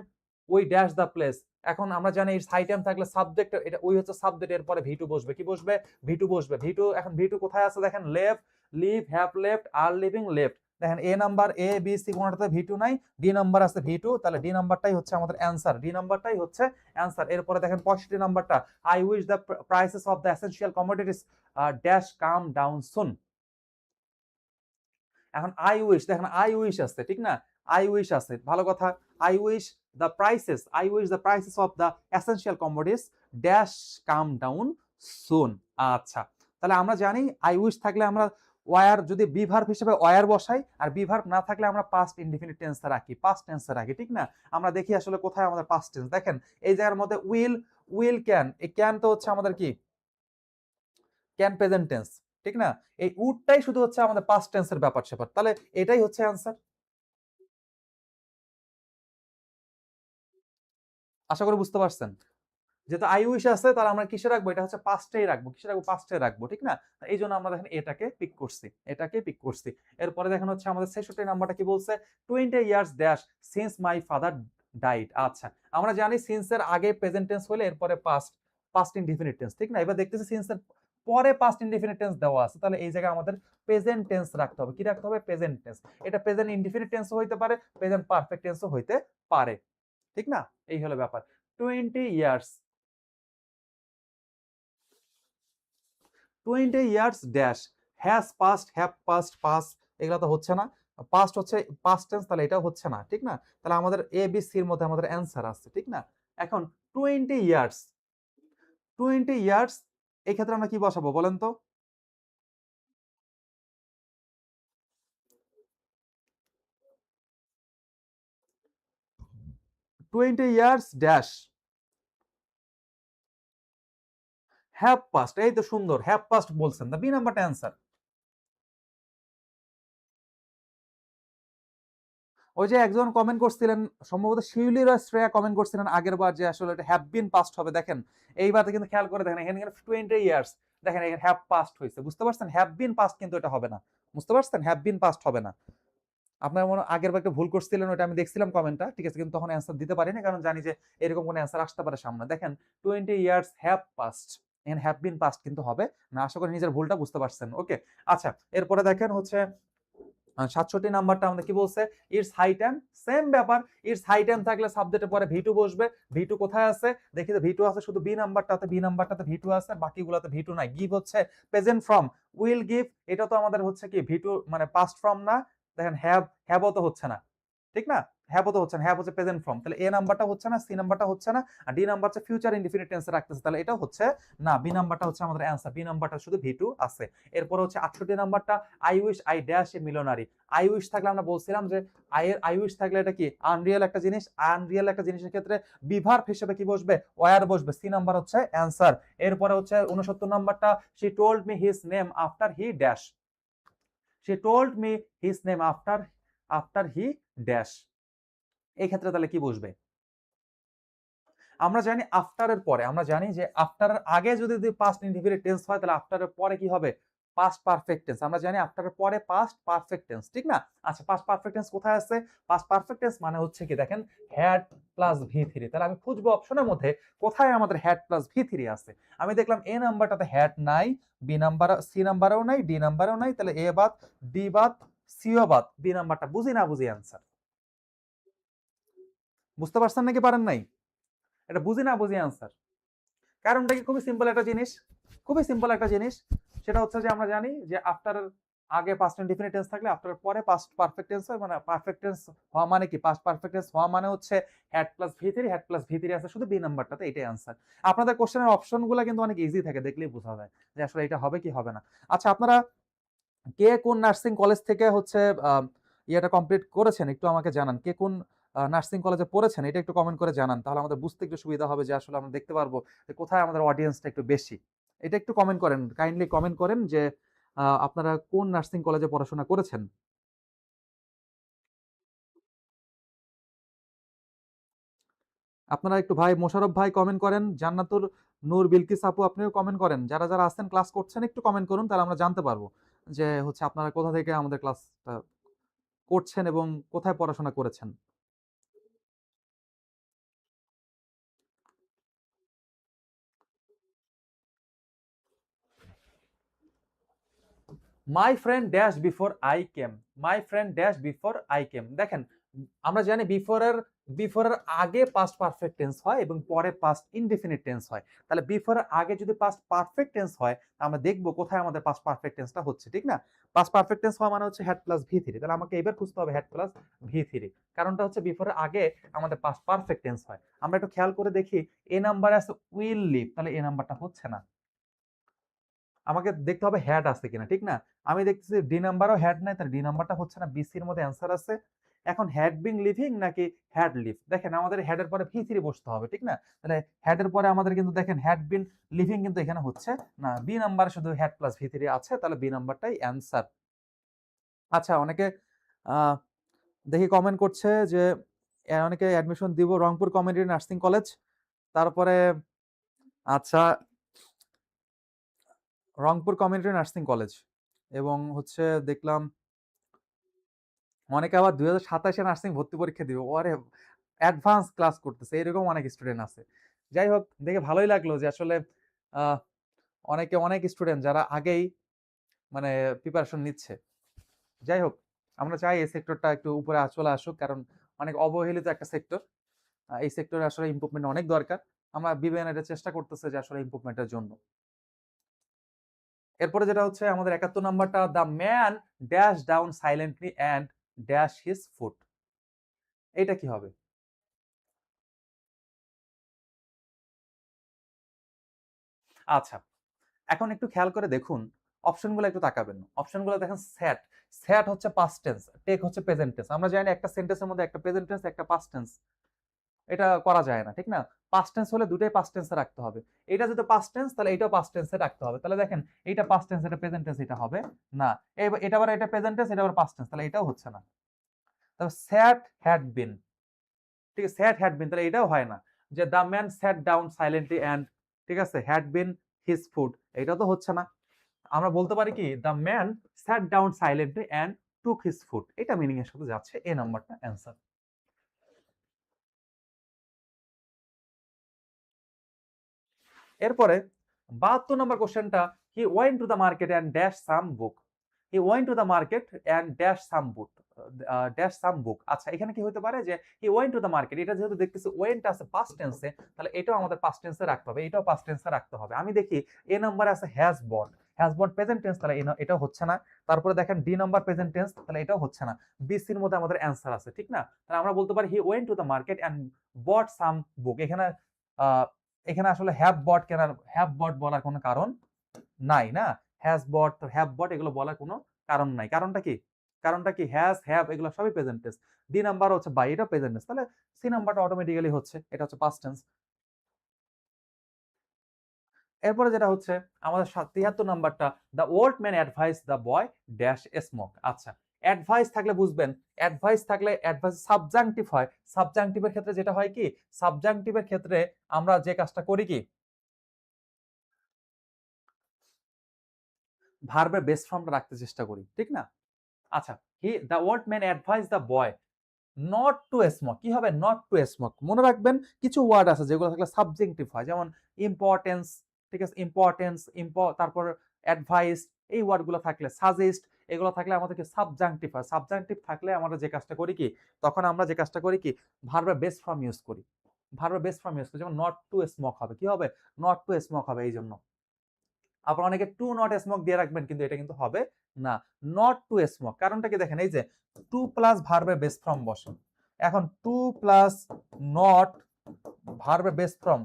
we dash the place, এখন আমরা জানি ইটস হাই টাইম থাকলে সাবজেক্ট, এটা ওই হচ্ছে সাবজেক্ট, এরপরে ভি টু বসবে, কি বসবে, ভি টু বসবে। ভি টু, এখন ভি টু কোথায় আছে দেখেন, লেফট, লিভ, হ্যাভ লেফট, আর লিভিং লেফট, দেখেন A number, A B C কোনটাতে ভি টু নাই, ডি নাম্বার আছে ভি টু, তাহলে ডি নাম্বারটাই হচ্ছে আমাদের অ্যান্সার, ডি নাম্বারটাই হচ্ছে অ্যান্সার। এরপরে দেখেন 65 নাম্বারটা, I wish the prices of the essential commodities dash come down soon, এখন আই উইশ, দেখেন আই উইশ আছে, ঠিক না, আই উইশ আছে, ভালো কথা, I wish the prices, I wish the prices of the essential commodities dash come down soon. আচ্ছা, তাহলে আমরা জানি আই উইশ থাকলে আমরা ওয়ার, যদি বি ভার্ব হিসেবে ওয়ার বসাই, আর বি ভার্ব না থাকলে আমরা পাস্ট ইনডিফিনিট টেন্সে রাখি, পাস্ট টেন্সে রাখি, ঠিক না। আমরা দেখি আসলে কোথায় আমাদের পাস্ট টেন্স, দেখেন এই জায়গার মধ্যে উইল, উইল ক্যান, এই ক্যান তো হচ্ছে আমাদের কি, ক্যান প্রেজেন্ট টেন্স, ঠিক না, এই উডটাই শুধু হচ্ছে আমাদের পাস্ট টেন্সের ব্যাপার স্যাপার, তাহলে এটাই হচ্ছে অ্যান্সার। আশা করি বুঝতে পারছেন, যেহেতু আই উইশ আছে, তাহলে আমরা কিসে রাখবো, এটা হচ্ছে পাস্টেই রাখবো, কিসে রাখবো, পাস্টে রাখবো, ঠিক না, এই জন্য আমরা দেখেন এটাকে পিক করছি, এটাকে পিক করছি। এরপরে দেখেন হচ্ছে আমাদের 66 নাম্বারটা কি বলছে, 20 years dash since my father died. আচ্ছা, আমরা জানি সিন্স এর আগে প্রেজেন্ট টেন্স হলে এরপরে পাস্ট, পাস্ট ইনডিফিনিট টেন্স, ঠিক না, এবার দেখতেছি সিন্স এর পরে পাস্ট ইনডিফিনিট টেন্স দেওয়া আছে, তাহলে এই জায়গায় আমাদের প্রেজেন্ট টেন্স রাখতে হবে, কি রাখতে হবে, প্রেজেন্ট টেন্স। এটা প্রেজেন্ট ইনডিফিনিট টেন্সও হইতে পারে, প্রেজেন্ট পারফেক্ট টেন্সও হইতে পারে, ঠিক না, এই হলো ব্যাপার। 20 years, 20 years dash has past, have passed, pass, এগুলো তো হচ্ছে না, পাস্ট হচ্ছে পাস্ট টেন্স, তাহলে এটাও হচ্ছে না, ঠিক না, তাহলে আমাদের এ বি সির মধ্যে আমাদের অ্যান্সার আছে, ঠিক না। এখন 20 ইয়ার্স, 20 ইয়ার্স, এই ক্ষেত্রে আমরা কি বসাবো বলেন তো, 20 ইয়ার্স ড্যাশ হ্যাভ পাস্ট, এই তো সুন্দর, হ্যাভ পাস্ট বলছেন, দা বি নাম্বারটা অ্যান্সার। ওই যে একজন কমেন্ট করছিলেন, সম্ভবত শিউলি বা শ্রেয়া কমেন্ট করছিলেন আগের বার, যে আসলে এটা হ্যাভ বিন পাস্ট হবে, দেখেন এইবার কিন্তু খেয়াল করে দেখেন, এখানে 20 ইয়ার্স, দেখেন এখানে হ্যাভ পাস্ট হয়েছে, বুঝতে পারছেন, হ্যাভ বিন পাস্ট কিন্তু এটা হবে না, বুঝতে পারছেন, হ্যাভ বিন পাস্ট হবে না। আপনার মনে আগের বার একটা ভুল করছিলেন, ওটা আমি দেখছিলাম কমেন্টটা, ঠিক আছে, কিন্তু তখন অ্যান্সার দিতে পারিনি, কারণ জানি যে এরকম কোনো অ্যান্সার আসতে পারে সামনে। দেখেন 20 ইয়ার্স হ্যাভ পাস্ট, এখানে হ্যাভ বিন পাস্ট কিন্তু হবে না, আশা করি নিজের ভুলটা বুঝতে পারছেন, ওকে। আচ্ছা, এরপরে দেখেন হচ্ছে 67 নাম্বারটা আমাদের কি বলছে, ইটস হাই টাইম, সেম ব্যাপার, ইটস হাই টাইম থাকলে সাবজেক্টের পরে ভি টু বসবে, ভি টু কোথায় আছে, দেখি তো ভি টু আছে শুধু বি নাম্বারটাতে, বি নাম্বারটাতে ভি টু আছে, বাকিগুলোতে ভি টু নাই। গিভ হচ্ছে প্রেজেন্ট ফর্ম, উইল গিভ, এটা তো আমাদের হচ্ছে কি ভি টু মানে পাস্ট ফর্ম না, দেখেন হ্যাভ, হ্যাভও তো হচ্ছে না, ঠিক না, হ্যাভও তো হচ্ছে না, হ্যাভ হচ্ছে প্রেজেন্ট ফর্ম, তাহলে এ নাম্বারটা হচ্ছে না, সি নাম্বারটা হচ্ছে না, আর ডি নাম্বার হচ্ছে ফিউচার ইনডিফিনিট টেন্সে রাখতেছে, তাহলে এটা হচ্ছে না, বি নাম্বারটা হচ্ছে আমাদের অ্যান্সার, বি নাম্বারটা শুধু ভি টু আছে। এরপর হচ্ছে 68 নাম্বারটা, I wish I dash a millionaire, I wish থাকলে আমরা বলছিলাম যে আই উইশ থাকলে এটা কি আনরিয়েল একটা জিনিস, আনরিয়েল একটা জিনিসের ক্ষেত্রে বিভার্ব হিসেবে কি বসবে, ওয়ার বসবে, সি নাম্বার হচ্ছে অ্যান্সার। এরপরে হচ্ছে 69 নাম্বারটা, she told me his name after he dash, she told me his name after, after he dash, এই ক্ষেত্রে তাহলে কি বসবে, আমরা জানি আফটারের পরে, আমরা জানি যে আফটারের আগে যদি পাস্ট ইনডিফিনিট টেন্স হয়, তাহলে আফটারের পরে কি হবে, পাস্ট পারফেক্ট টেন্স, আমরা জানি আফটারের পরে পাস্ট পারফেক্ট টেন্স, ঠিক না। আচ্ছা, পাস্ট পারফেক্ট টেন্স কোথায় আছে, পাস্ট পারফেক্ট টেন্স মানে হচ্ছে কি দেখেন হ্যাড প্লাস ভি থ্রি, তাহলে আমি খুঁজবো অপশনের মধ্যে কোথায় আমাদের হ্যাড প্লাস ভি থ্রি আছে, আমি দেখলাম এ নাম্বারটাতে হ্যাড নাই, বি নাম্বার, সি নাম্বারেও নাই, ডি নাম্বারেও নাই, তাহলে এ বাদ, ডি বাদ, সিও বাদ, বি নাম্বারটা বুঝি না বুঝি অ্যান্সার, বুঝতে পারছেন নাকি পারেন নাই, এটা বুঝি না বুঝি অ্যান্সার। কারণটা কি খুবই সিম্পল একটা জিনিস, খুবই সিম্পল একটা জিনিস, সেটা হচ্ছে যে আমরা জানি যে আফটার আগে পাস্ট ইনডিফিনিট টেন্স থাকলে আফটার পরে পাস্ট পারফেক্ট টেন্স হয়, মানে পারফেক্ট টেন্স হওয়া মানে কি, পাস্ট পারফেক্ট টেন্স হওয়া মানে হচ্ছে had plus V three, had plus V three আছে শুধু বি নাম্বারটাতে, এটাই আনসার। আপনাদের কোশ্চেনের অপশনগুলো কিন্তু অনেক ইজি থাকে, দেখলেই বোঝা যায় যে আসলে এটা হবে কি হবে না। আচ্ছা, আপনারা কে কোন নার্সিং কলেজ থেকে হচ্ছে ইয়েটা কমপ্লিট করেছেন একটু আমাকে জানান। কে কোন নার্সিং কলেজে পড়েছেন এটা একটু কমেন্ট করে জানান, তাহলে আমাদের বুঝতে একটু সুবিধা হবে যে আসলে আমরা দেখতে পারবো যে কোথায় আমাদের অডিয়েন্সটা একটু বেশি। এটা একটু কমেন্ট করেন, কাইন্ডলি কমেন্ট করেন যে আপনারা কোন নার্সিং কলেজে পড়াশোনা করেছেন। আপনারা একটু ভাই মোশাররফ ভাই কমেন্ট করেন, জান্নাতুল নূর বিলকিস আপু আপনিও কমেন্ট করেন, যারা যারা আছেন ক্লাস করছেন একটু কমেন্ট করুন, তাহলে আমরা জানতে পারবো যে হচ্ছে আপনারা কোথা থেকে আমাদের ক্লাসটা করছেন এবং কোথায় পড়াশোনা করেছেন। My friend dash before I came, my friend dash before I came. দেখেন, আমরা জানি বিফোরের আগে পাস্ট পারফেক্ট টেন্স হয় এবং পরে পাস্ট ইনডেফিনিট টেন্স হয়। তাহলে বিফোরের আগে যদি পাস্ট পারফেক্ট টেন্স হয়, আমরা দেখবো কোথায় আমাদের পাস্ট পারফেক্ট টেন্সটা হচ্ছে, ঠিক না? পাস্ট পারফেক্ট টেন্স হওয়া মানে হচ্ছে হ্যাড প্লাস ভি থ্রি, তাহলে আমাকে এবার খুঁজতে হবে হ্যাড প্লাস ভি থ্রি। কারণটা হচ্ছে বিফোরের আগে আমাদের পাস্ট পারফেক্ট টেন্স হয়। আমরা একটু খেয়াল করে দেখি, এ নাম্বারে আছে উইল লিভ, তাহলে এ নাম্বারটা হচ্ছে না। আমাকে দেখতে হবে হ্যাড আছে কিনা, ঠিক না? আমি দেখতেছি ডি নাম্বারও হ্যাড নাই, তাহলে ডি নাম্বারটা হচ্ছে না, বিসির মধ্যে অ্যান্সার আছে। এখন হ্যাড বিং লিভিং নাকি হ্যাড লিভ, দেখেন আমাদের হ্যাড এর পরে ভি থ্রি বসতে হবে, ঠিক না? তাহলে হ্যাড এর পরে আমাদের কিন্তু দেখেন হ্যাড বিন লিভিং কিন্তু এখানে হচ্ছে না, বি নাম্বার শুধু হ্যাড প্লাস ভি থ্রি আছে, তাহলে বি নাম্বারটাই অ্যান্সার। আচ্ছা, অনেকে আহ দেখি কমেন্ট করছে যে অনেকে অ্যাডমিশন দিব রংপুর কমিউনিটি নার্সিং কলেজ। তারপরে আচ্ছা, রংপুর কমিউনিটি নার্সিং কলেজ এবং হচ্ছে দেখলাম অনেকে আবার 2027 নার্সিং ভর্তি পরীক্ষা দিবে। ওরে অ্যাডভান্স ক্লাস করতেছে। এরকম অনেক স্টুডেন্ট আছে। যাই হোক, দেখে ভালোই লাগলো যে আসলে আ অনেক স্টুডেন্ট যারা আগেই মানে প্রিপারেশন নিচ্ছে। যাই হোক, আমরা চাই এই সেক্টরটা একটু উপরে চলে আসুক, কারণ অনেক অবহেলিত একটা সেক্টর। এই সেক্টরে আসলে ইমপ্রুভমেন্ট অনেক দরকার। আমরা বিবিএন এটা চেষ্টা করতেছে যে আসলে ইমপ্রুভমেন্টের জন্য। এরপরে যেটা হচ্ছে আমাদের ৭১ নাম্বারটা, the man dash down silently and dash his foot. এইটা কি হবে? আচ্ছা, এখন একটু খেয়াল করে দেখুন, অপশনগুলো একটু তাকাবেন। অপশনগুলো দেখেন, স্যাট, স্যাট হচ্ছে পাস্ট টেন্স, টেক হচ্ছে প্রেজেন্ট টেন্স। আমরা জানি একটা সেন্টেন্সের মধ্যে একটা প্রেজেন্ট টেন্স, একটা পাস্ট টেন্স। এটা করা যায় না, ঠিক না? পাস্ট টেন্স হলে দুটোই পাস্ট টেন্সে রাখতে হবে। এটা যদি পাস্ট টেন্স, তাহলে এটাও পাস্ট টেন্সে রাখতে হবে। তাহলে দেখেন, এইটা পাস্ট টেন্স, এটা প্রেজেন্ট টেন্স, এটা হবে না। এটা আবার এটা প্রেজেন্ট টেন্স, এটা আবার পাস্ট টেন্স, তাহলে এটাও হচ্ছে না। তবে স্যাট হ্যাড বিন, ঠিক আছে, স্যাট হ্যাড বিন, তাহলে এটাও হয় না। যে the man sat down silently and, ঠিক আছে, হ্যাড বিন হিজ ফুড, এটাও তো হচ্ছে না। আমরা বলতে পারি কি, the man sat down silently and took his food, এটা মিনিং এর সাথে যাচ্ছে, এ নাম্বারটা অ্যান্সার। এরপরে ৭২ নম্বর কোশ্চেনটা, he went to the market and dash some book, he went to the market and dash some book, dash some book. আচ্ছা, এখানে কি হতে পারে যে he went to the market, এটা যেহেতু দেখতেছি ওয়েন্ট আছে পাস্ট টেন্সে, তাহলে এটাও আমাদের পাস্ট টেন্সে রাখতে হবে, এটাও পাস্ট টেন্সে রাখতে হবে। আমি দেখি এ নাম্বারে আছে has both, has both present tense, তাহলে এটাও হচ্ছে না। তারপরে দেখেন ডি নাম্বার প্রেজেন্ট টেন্স, তাহলে এটাও হচ্ছে না। বিসির মধ্যে আমাদের অ্যান্সার আছে, ঠিক না? তাহলে আমরা বলতে পারি he went to the market and bought some book. এখানে আহ এখানে আসলে হ্যাভ বট কেনার, হ্যাভ বট বলার কোনো কারণ নাই, না? হ্যাজ বট, হ্যাভ বট এগুলো বলার কোনো কারণ নাই। কারণটা কি? কারণটা কি, হ্যাজ, হ্যাভ এগুলো সবই প্রেজেন্ট টেন্স। ডি নাম্বার হচ্ছে বাই, এটা প্রেজেন্ট টেন্স। তাহলে সি নাম্বারটা অটোমেটিক্যালি হচ্ছে, এটা হচ্ছে পাস্ট টেন্স। এরপরে যেটা হচ্ছে আমাদের ৭৩ নাম্বারটা, the old man advice the boy dash smoke. আচ্ছা, অ্যাডভাইস থাকলে বুঝবেন, অ্যাডভাইস থাকলে অ্যাডভাইস সাবজাংটিভ হয়। সাবজাংটিভের ক্ষেত্রে যেটা হয় কি, সাবজাংটিভের ক্ষেত্রে আমরা যে কাজটা করি কি, ভার্বের বেস ফর্মটা রাখতে চেষ্টা করি, ঠিক না? আচ্ছা, the old man advice the boy not to smoke, কি হবে, নট টু স্মোক। মনে রাখবেন কিছু ওয়ার্ড আছে যেগুলো থাকলে সাবজেক্টিভ হয়, যেমন ইম্পর্টেন্স, ঠিক আছে, ইম্পর্টেন্স, তারপর অ্যাডভাইস, এই ওয়ার্ডগুলো থাকলে, সাজেস্ট, এগুলো থাকলে আমাদেরকে সাবজাংটিভ হয়। সাবজাংটিভ থাকলে আমরা যে কাজটা করি কি, তখন আমরা যে কাজটা করি কি, ভার্বের বেস ফর্ম ইউজ করি। ভার্বের বেস ফর্ম ইউজ করি, যেমন নট টু স্মোক হবে, কি হবে, নট টু স্মোক হবে এই জন্য। আপনারা অনেকে টু নট স্মোক দিয়ে রাখবেন, কিন্তু এটা কিন্তু হবে না। নট টু স্মোক, কারণটা কি দেখেন, এই যে টু প্লাস ভার্বের বেস ফর্ম বসে। এখন টু প্লাস নট ভার্বের বেস ফর্ম,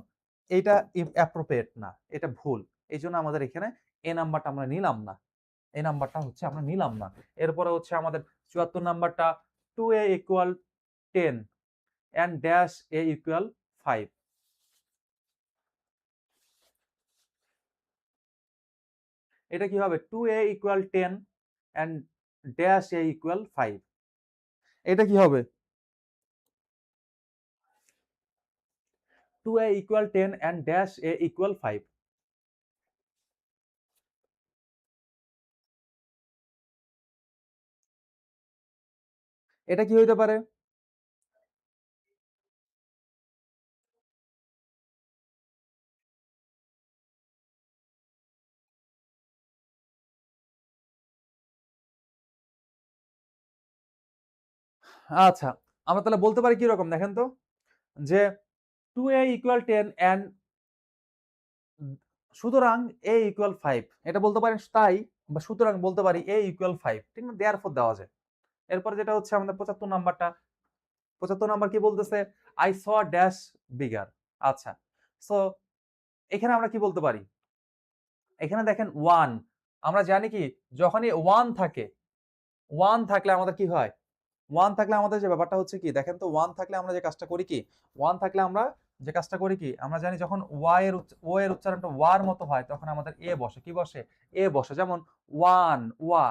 এটা অ্যাপ্রোপ্রিয়েট না, এটা ভুল। এই জন্য আমাদের এখানে এ নাম্বারটা আমরা নিলাম না, এই নাম্বারটা হচ্ছে আমরা নিলাম না। এরপরে হচ্ছে আমাদের ৭৪ নাম্বারটা, 2a equal 10 and dash a equal 5। এটা কি হবে, 2a equal 10 and dash a equal 5। এটা কি হবে, 2a equal 10 and dash a equal 5। এটা কি হইতে পারে? আচ্ছা, আমরা তাহলে বলতে পারি কি রকম দেখেন তো, যে 2a equal 10 and সুতরাং a equal 5, এটা বলতে পারেন তাই, বা সুতরাং বলতে পারি a equal 5, ঠিক না? দেয়ারফর দেওয়া যায়। এরপরে যেটা হচ্ছে আমাদের ৭৫ নাম্বারটা, ৭৫ নাম্বার কি বলতেছে, আই স ড্যাশ বিগার। আচ্ছা, সো এখানে আমরা কি বলতে পারি, এখানে দেখেন 1, আমরা জানি কি যখনই 1 থাকে, 1 থাকলে আমাদের কি হয়, 1 থাকলে আমাদের যে ব্যাপারটা হচ্ছে কি দেখেন তো, 1 থাকলে আমরা যে কাজটা করি কি, 1 থাকলে আমরা যে কাজটা করি কি, আমরা জানি যখন ও এর উচ্চারণটা ওয়ার মতো হয়, তখন আমাদের এ বসে, কি বসে, এ বসে। যেমন 1 ওয়া,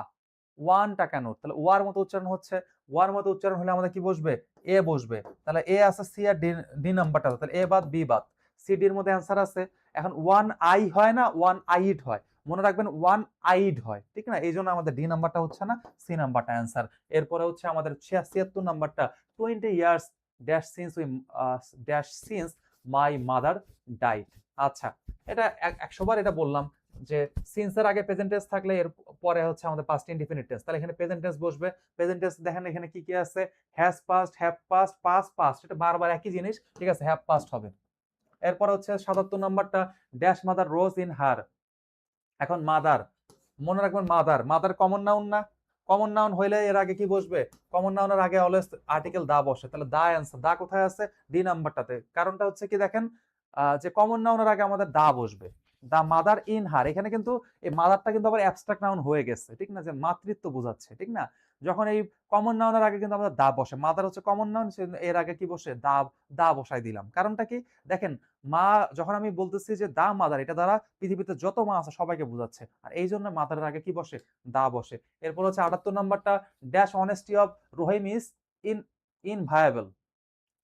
1টা কেন, তাহলে ওয়ার মতো উচ্চারণ হচ্ছে, ওয়ার মতো উচ্চারণ হলে আমাদের কি বসবে, এ বসবে। তাহলে এ আছে সি আর ডি, ডি নাম্বারটা, তাহলে এ বাদ বি বাদ, সি ডি এর মধ্যে অ্যান্সার আছে। এখন 1 আই হয় না, 1 আইড হয়, মনে রাখবেন 1 আইড হয়, ঠিক না? এই জন্য আমাদের ডি নাম্বারটা হচ্ছে না, সি নাম্বারটা অ্যান্সার। এরপরে হচ্ছে আমাদের ৭৬ নাম্বারটা, 20 years dash since we dash since my mother died. আচ্ছা, এটা ১০০ বার এটা বললাম যে সিন্স এর আগে প্রেজেন্ট টেন্স থাকলে এর পরে হচ্ছে আমাদের পাস্ট ইনডিফিনিট টেন্স, তাহলে এখানে প্রেজেন্ট টেন্স বসবে। প্রেজেন্ট টেন্স দেখেন এখানে কি কি আছে, has past, have passed, past past, এটা বারবার একই জিনিস, ঠিক আছে, হ্যাভ পাস্ট হবে। এরপর হচ্ছে ৭৭ নাম্বারটা, dash mother rose in her. এখন মাদার, মনে রাখবেন মাদার, মাদার কমন নাউন না, কমন নাউন হইলে এর আগে কি বসবে, কমন নাউনের আগে অলওয়েজ আর্টিকেল দা বসে, তাহলে দা অ্যান্সার, দা কোথায় আছে, ডি নাম্বারটাতে। কারণটা হচ্ছে কি দেখেন, যে কমন নাউনের আগে আমাদের দা বসবে। দা মাদার ইন হার, এখানে কিন্তু এই মাদারটা কিন্তু আবার অ্যাবস্ট্রাক্ট নাউন হয়ে গেছে, ঠিক না, যে মাতৃত্ব বোঝাচ্ছে, ঠিক না? যখন এই কমন নাউনের আগে কিন্তু আমাদের দা বসে, মাদার হচ্ছে কমন নাউন, এর আগে কি বসে, দা, দা বসাই দিলাম। কারণটা কি দেখেন, মা, যখন আমি বলতেছি যে দা মাদার, এটা দ্বারা পৃথিবীতে যত মা আছে সবাইকে বোঝাচ্ছে, আর এই জন্য মাদারের আগে কি বসে, দা বসে। এরপর হচ্ছে ৭৮ নাম্বারটা, dash honesty of Rahim is in invaluable.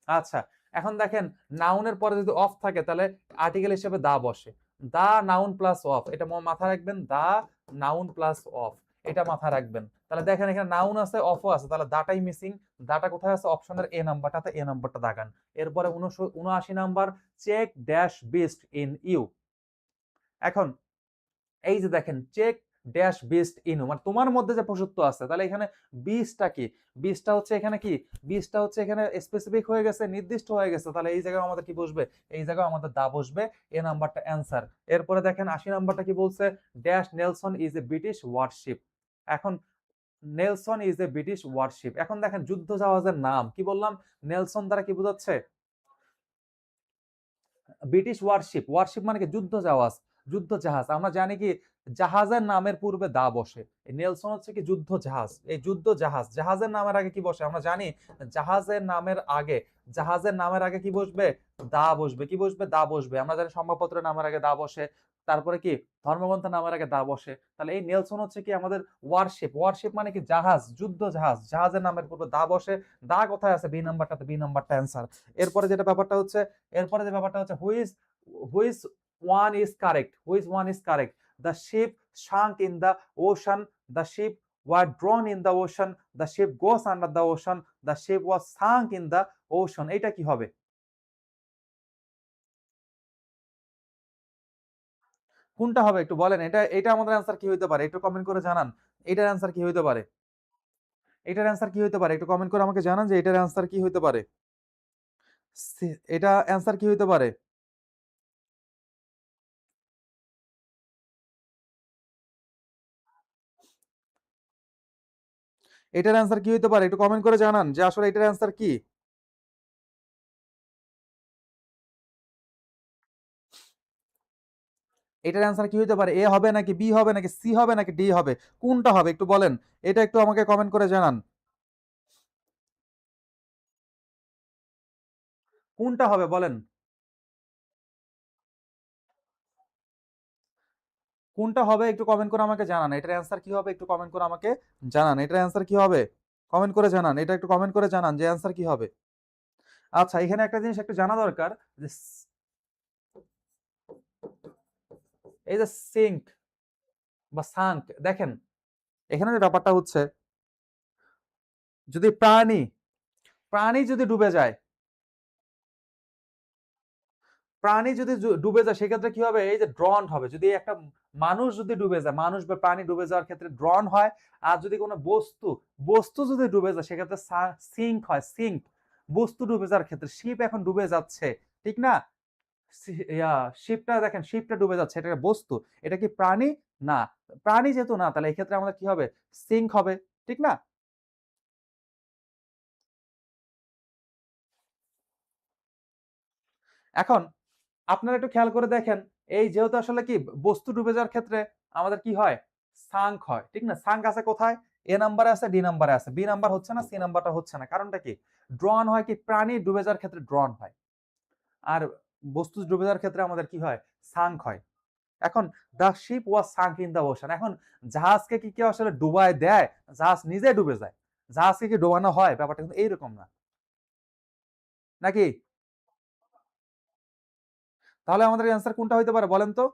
আচ্ছা, এখন দেখেন নাউনের পরে যদি অফ থাকে তাহলে আর্টিকেল হিসেবে দা বসে, দা নাউন প্লাস অফ, এটা মাথায় রাখবেন, দা নাউন প্লাস অফ, এটা মাথায় রাখবেন। তাহলে দেখেন এখানে নাউন আছে, অফও আছে, তাহলে দাটাই মিসিং। দাটা কোথায় আছে, অপশনের এ নাম্বারটাতে, এ নাম্বারটা দাগান। এরপরে ৭৯ number, check dash best in you. এখন এই যে দেখেন, চেক ড্যাশ বেস্ট ইন, মানে তোমার মধ্যে যে পশুত্ব আছে, তাহলে এখানে বিশটা কি, বিশটা হচ্ছে এখানে কি, বিশটা হচ্ছে এখানে স্পেসিফিক হয়ে গেছে, নির্দিষ্ট হয়ে গেছে, তাহলে এই জায়গায় আমাদের কি বসবে, এই জায়গায় আমাদের দা বসবে, এ নাম্বারটা অ্যান্সার। এরপরে দেখেন ৮০ নাম্বারটা কি বলছে, dash Nelson is a British warship. এখন Nelson is a British warship, এখন দেখেন যুদ্ধ জাহাজের নাম কি বললাম, নেলসন দ্বারা কি বোঝাচ্ছে, ব্রিটিশ ওয়ারশিপ, ওয়ারশিপ মানে কি যুদ্ধ জাহাজ, যুদ্ধ জাহাজ। আমরা জানি কি জাহাজের নামের পূর্বে দা বসে, এই নেলসন হচ্ছে কি যুদ্ধ জাহাজ, এই যুদ্ধ জাহাজ, জাহাজের নামের আগে কি বসে, আমরা জানি জাহাজের নামের আগে, জাহাজের নামের আগে কি বসবে, দা বসবে, কি বসবে, দা বসবে। আমরা জানি সংবাদপত্রের নামের আগে দা বসে, তারপরে কি ধর্মগ্রন্থের নামের আগে দা বসে। তাহলে এই নেলসন হচ্ছে কি আমাদের ওয়ারশিপ, ওয়ারশিপ মানে কি জাহাজ, যুদ্ধ জাহাজ, জাহাজের নামের পূর্বে দা বসে। দা কোথায় আছে, বি নাম্বারটাতে, বি নাম্বারটা অ্যান্সার। এরপরে যেটা ব্যাপারটা হচ্ছে, এরপরে যে ব্যাপারটা হচ্ছে, which one is correct, which one is correct, the ship sank in the ocean, the ship were drawn in the ocean, the ship goes under the ocean, the ship was sunk in the ocean। এটা কি হবে, কোনটা হবে একটু বলেন, এটা এটা আমাদের অ্যান্সার কি হইতে পারে, একটু কমেন্ট করে জানান, এটার অ্যান্সার কি হইতে পারে, এটার অ্যান্সার কি হইতে পারে, একটু কমেন্ট করে আমাকে জানান যে এটার অ্যান্সার কি হইতে পারে, এটা অ্যান্সার কি হইতে পারে। এটার অ্যান্সার কি হইতে পারে? একটু কমেন্ট করে জানান যে আসলে এটার অ্যান্সার কি? এটার অ্যান্সার কি হইতে পারে? এ হবে নাকি বি হবে নাকি সি হবে নাকি ডি হবে? কোনটা হবে একটু বলেন। এটা একটু আমাকে কমেন্ট করে জানান। কোনটা হবে বলেন? কোনটা হবে একটু কমেন্ট করে আমাকে জানান। এটার অ্যান্সার কি হবে একটু কমেন্ট করে আমাকে জানান। এটার অ্যান্সার কি হবে? কমেন্ট করে জানান। এটা একটু কমেন্ট করে জানান যে অ্যান্সার কি হবে? আচ্ছা, এখানে একটা জিনিস একটু জানা দরকার যে এই যে সিঙ্ক বা সাঙ্ক দেখেন, এখানে যে ব্যাপারটা হচ্ছে যদি প্রাণী যদি ডুবে যায়, প্রাণী যদি ডুবে যায় সেক্ষেত্রে কি হবে? এই যে ড্রন হবে। যদি একটা মানুষ যদি ডুবে যায়, মানুষ বা প্রাণী ডুবে যাওয়ার ক্ষেত্রে ড্রন হয়। আর যদি কোনো বস্তু যদি ডুবে যায় সেক্ষেত্রে সিঙ্ক হয়, সিঙ্ক। বস্তু ডুবে যাওয়ার ক্ষেত্রে শিপ এখন ডুবে যাচ্ছে, ঠিক না? শিপটা দেখেন, শিপটা ডুবে যাচ্ছে, এটা একটা বস্তু। এটা কি প্রাণী? না। প্রাণী যেহেতু না, তাহলে এই ক্ষেত্রে আমাদের কি হবে? সিঙ্ক হবে, ঠিক না? এখন আপনারা একটু খেয়াল করে দেখেন, এই যেহেতু আসলে কি বস্তু ডুবে যাওয়ার ক্ষেত্রে আমাদের কি হয়? সাঙ্ক হয়, ঠিক না? সাঙ্ক আছে কোথায়? এ নাম্বারে আছে, ডি নাম্বারে আছে। বি নাম্বার হচ্ছে না, সি নাম্বারটা হচ্ছে না। কারণটা কি? ড্রন হয় কি প্রাণী ডুবে যাওয়ার ক্ষেত্রে ড্রন হয়। আর বস্তু ডুবে যাওয়ার ক্ষেত্রে আমাদের কি হয়? সাঙ্ক হয়। এখন the ship was sunk in the ocean. এখন জাহাজকে কি কেউ আসলে ডুবায় দেয়? জাহাজ নিজে ডুবে যায়। জাহাজকে কি ডোবানো হয়? ব্যাপারটা কিন্তু এইরকম না। নাকি? তাহলে আমাদের অ্যান্সার কোনটা হইতে পারে বলেন তো?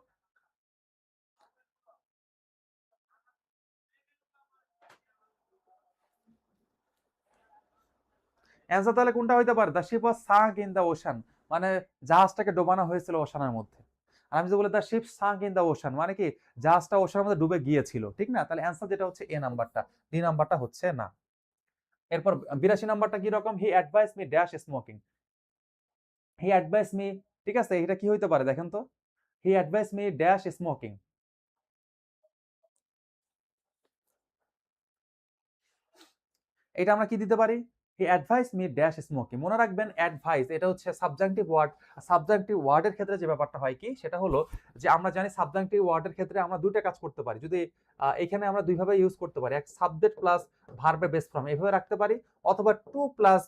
অ্যান্সার তাহলে কোনটা হইতে পারে? The ship was sunk in the ocean. মানে জাহাজটাকে ডোবানো হয়েছিল ওশানের মধ্যে। আর আমি যে বলি the ship sunk in the ocean মানে কি জাহাজটা ওশানের মধ্যে ডুবে গিয়েছিল। ঠিক না? তাহলে অ্যান্সার যেটা হচ্ছে এ নাম্বারটা। ডি নাম্বারটা হচ্ছে না। এরপর ৮২ নাম্বারটা কি রকম? হি অ্যাডভাইস মি ড্যাশ স্মোকিং। হি অ্যাডভাইস মি, ঠিক আছে? এটা কি হইতে পারে দেখেন তো? হি অ্যাডভাইস মি ড্যাশ স্মোকিং। এটা আমরা কি দিতে পারি? হি অ্যাডভাইস মি ড্যাশ স্মোকিং। মনে রাখবেন অ্যাডভাইস এটা হচ্ছে সাবজাংটিভ ওয়ার্ড। সাবজাংটিভ ওয়ার্ডের ক্ষেত্রে যে ব্যাপারটা হয় কি সেটা হলো যে আমরা জানি সাবজাংটিভ ওয়ার্ডের ক্ষেত্রে আমরা দুইটা কাজ করতে পারি। যদি এখানে আমরা দুই ভাবে ইউজ করতে পারি। এক সাবজেক্ট প্লাস ভার্বের বেস ফর্ম এভাবে রাখতে পারি, অথবা টু প্লাস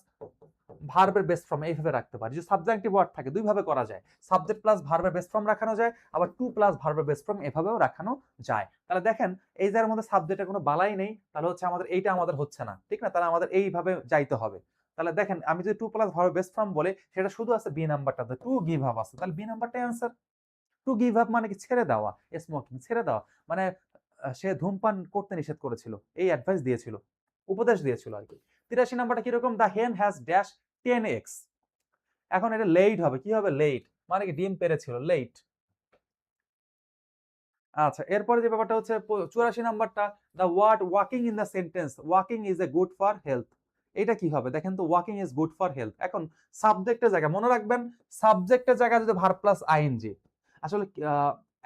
ভার্বের বেস ফর্ম এইভাবে রাখতে পারি। যদি সাবজাংটিভ ওয়ার্ড থাকে দুই ভাবে করা যায়। সাবজেক্ট প্লাস ভার্বের বেস ফর্ম রাখানো যায়, আবার টু প্লাস ভার্বের বেস ফর্ম এভাবেও রাখানো যায়। তাহলে দেখেন এই যার মধ্যে সাবজেক্টের কোনো বালাই নেই, তাহলে হচ্ছে আমাদের এইটা আমাদের হচ্ছে না, ঠিক না? তাহলে আমাদের এইভাবে যাইতে হবে। তাহলে দেখেন আমি যদি টু প্লাস ভার্বের বেস ফর্ম বলি সেটা শুধু আছে বি নাম্বারটাতে, টু গিভ আপ আছে, তাহলে বি নাম্বারটাই অ্যান্সার। টু গিভ আপ মানে কি ছেড়ে দেওয়া, স্মোকিং ছেড়ে দেওয়া মানে সে ধূমপান করতে নিষেধ করেছিল, এই অ্যাডভাইস দিয়েছিল, উপদেশ দিয়েছিল আর কি। ৮৩ নাম্বারটা কিরকম? দ্য হেন হ্যাজ ড্যাশ 10 eggs। এখন এটা লেট হবে, কি হবে? লেট মানে কি ডিম পেড়েছিল, লেট। আচ্ছা, এরপরে যে ব্যাপারটা হচ্ছে ৮৪ নাম্বারটা, the word walking in the sentence walking is a good for health. এটা কি হবে দেখেন তো? Walking is good for health. এখন সাবজেক্টের জায়গায় মনে রাখবেন, সাবজেক্টের জায়গায় যদি ভার্ব প্লাস আইএনজি। আসলে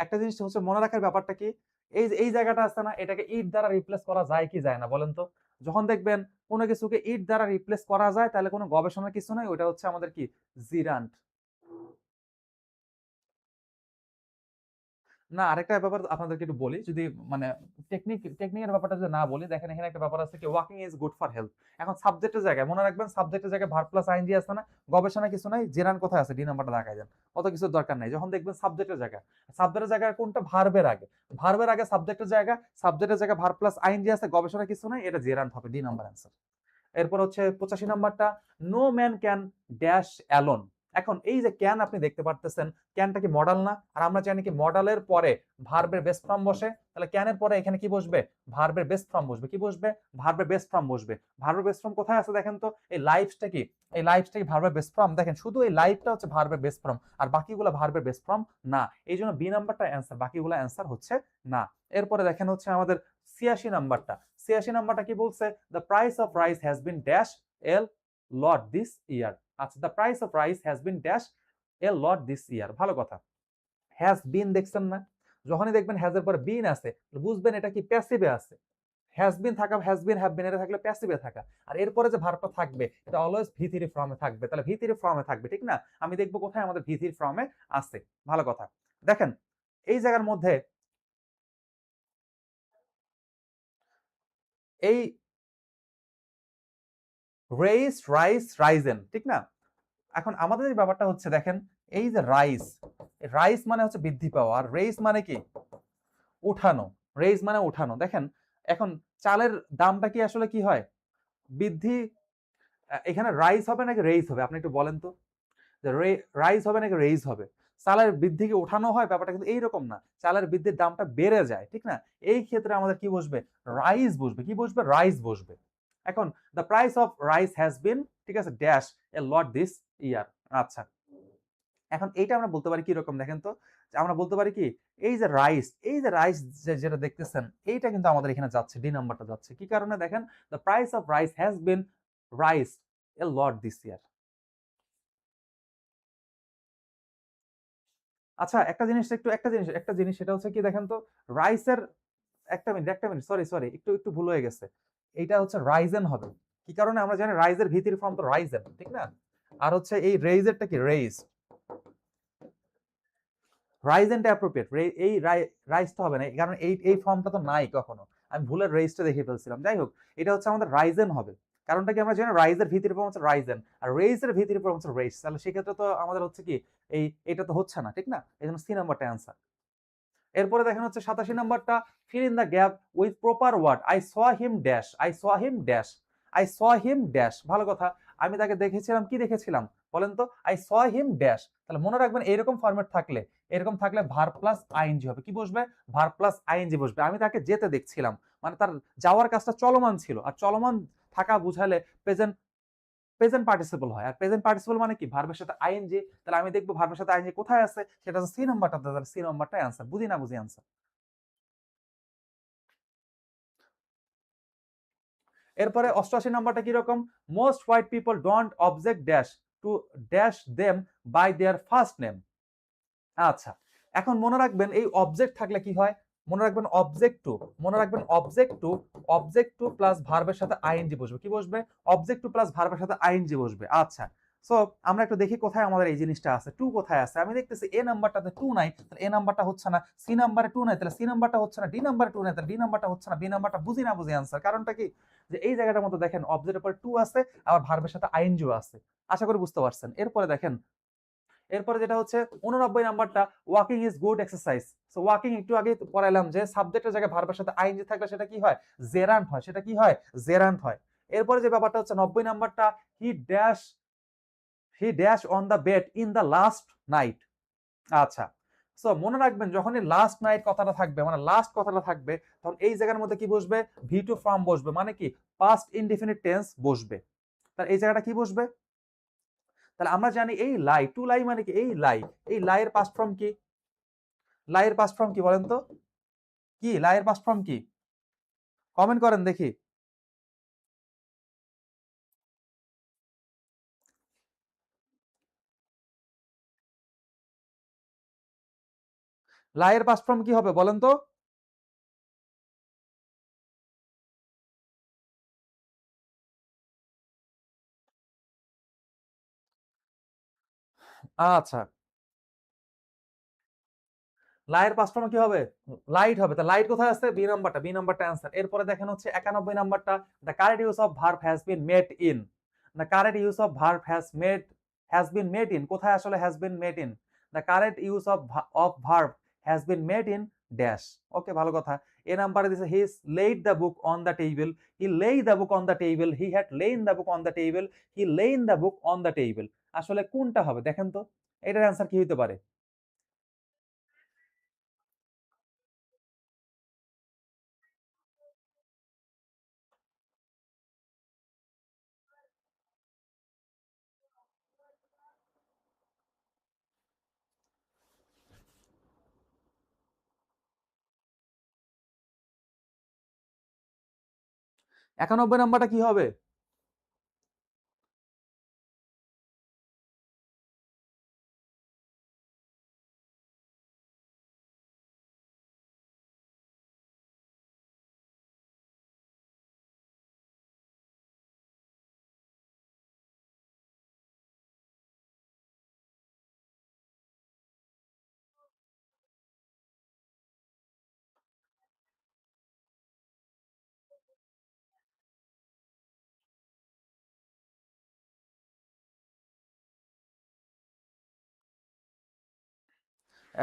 একটা জিনিস হচ্ছে মনে রাখার ব্যাপারটা কি, এই জায়গাটা আছে না, এটাকে ইট দ্বারা রিপ্লেস করা যায় কি যায় না বলেন তো? যখন দেখবেন কোনো কিছুকে ইট দ্বারা রিপ্লেস করা যায় তাহলে কোনো গবেষণার কিছু নাই, ওটা হচ্ছে আমাদের কি জিরান্ট। না, আরেকটা ব্যাপার আপনাদেরকে একটু বলি। যদি মানে টেকনিকের ব্যাপারটা যদি না বলি, দেখেন এখানে একটা ব্যাপার আছে কি walking is good for health. এখন সাবজেক্টের জায়গায় মনে রাখবেন, সাবজেক্টের জায়গায় ভার্ব প্লাস আইএনজি আছে না? গবেষণা কিছু নাই, জেরান কোথায় আছে? ডি নাম্বারটা দেখায় দেন। অত কিছুর দরকার নাই। যখন দেখবেন সাবজেক্টের জায়গায় কোনটা? ভার্বের আগে। ভার্বের আগে সাবজেক্টের জায়গায় ভার্ব প্লাস আইএনজি আছে, গবেষণা কিছু নাই, এটা জেরান্ট হবে, ডি নাম্বার অ্যান্সার। এরপর হচ্ছে ৮৫ নাম্বারটা, no man can dash alone. এখন এই যে ক্যান আপনি দেখতে পারতেছেন, ক্যানটা কি মডাল না? আর আমরা জানি কি মডালের পরে ভার্বের বেস ফর্ম বসে, তাহলে ক্যানের পরে এখানে কি বসবে? ভার্বের বেস ফর্ম বসবে। কি বসবে? ভার্বের বেস ফর্ম বসবে। ভার্বের বেস ফর্ম কোথায় আছে দেখেন তো? এই লাইফসটা কি? এই লাইফসটা কি ভার্বের বেস ফর্ম? দেখেন শুধু এই লাইফটা হচ্ছে ভার্বের বেস ফর্ম, আর বাকিগুলো ভার্বের বেস ফর্ম না। এই জন্য বি নাম্বারটা অ্যান্সার, বাকিগুলো অ্যান্সার হচ্ছে না। এরপরে দেখেন হচ্ছে আমাদের ৮৬ নাম্বারটা। ৮৬ নাম্বারটা কি বলছে? The price of rice has been dash a lot this year. আচ্ছা, the price of rice has been dash a lot this year. ভালো কথা। হ্যাজ বিন দেখছেন না? যখনই দেখবেন হ্যাজ এর পরে বিন আছে বুঝবেন এটা কি প্যাসিভে আছে। হ্যাজ বিন থাকা, হ্যাজ বিন, হ্যাভ বিন এটা থাকলে প্যাসিভে থাকা। আর এরপরে যে ভার্বটা থাকবে এটা অলওয়েজ ভি থ্রি ফর্মে থাকবে। তাহলে ভি থ্রি ফর্মে থাকবে, ঠিক না? আমি দেখবো কোথায় আমাদের ভি থ্রি ফর্মে আছে। ভালো কথা। দেখেন এই জায়গার মধ্যে এই রেইস, রাইস, রাইজেন, ঠিক না? এখন আমাদের যে ব্যাপারটা হচ্ছে দেখেন, এই যে রাইস, রাইস মানে হচ্ছে বৃদ্ধি পাওয়া, আর রেইস মানে কি? উঠানো। রেইস মানে উঠানো। দেখেন এখন চালের দামটা কি আসলে কি হয়? বৃদ্ধি। এখানে রাইস হবে নাকি রেইস হবে? আপনি একটু বলেন তো। যে রাইস হবে নাকি রেইস হবে? চালের বৃদ্ধিকে উঠানো হয়, ব্যাপারটা কিন্তু এইরকম না। চালের বৃদ্ধির দামটা বেড়ে যায়, ঠিক না? এই ক্ষেত্রে আমাদের কি বসবে? রাইস বসবে। কি বসবে? রাইস বসবে। এখন the price of rice has বিন, ঠিক আছে, dash a lot this year. আচ্ছা, এখন এইটা আমরা বলতে পারি কি রকম দেখেন তো। আমরা বলতে পারি কি, এই যে রাইস, এই যে রাইস যেটা দেখতেছেন এইটা কিন্তু আমাদের এখানে যাচ্ছে, ডি নাম্বারটা যাচ্ছে কি কারণে দেখেন, the price of rice has bin rice A lot this year. আচ্ছা, একটা জিনিস সেটা হচ্ছে কি দেখেন তো, রাইসের, একটা মিনিট, সরি সরি, একটু একটু ভুল হয়ে গেছে। এইটা হচ্ছে রাইজেন হবে। কি কারণে? আমরা জানি রাইজের ভিতরি ফর্ম তো রাইজেন, ঠিক না? আর হচ্ছে এই রেইজেরটা কি? রেইজ। রাইজেনটা অ্যাপ্রোপ্রিয়েট। এই রাইজটা হবে না, কারণ এই এই ফর্মটা তো নাই কখনো। আমি ভুলে রেইজটা দেখে ফেলছিলাম। যাই হোক, এটা হচ্ছে আমাদের রাইজেন হবে। কারণটা কি? আমরা জানি রাইজের ভিতরি ফর্ম হচ্ছে রাইজেন, আর রেইজের ভিতরি ফর্ম হচ্ছে রেইজ। তাহলে সেক্ষেত্রে তো আমাদের হচ্ছে কি, এটা তো হচ্ছে না, ঠিক না? এই জন্য সি নাম্বারটা অ্যান্সার। এরপরে দেখেন হচ্ছে 87 নাম্বারটা, fill in the gap with proper word. I saw him dash, I saw him dash, I saw him dash. ভালো কথা। আমি তাকে দেখেছিলাম, কি দেখেছিলাম বলেন তো? I saw him dash. তাহলে মনে রাখবেন এরকম ফরম্যাট থাকলে, এরকম থাকলে ভার্ব প্লাস আইএনজি হবে। কি বসবে? ভার্ব প্লাস আইএনজি বসবে। আমি তাকে যেতে দেখছিলাম, মানে তার যাওয়ার কাজটা চলমান ছিল, আর চলমান থাকা বুঝালে প্রেজেন্ট প্রেজেন্ট পার্টিসিপল হয়। আর প্রেজেন্ট পার্টিসিপল মানে কি? ভার্বের সাথে আইএনজি। তাহলে আমি দেখবো ভার্বের সাথে আইএনজি কোথায় আছে, সেটা হচ্ছে সি নাম্বারটা। তাহলে সি নাম্বারটা অ্যান্সার। বুঝি না বুঝি অ্যান্সার। এরপরে 88 নাম্বারটা কি রকম? Most white people don't object dash to dash them by their first name. আচ্ছা, এখন মনে রাখবেন এই অবজেক্ট থাকলে কি হয়? মনে রাখবেন অবজেক্ট টু, মনে রাখবেন অবজেক্ট টু প্লাস ভার্বের সাথে আইএনজি বসবে। কি বসবে? অবজেক্ট টু প্লাস ভার্বের সাথে আইএনজি বসবে। আচ্ছা, সো আমরা একটু দেখি কোথায় আমাদের এই জিনিসটা আছে। টু কোথায় আছে? আমি দেখতেছি এ নাম্বারটাতে টু নাই, তাহলে এ নাম্বারটা হচ্ছে না। সি নাম্বারে টু নাই, তাহলে সি নাম্বারটা হচ্ছে না। ডি নাম্বারে টু নাই, তাহলে ডি নাম্বারটা হচ্ছে না। বি নাম্বারটা বুঝি না বুঝি আনসার। কারণটা কি? যে এই জায়গাটার মধ্যে দেখেন অবজেক্টের পরে টু আছে, আবার ভার্বের সাথে আইএনজিও আছে। আশা করি বুঝতে পারছেন। এরপরে দেখেন, এরপরে যেটা হচ্ছে 89 নাম্বারটা, walking is good exercise. So walking একটু আগে পড়াইলাম যে সাবজেক্টের জায়গায় ভার্বের সাথে আইএনজি থাকলে সেটা কি হয়? জেরান্ট হয়। সেটা কি হয়? জেরান্ট হয়। এরপরে যে ব্যাপারটা হচ্ছে 90 নাম্বারটা, he dash he dash on the bed in the last night. আচ্ছা, সো মনে রাখবেন যখনই লাস্ট নাইট কথাটা থাকবে, মানে লাস্ট কথাটা থাকবে, তখন এই জায়গার মধ্যে কি বসবে? ভি টু ফর্ম বসবে, মানে কি পাস্ট ইনডিফিনিট টেন্স বসবে। তাহলে এই জায়গাটা কি বসবে? তাহলে আমরা জানি এই লাই, টু লাই মানে কি? এই লাই, এই লাইয়ের পাস্ট ফর্ম কি? লাইয়ের পাস্ট ফর্ম কি বলেন তো? কি লাইয়ের পাস্ট ফর্ম কি? কমেন্ট করেন দেখি। লাইয়ের পাস্ট ফর্ম কি হবে বলেন তো? আচ্ছা, লাইয়ের পাস্ট ফর্ম কি হবে? লাইট হবে। তা লাইট কোথায় আছে? বি নাম্বারটা, বি নাম্বারটা অ্যান্সার। এরপরে দেখেন হচ্ছে 91 নাম্বারটা, the correct use of verb has been made in. The correct use of verb has been made in. কোথায় আসলে has been made in? The correct use of verb has been made in dash. Okay, ভালো কথা। এ নাম্বারে দিছে he laid the book on the table, he lay the book on the table, he had lain the book on the table, he lain the book on the table. আসলে কোনটা হবে দেখেন তো? এটার অ্যান্সার কি হইতে পারে? 91 নাম্বারটা কি হবে?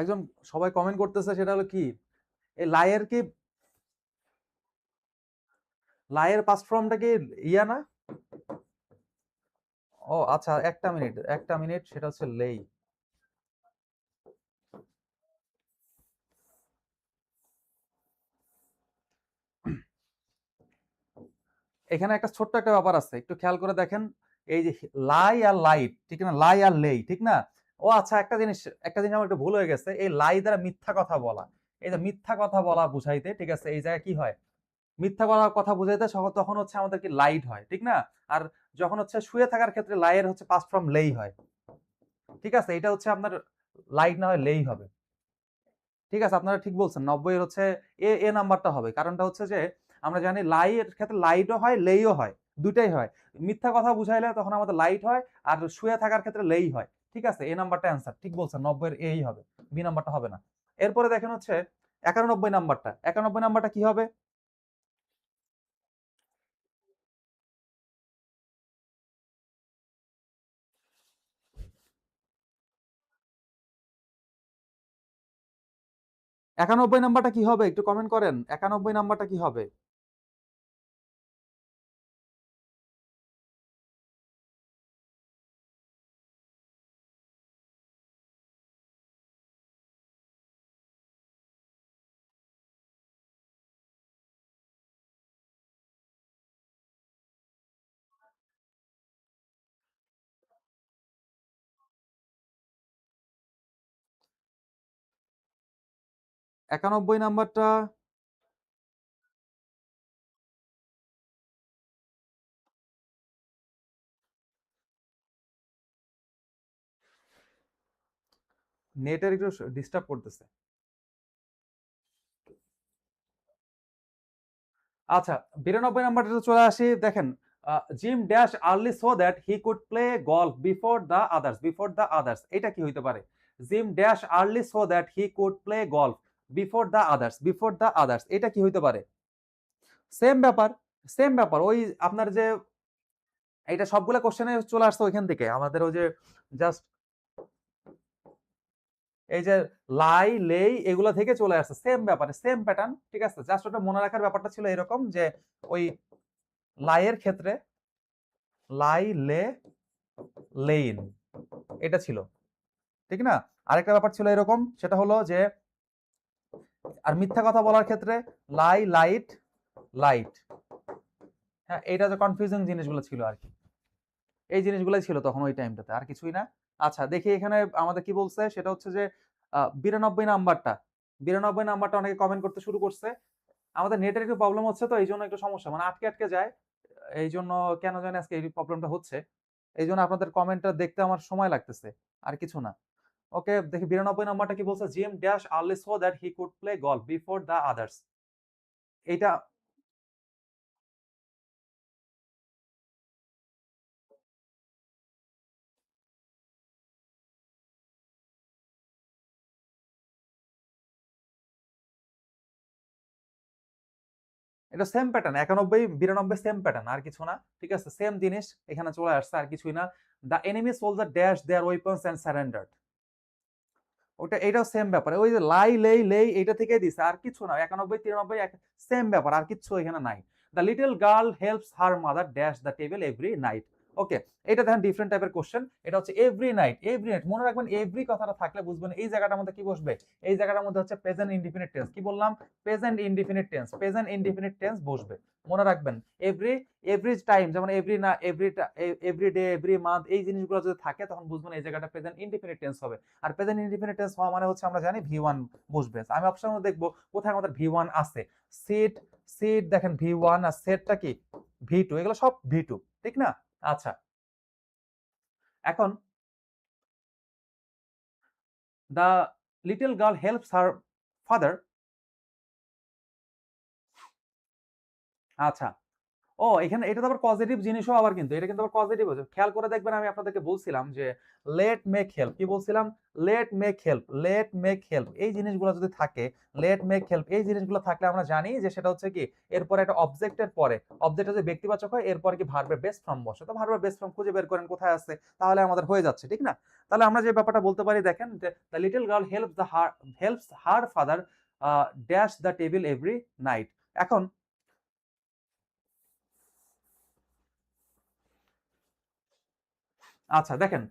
একদম সবাই কমেন্ট করতেছে, সেটা হলো কি, এই লাইয়ের কি, লাইয়ের পাস্ট ফর্মটা কি ইয়া না? ও আচ্ছা, একটা মিনিট, একটা মিনিট, সেটা হচ্ছে লেই। এখানে একটা ছোট্ট একটা ব্যাপার আছে, একটু খেয়াল করে দেখেন। এই যে লাই আর লাইট, ঠিক না, লাই আর লেই, ঠিক না? ও আচ্ছা, একটা জিনিস আমার একটু ভুল হয়ে গেছে। এই লাই দ্বারা মিথ্যা কথা বলা, এই যে মিথ্যা কথা বলা বুঝাইতে, ঠিক আছে, এই জায়গায় কি হয়, মিথ্যা বলার কথা বুঝাইতে তখন হচ্ছে আমাদের কি লাইট হয়, ঠিক না? আর যখন হচ্ছে শুয়ে থাকার ক্ষেত্রে লাইয়ের হচ্ছে পাস্ট ফর্ম লেই হয়, ঠিক আছে? এটা হচ্ছে আপনার লাইট না হয় লেই হবে। ঠিক আছে, আপনারা ঠিক বলছেন, 90 এর হচ্ছে এ নাম্বারটা হবে। কারণটা হচ্ছে যে আমরা জানি লাই এর ক্ষেত্রে লাইটও হয়, লেইও হয়। দুইটাই হয়। মিথ্যা কথা বুঝাইলে তখন আমাদের লাইট হয়, আর শুয়ে থাকার ক্ষেত্রে লেই হয়। ঠিক আছে? এ নাম্বারটা অ্যান্সার। ঠিক বলছেন, 90 এর এই হবে। বি নাম্বারটা হবে না। এরপরে দেখেন হচ্ছে 91 নাম্বারটা। 91 নাম্বারটা কি হবে? 91 নাম্বারটা কি হবে? একটু কমেন্ট করেন। 91 নাম্বারটা কি হবে? 91 নাম্বারটা নেটের একটু ডিস্টার্ব করতেছে। আচ্ছা, 92 নাম্বারটাতে চলে আসি। দেখেন, gym dash early so that he could play golf before the others, before the others. এটা কি হইতে পারে? Gym dash early so that he could play golf before the others, before the others. এটা কি হইতে পারে? সেম ব্যাপার, সেম ব্যাপার। ওই আপনার যে এটা সবগুলা কোশ্চেনে চলে আসছে ওইখান থেকে। আমাদের ওই যে জাস্ট এই যে লাই, লেই এগুলা থেকে চলে আসছে। সেম ব্যাপারে, সেম প্যাটার্ন। ঠিক আছে? জাস্ট ওটা মনে রাখার ব্যাপারটা ছিল এরকম যে ওই লাইয়ের ক্ষেত্রে লাই, লে, লেইন, এটা ছিল। ঠিক না? আরেকটা ব্যাপার ছিল এরকম, সেটা হলো যে আর মিথ্যা কথা বলার ক্ষেত্রে লাই, লাইট, লাইট। হ্যাঁ, এটা যে কনফিউজিং জিনিসগুলো ছিল আরকি। এই জিনিসগুলাই ছিল তখন ওই টাইমটাতে, আর কিছুই না। আচ্ছা, দেখি এখানে আমাদের কি বলছে, সেটা হচ্ছে যে 92 নাম্বারটা, 92 নাম্বারটা অনেকে কমেন্ট করতে শুরু করছে। আমাদের নেটের একটু প্রবলেম হচ্ছে, তো এইজন্য একটু সমস্যা, মানে আটকে, আটকে যায়। এইজন্য কেন জানি আজকে এই প্রবলেমটা হচ্ছে। এইজন্য আপনাদের কমেন্টটা দেখতে আমার সময় লাগতেছে। আর কিছু না। ওকে, দেখি 92 নাম্বারটা কি বলছে, gym dash early so that he could play golf before the others. এইটা এটা সেম প্যাটার্ন, 91 92 সেম প্যাটার্ন, আর কিছু না। ঠিক আছে, সেম জিনিস এখানে চলে আসছে, আর কিছুই না। The enemy soldier dash their weapons and surrendered. ওটা এটাও সেম ব্যাপার, ওই যে লাই, লেই, লেই এটা থেকে দিছে, আর কিছু না। 91 93 সেম ব্যাপার, আর কিছু এখানে নাই। The little girl helps her mother dash the table every night. Okay, এটা দেখেন ডিফারেন্ট টাইপের কোশ্চেন। এটা হচ্ছে এভরি নাইট, এভরি নাইট মনে রাখবেন। এভরি কথাটা থাকলে বুঝবেন এই জায়গাটার মধ্যে কি বসবে। এই জায়গাটার মধ্যে হচ্ছে প্রেজেন্ট ইনডিফিনিট টেন্স। কি বললাম? Present indefinite tense, present indefinite tense বসবে। মনে রাখবেন, এভরি, এভরি টাইম, যেমন এভরি না, every, every day, every month, এই জিনিসগুলো যদি থাকে তখন বুঝবেন এই জায়গাটা প্রেজেন্ট ইনডিফিনিট টেন্স হবে। আর প্রেজেন্ট ইনডিফিনিট টেন্স হওয়া মানে হচ্ছে আমরা জানি ভি ওয়ান বসবে। আমি অপশন দেখবো কোথায় আমাদের ভি ওয়ান আছে। সিট, সিট দেখেন ভি ওয়ান, আর সেটটা কি ভি টু, এগুলো সব ভি টু, ঠিক না? আচ্ছা, এখন the little girl helps her father. আচ্ছা, ও এখানে এটা তো আবার পজিটিভ জিনিসও আবার কিন্তু এটা কিন্তু আবার পজিটিভ হচ্ছে। খেয়াল করে দেখবেন আমি আপনাদেরকে বলছিলাম যে লেট মেক হেল্প কি বলছিলাম? Late make help, let make help এই জিনিসগুলো যদি থাকে, লেট মেক হেল্প এই জিনিসগুলো থাকলে আমরা জানি যে সেটা হচ্ছে কি এরপরে একটা অবজেক্টের পরে অবজেক্ট যদি ব্যক্তিবাচক হয় এরপরে কি ভার্বের বেস ফর্ম বসে। তো ভার্বের বেস ফর্ম খুঁজে বের করেন কোথায় আছে তাহলে আমাদের হয়ে যাচ্ছে, ঠিক না? তাহলে আমরা যে ব্যাপারটা বলতে পারি দেখেন যে the little girl helps her father dash the table every night. এখন আচ্ছা দেখেন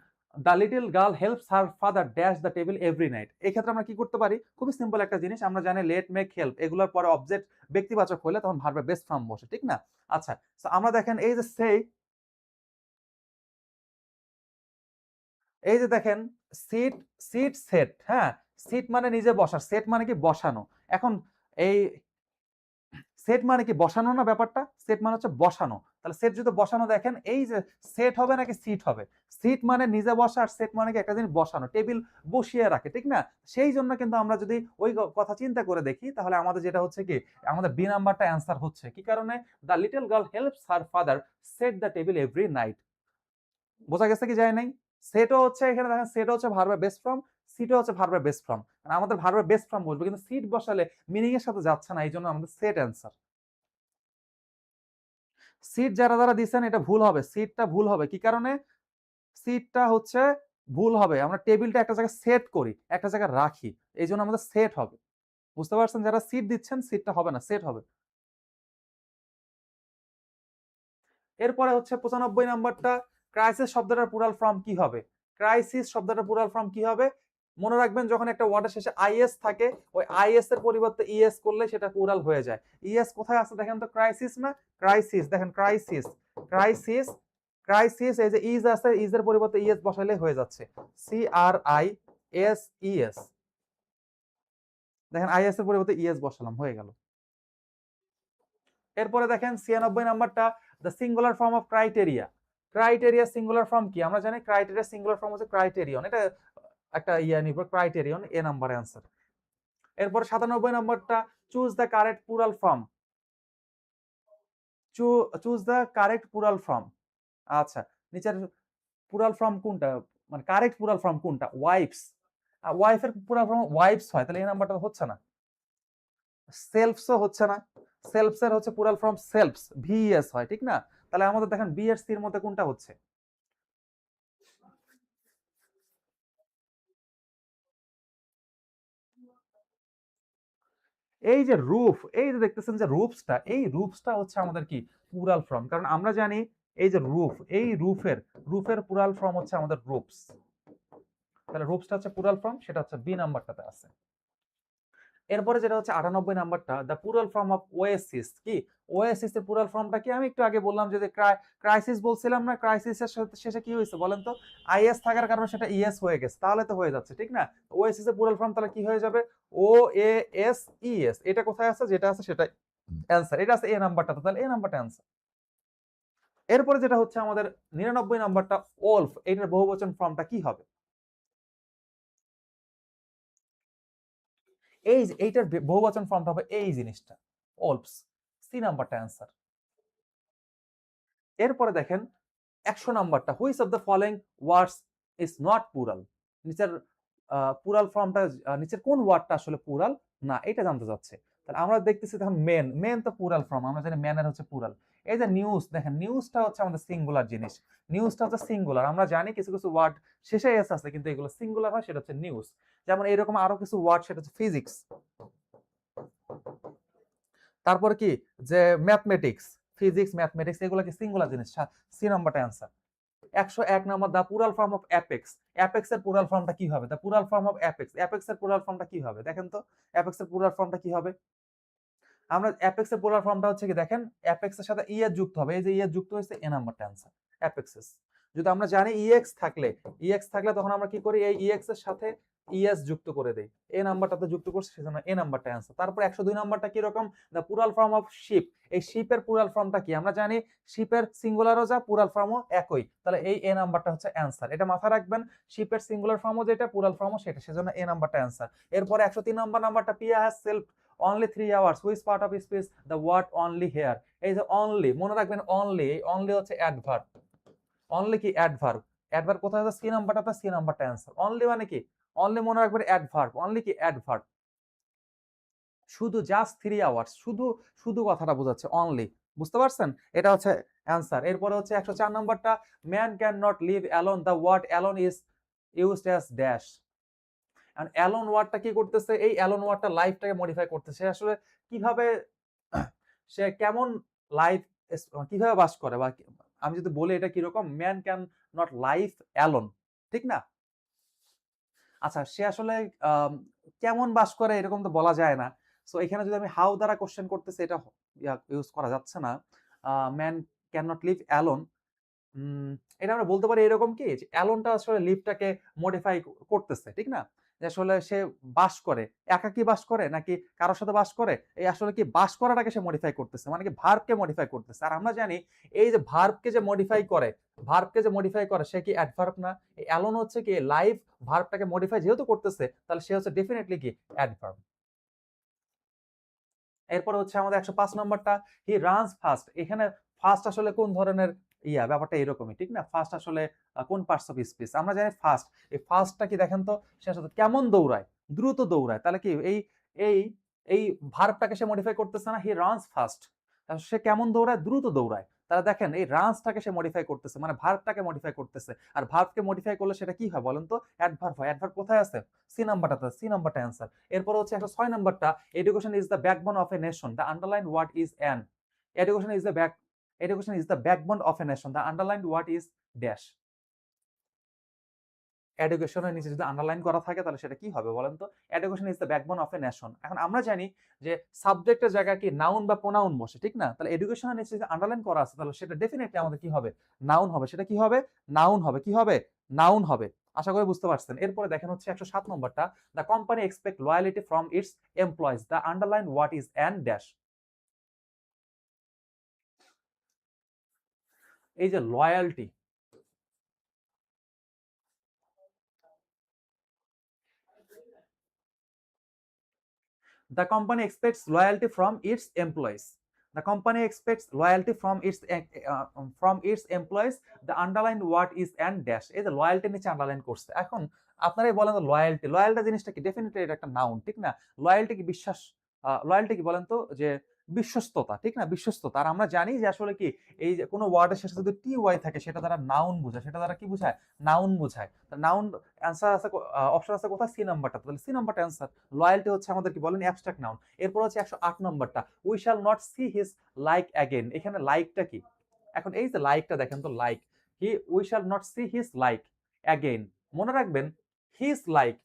the little girl helps her father dash the table every night. এই ক্ষেত্রে আমরা কি করতে পারি? খুবই সিম্পল একটা জিনিস আমরা জানি লেট মেক হেল্প এগুলোর পরে অবজেক্ট ব্যক্তিবাচক হলে তখন ভার্বের বেস ফর্ম বসে, ঠিক না? আচ্ছা তো আমরা দেখেন এই যে সেই এই যে দেখেন সিট সিট সেট, হ্যাঁ? সিট মানে নিজে বসা, সেট মানে কি বসানো। এখন এই সেট মানে কি বসানো না ব্যাপারটা? সেট মানে হচ্ছে বসানো। তাহলে সেট যদি বসানো দেখেন এই যে সেট হবে নাকি সিট হবে? সিট মানে নিজে বসা আর সেট মানে কি একটা জিনিস বসানো। টেবিল বসিয়ে রাখে, ঠিক না? সেই জন্য কিন্তু আমরা যদি ওই কথা চিন্তা করে দেখি তাহলে আমাদের যেটা হচ্ছে কি আমাদের বি নাম্বারটা অ্যান্সার হচ্ছে। কি কারণে? The little girl helps her father said the table every night. বোঝা গেছে কি যায় নাই? সেটও হচ্ছে এখানে দেখেন সেটও হচ্ছে ভার্বের বেস ফর্ম, সিটও হচ্ছে ভার্বের বেস ফর্ম। আমাদের ভার্বের বেস ফর্ম বসবে কিন্তু সিট বসালে মিনিং এর সাথে যাচ্ছে না। এইজন্য আমাদের সেট অ্যান্সার। সিট যারা দিছেন এটা ভুল হবে। সিটটা ভুল হবে। কি কারণে? সিটটা হচ্ছে ভুল হবে। আমরা টেবিলটা একটা জায়গায় সেট করি, একটা জায়গায় রাখি। এইজন্য আমাদের সেট হবে। বুঝতে পারছেন? যারা সিট দিচ্ছেন সিটটা হবে না, সেট হবে। এরপরে হচ্ছে ৯৫ নাম্বারটা ক্রাইসিস শব্দটার প্লুরাল ফর্ম কি হবে? ক্রাইসিস শব্দটার প্লুরাল ফর্ম কি হবে? মনে রাখবেন যখন একটা ওয়ার্ডের শেষে আইএস থাকে, ওই আইএস এর পরিবর্তে ইএস করলে সেটা প্লুরাল হয়ে যায়। ইএস কোথায় আছে দেখেন তো ক্রাইসিস না? ক্রাইসিস দেখেন ক্রাইসিস, ক্রাইসিস, ক্রাইসিস এই যে ইজ আছে ইজ এর পরিবর্তে ইএস বসাইলে হয়ে যাচ্ছে। C R I S E S. দেখেন আইএস এর পরিবর্তে ইএস বসালাম হয়ে গেল। এরপরে দেখেন ৯৬ নাম্বারটা the singular form of criteria. Criteria singular form কি? আমরা জানি ক্রাইটেরিয়া সিঙ্গুলার ফর্ম হচ্ছে ক্রাইটেরিয়ন। এটা একটা নিব ক্রাইটেরিয়ন এ নাম্বার অ্যান্সার। এরপর ৯৭ নাম্বারটা choose the correct plural form. Choose the correct plural form. আচ্ছা নিচের প্লুরাল ফর্ম কোনটা? মানে কারেক্ট প্লুরাল ফর্ম কোনটা? ওয়াইফস। ওয়াইফের প্লুরাল ফর্ম ওয়াইফস হয় তাহলে এই নাম্বারটা হচ্ছে না। সেলফসও হচ্ছে না। সেলফস এর হচ্ছে প্লুরাল ফর্ম সেলফস, ভিএস হয়, ঠিক না? তাহলে আমাদের দেখেন বি এর সি এর মধ্যে কোনটা হচ্ছে? এই যে রুফ, এই যে দেখতেছেন যে রুফসটা, এই রুফসটা হচ্ছে আমাদের কি প্লুরাল ফর্ম। কারণ আমরা জানি এই যে রুফ, এই রুফের প্লুরাল ফর্ম হচ্ছে আমাদের রুফস। তাহলে রুফসটা হচ্ছে প্লুরাল ফর্ম, সেটা হচ্ছে বি নাম্বারটাতে আছে। এরপরে যেটা হচ্ছে ৯৮ নাম্বারটা the plural form of Oasis কি? ওয়েসিস এর প্লুরাল ফর্মটা কি? আমি একটু আগে বললাম যে ক্রাইসিস বলছিলাম না? ক্রাইসিসের শেষে কি হয়েছে বলেন তো? আইএস থাকার কারণে সেটা ইএস হয়ে গেছে। তাহলে তো হয়ে যাচ্ছে, ঠিক না? ওয়েসিস এর প্লুরাল ফর্ম তাহলে কি হয়ে যাবে? ও এ এস ই এস। এটা কোথায় আছে? যেটা আছে সেটাই অ্যান্সার। এটা আছে এ নাম্বারটাতে, তাহলে এ নাম্বারটা অ্যান্সার। এরপরে যেটা হচ্ছে আমাদের ৯৯ নাম্বারটা ওলফ, এটার বহুবচন ফর্মটা কি হবে? এই যে এইটার বহুবচন ফর্মটা হবে এই জিনিসটা, ওলফস। সি নাম্বারটা অ্যান্সার। এরপরে দেখেন ১০০ নাম্বারটা which of the following words is not plural. নিচের প্লুরাল ফর্মটা নিচের কোন ওয়ার্ডটা আসলে প্লুরাল না এটা জানতে চাচ্ছে। তাহলে আমরা দেখতেছি তখন মেন, মেন তো প্লুরাল ফর্ম। আমরা জানি ম্যানের হচ্ছে প্লুরাল। এই যে নিউজ দেখেন নিউজটা হচ্ছে আমাদের সিঙ্গুলার জিনিস। নিউজটা হচ্ছে সিঙ্গুলার। আমরা জানি কিছু ওয়ার্ড শেষে এস আছে কিন্তু এগুলো সিঙ্গুলার হয় সেটা হচ্ছে নিউজ। যেমন এরকম আরো কিছু ওয়ার্ড সেটা হচ্ছে ফিজিক্স। তারপরে কি যে ম্যাথমেটিক্স, ফিজিক্স, ম্যাথমেটিক্স এগুলো কি সিঙ্গুলার জিনিস। সি নাম্বারটা অ্যান্সার। ১০১ নাম্বার the plural form of apex. Apex এর প্লুরাল ফর্মটা কি হবে? The plural form of apex. Apex এর প্লুরাল ফর্মটা কি হবে? দেখেন তো অ্যাপেক্স এর প্লুরাল ফর্মটা কি হবে? আমরা অ্যাপেক্স এর প্লুরাল ফর্মটা হচ্ছে কি দেখেন অ্যাপেক্স এর সাথে ইএস যুক্ত হবে। এই যে ইএস যুক্ত হয়েছে এ নাম্বারটা অ্যান্সার। অ্যাপেক্সেস। যদি আমরা জানি ইএক্স থাকলে তখন আমরা কি করি? এই ইএক্স এর সাথে ইএস যুক্ত করে দেই। এ নাম্বারটাতে যুক্ত করছি সেজন্য এ নাম্বারটা অ্যান্সার। তারপর ১০২ নাম্বারটা কি রকম? দা প্লুরাল ফর্ম অফ শিপ। এই শিপের প্লুরাল ফর্মটা কি? আমরা জানি শিপের সিঙ্গুলারও যা প্লুরাল ফর্মও একই। তাহলে এই এ নাম্বারটা হচ্ছে অ্যান্সার। এটা মাথায় রাখবেন শিপের সিঙ্গুলার ফর্মও যেটা প্লুরাল ফর্মও সেটা সেজন্য এ নাম্বারটা অ্যান্সার। এরপর ১০৩ নাম্বারটা পিয়া has self only 3 hours which part of speech the word only here এই যে অনলি, মনে রাখবেন অনলি, অনলি হচ্ছে অ্যাডভার্ব। অনলি কি অ্যাডভার্ব। অ্যাডভার্ব কোথায় আছে? সি নাম্বারটা, সি নাম্বারটা অ্যান্সার। অনলি মানে কি? অনলি মনে রাখবেন অ্যাডভার্ব। অনলি কি অ্যাডভার্ব। শুধু জাস্ট 3 আওয়ার্স, শুধু শুধু কথাটা বোঝাচ্ছে অনলি। বুঝতে পারছেন? এটা হচ্ছে অ্যান্সার। এরপরে হচ্ছে 104 নাম্বারটা, man can not live alone, the word alone is used as dash. And alone ওয়ার্ডটা কি করতেছে? এই অ্যালোন ওয়ার্ডটা লাইফটাকে মডিফাই করতেছে। আসলে কিভাবে সে কেমন লাইফ কিভাবে বাস করে, বা আমি যদি বলি এটা কিরকম, man can not life alone, ঠিক না? আচ্ছা, সে আসলে আম কেমন বাস করে এরকম তো বলা যায় না। সো এখানে যদি আমি হাউ দ্বারা কোয়েশ্চেন করতেছি, এটা ইউজ করা যাচ্ছে না। Man can not live alone. Um এটা আমরা বলতে পারি এরকম কি, যে অ্যালোনটা আসলে লিভটাকে মডিফাই করতেছে, ঠিক না? যে আসলে সে বাস করে, একাকী বাস করে নাকি কারো সাথে বাস করে? এই আসলে কি বাস করাটাকে সে মডিফাই করতেছে। মানে কি ভার্বকে মডিফাই করতেছে। আর আমরা জানি এই যে ভার্বকে যে মডিফাই করে, ভার্বকে যে মডিফাই করে সে কি অ্যাডভার্ব না? এই অ্যালোন হচ্ছে কি লাইভ ভার্বটাকে মডিফাই যেহেতু করতেছে, তাহলে সে হচ্ছে ডেফিনিটলি কি অ্যাডভার্ব। এরপরে হচ্ছে আমাদের ১০৫ নম্বরটা, হি রানস ফাস্ট। এখানে ফাস্ট আসলে কোন ধরনের ব্যাপারটা এরকমই, ঠিক না? ফাস্ট আসলে কোন পার্টস অফ স্পিচ? আমরা জানি ফাস্ট। এই ফাস্টটা কি দেখেন তো, সে আসলে কেমন দৌড়ায়? দ্রুত দৌড়ায়। তাহলে কি এই এই ভার্বটাকে সে মডিফাই করতেছে না? He runs fast. সে কেমন দৌড়ায়? দ্রুত দৌড়ায়। তাহলে দেখেন এই রানসটাকে সে মডিফাই করতেছে, মানে ভার্বটাকে মডিফাই করতেছে। আর ভার্বকে মডিফাই করলে সেটা কি হয় বলেন তো? অ্যাডভার্ব হয়। অ্যাডভার্ব কোথায় আছে? সি নাম্বারটাতে। সি নাম্বারটা অ্যান্সার। এরপর হচ্ছে ১০৬ নাম্বারটা, education is the backbone of a nation. The underlined word is an. Education is the back. Education is the backbone of a nation. The underlined word is dash. এডুকেশনের নিচে যদি আন্ডারলাইন করা থাকে তাহলে সেটা কি হবে বলেন তো? Education is the backbone of a nation. এখন আমরা জানি যে সাবজেক্টের জায়গায় কি নাউন বা প্রোনাউন বসে, ঠিক না? তাহলে এডুকেশনের নিচে যদি আন্ডারলাইন করা আছে তাহলে সেটা ডেফিনিটলি আমাদের কি হবে? নাউন হবে। সেটা কি হবে? নাউন হবে। কি হবে? নাউন হবে। আশা করি বুঝতে পারছেন। এরপরে দেখেন হচ্ছে ১০৭ নম্বরটা, the company expect loyalty from its employees. The underline what is and dash. এই যে loyalty, the company expects loyalty from its employees. The company expects loyalty from its employees. The underlined word is and dash. এই যে লয়ালটি নিচে আন্ডারলাইন করছে। এখন আপনারাই বলেন তো লয়ালটি, লয়ালটা জিনিসটা কি? ডেফিনিটলি এটা একটা নাউন, ঠিক না? লয়ালটি কি বিশ্বাস, লয়ালটি কি বলেন তো? যে বিশ্বস্ততা, ঠিক না? বিশ্বস্ততা। আর আমরা জানি যে আসলে কি এই যে কোনো ওয়ার্ডের শেষে যদি টি ওয়াই থাকে সেটা দ্বারা নাউন বোঝায়। সেটা দ্বারা কি বোঝায়? নাউন বোঝায়। নাউন অ্যান্সার আছে, অপশন আছে কোথায়? সি নাম্বারটা। তাহলে সি নাম্বারটা অ্যান্সার। লয়ালটি হচ্ছে আমাদের কি বলেন? Abstract noun. এরপর হচ্ছে ১০৮ নম্বরটা, we shall not see his like again. এখানে লাইকটা কি? এখন এই যে লাইকটা দেখেন তো, like we shall not see his like again. মনে রাখবেন হিজ লাইক,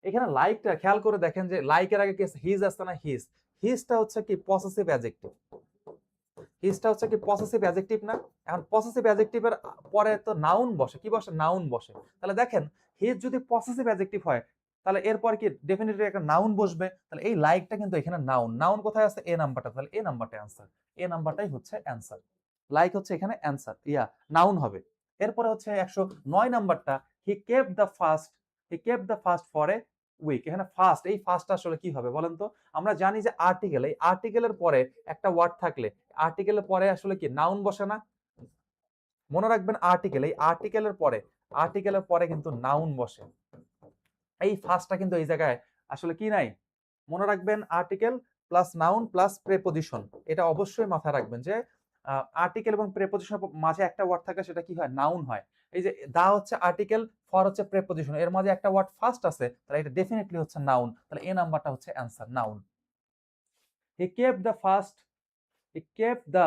এখানে লাইকটা খেয়াল করে দেখেন যে লাইকের আগে কি আছে? হিজ আসছে না? হিজ। হিজটা হচ্ছে কি পসেসিভ অ্যাডজেক্টিভ। হিজটা হচ্ছে কি পসেসিভ অ্যাডজেক্টিভ না? এখন পসেসিভ অ্যাডজেক্টিভের পরে তো নাউন বসে। কি বসে? নাউন বসে। তাহলে দেখেন হিজ যদি পসেসিভ অ্যাডজেক্টিভ হয় তাহলে এরপর কি ডেফিনিটলি একটা নাউন বসবে। তাহলে এই লাইকটা কিন্তু এখানে নাউন। নাউন কোথায় আছে? এ নাম্বারটা। তাহলে এ নাম্বারটা অ্যান্সার। এ নাম্বারটাই হচ্ছে অ্যান্সার। লাইক হচ্ছে এখানে অ্যান্সার, নাউন হবে। এরপরে হচ্ছে ১০৯ নাম্বারটা, he kept the fast, he kept the fast for a week. এখানে ফাস্ট, এই ফাস্টটা আসলে কি হবে বলেন তো? আমরা জানি যে আর্টিকেল, এই আর্টিকেলের পরে একটা ওয়ার্ড থাকলে আর্টিকেলের পরে আসলে কি নাউন বসে না? মনে রাখবেন আর্টিকেল, এই আর্টিকেলের পরে কিন্তু নাউন বসে। এই ফার্স্টটা কিন্তু এই জায়গায় আসলে কি নাই? মনে রাখবেন article plus noun plus preposition. এটা অবশ্যই মাথায় রাখবেন যে আর্টিকেল এবং প্রেপোজিশনের মাঝে একটা ওয়ার্ড থাকলে সেটা কি হয়? নাউন হয়। এই যে দা হচ্ছে আর্টিকেল, ফর হচ্ছে প্রেপোজিশন। এর মাঝে একটা ওয়ার্ড ফার্স্ট আছে, তাহলে এটা ডেফিনিটলি হচ্ছে নাউন। তাহলে এ নাম্বারটা হচ্ছে answer, noun. He kept the first, he kept the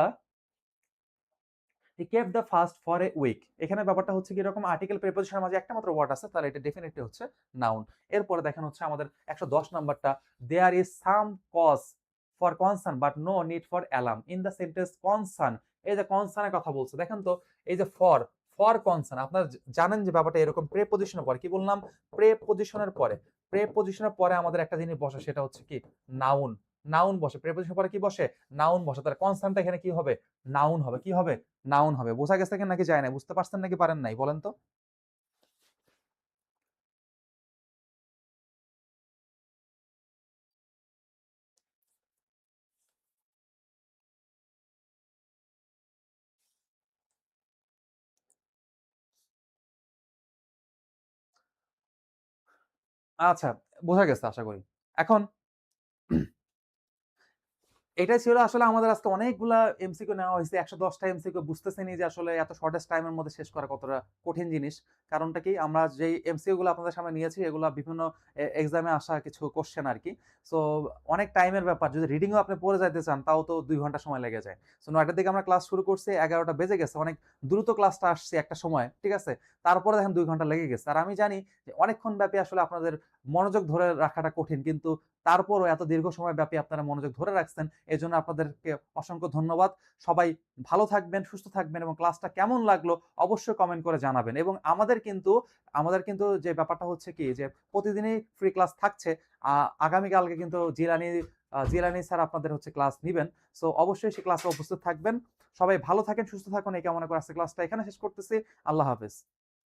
he kept the fast for a week. এখানে ব্যাপারটা হচ্ছে কি এরকম, আর্টিকেল প্রিপোজিশনের মাঝে একটা মাত্র ওয়ার্ড আছে, তাহলে এটা ডেফিনিটলি হচ্ছে নাউন। এরপরে দেখেন হচ্ছে আমাদের ১১০ নাম্বারটা, there is some cause for concern but no need for alarm in the sentence concern. এই যে কনসার্নের কথা বলছে দেখেন তো, এই যে ফর, ফর কনসার্ন, আপনারা জানেন যে ব্যাপারটা এরকম প্রেপোজিশনের পরে কি বললাম? প্রেপোজিশনের পরে আমাদের একটা জিনিস বসে, সেটা হচ্ছে কি নাউন। নাউন বসে প্রেপোজিশনের পরে, কি বসে? নাউন বসে। তাহলে কনসার্নটা এখানে কি হবে? নাউন হবে। কি হবে? নাউন হবে। বোঝা গেছে কি নাকি যায় নাই? বুঝতে পারছেন নাকি পারেন নাই বলেন তো? আচ্ছা, বোঝা গেছে আশা করি। এখন এটাই ছিল আসলে আমাদের আজকে অনেকগুলা এমসিকিউ নেওয়া হইছে। ১১০ টা এমসিকিউ বুঝতেছেনই যে আসলে এত শর্টেস্ট টাইম এর মধ্যে শেষ করা কতটা কঠিন জিনিস। কারণটা কি? আমরা যেই এমসিকিউ গুলো আপনাদের সামনে নিয়েছি এগুলা বিভিন্ন এক্সামে আসা কিছু কোয়েশ্চেন আরকি। সো অনেক টাইমের ব্যাপার। যদি রিডিং ও আপনি পড়ে যাইতে চান তাও তো ২ ঘন্টা সময় লেগে যায়। সো ৯ টার দিকে আমরা ক্লাস শুরু করছি, ১১ টা বেজে গেছে। অনেক দ্রুত ক্লাসটা আসছে একটা সময়। ঠিক আছে? তারপরে দেখেন ২ ঘন্টা লেগে গেছে। আর আমি জানি যে অনেকক্ষণ ব্যাপী আসলে আপনাদের মনোযোগ ধরে রাখাটা কঠিন। কিন্তু তারপরও এত দীর্ঘ সময় ব্যাপী আপনারা মনোযোগ ধরে রাখছেন। এজন্য আপনাদেরকে অসংখ্য ধন্যবাদ। সবাই ভালো থাকবেন, সুস্থ থাকবেন এবং ক্লাসটা কেমন লাগলো অবশ্যই কমেন্ট করে জানাবেন। এবং আমাদের কিন্তু যে ব্যাপারটা হচ্ছে কি যে প্রতিদিনই ফ্রি ক্লাস থাকছে। আ আগামীকালকে কিন্তু জিলানি স্যার আপনাদের হচ্ছে ক্লাস নিবেন। সো অবশ্যই সেই ক্লাসে উপস্থিত থাকবেন। সবাই ভালো থাকেন, সুস্থ থাকুন এই কামনা করে আজকের ক্লাসটা এখানে শেষ করতেছি। আল্লাহ হাফেজ।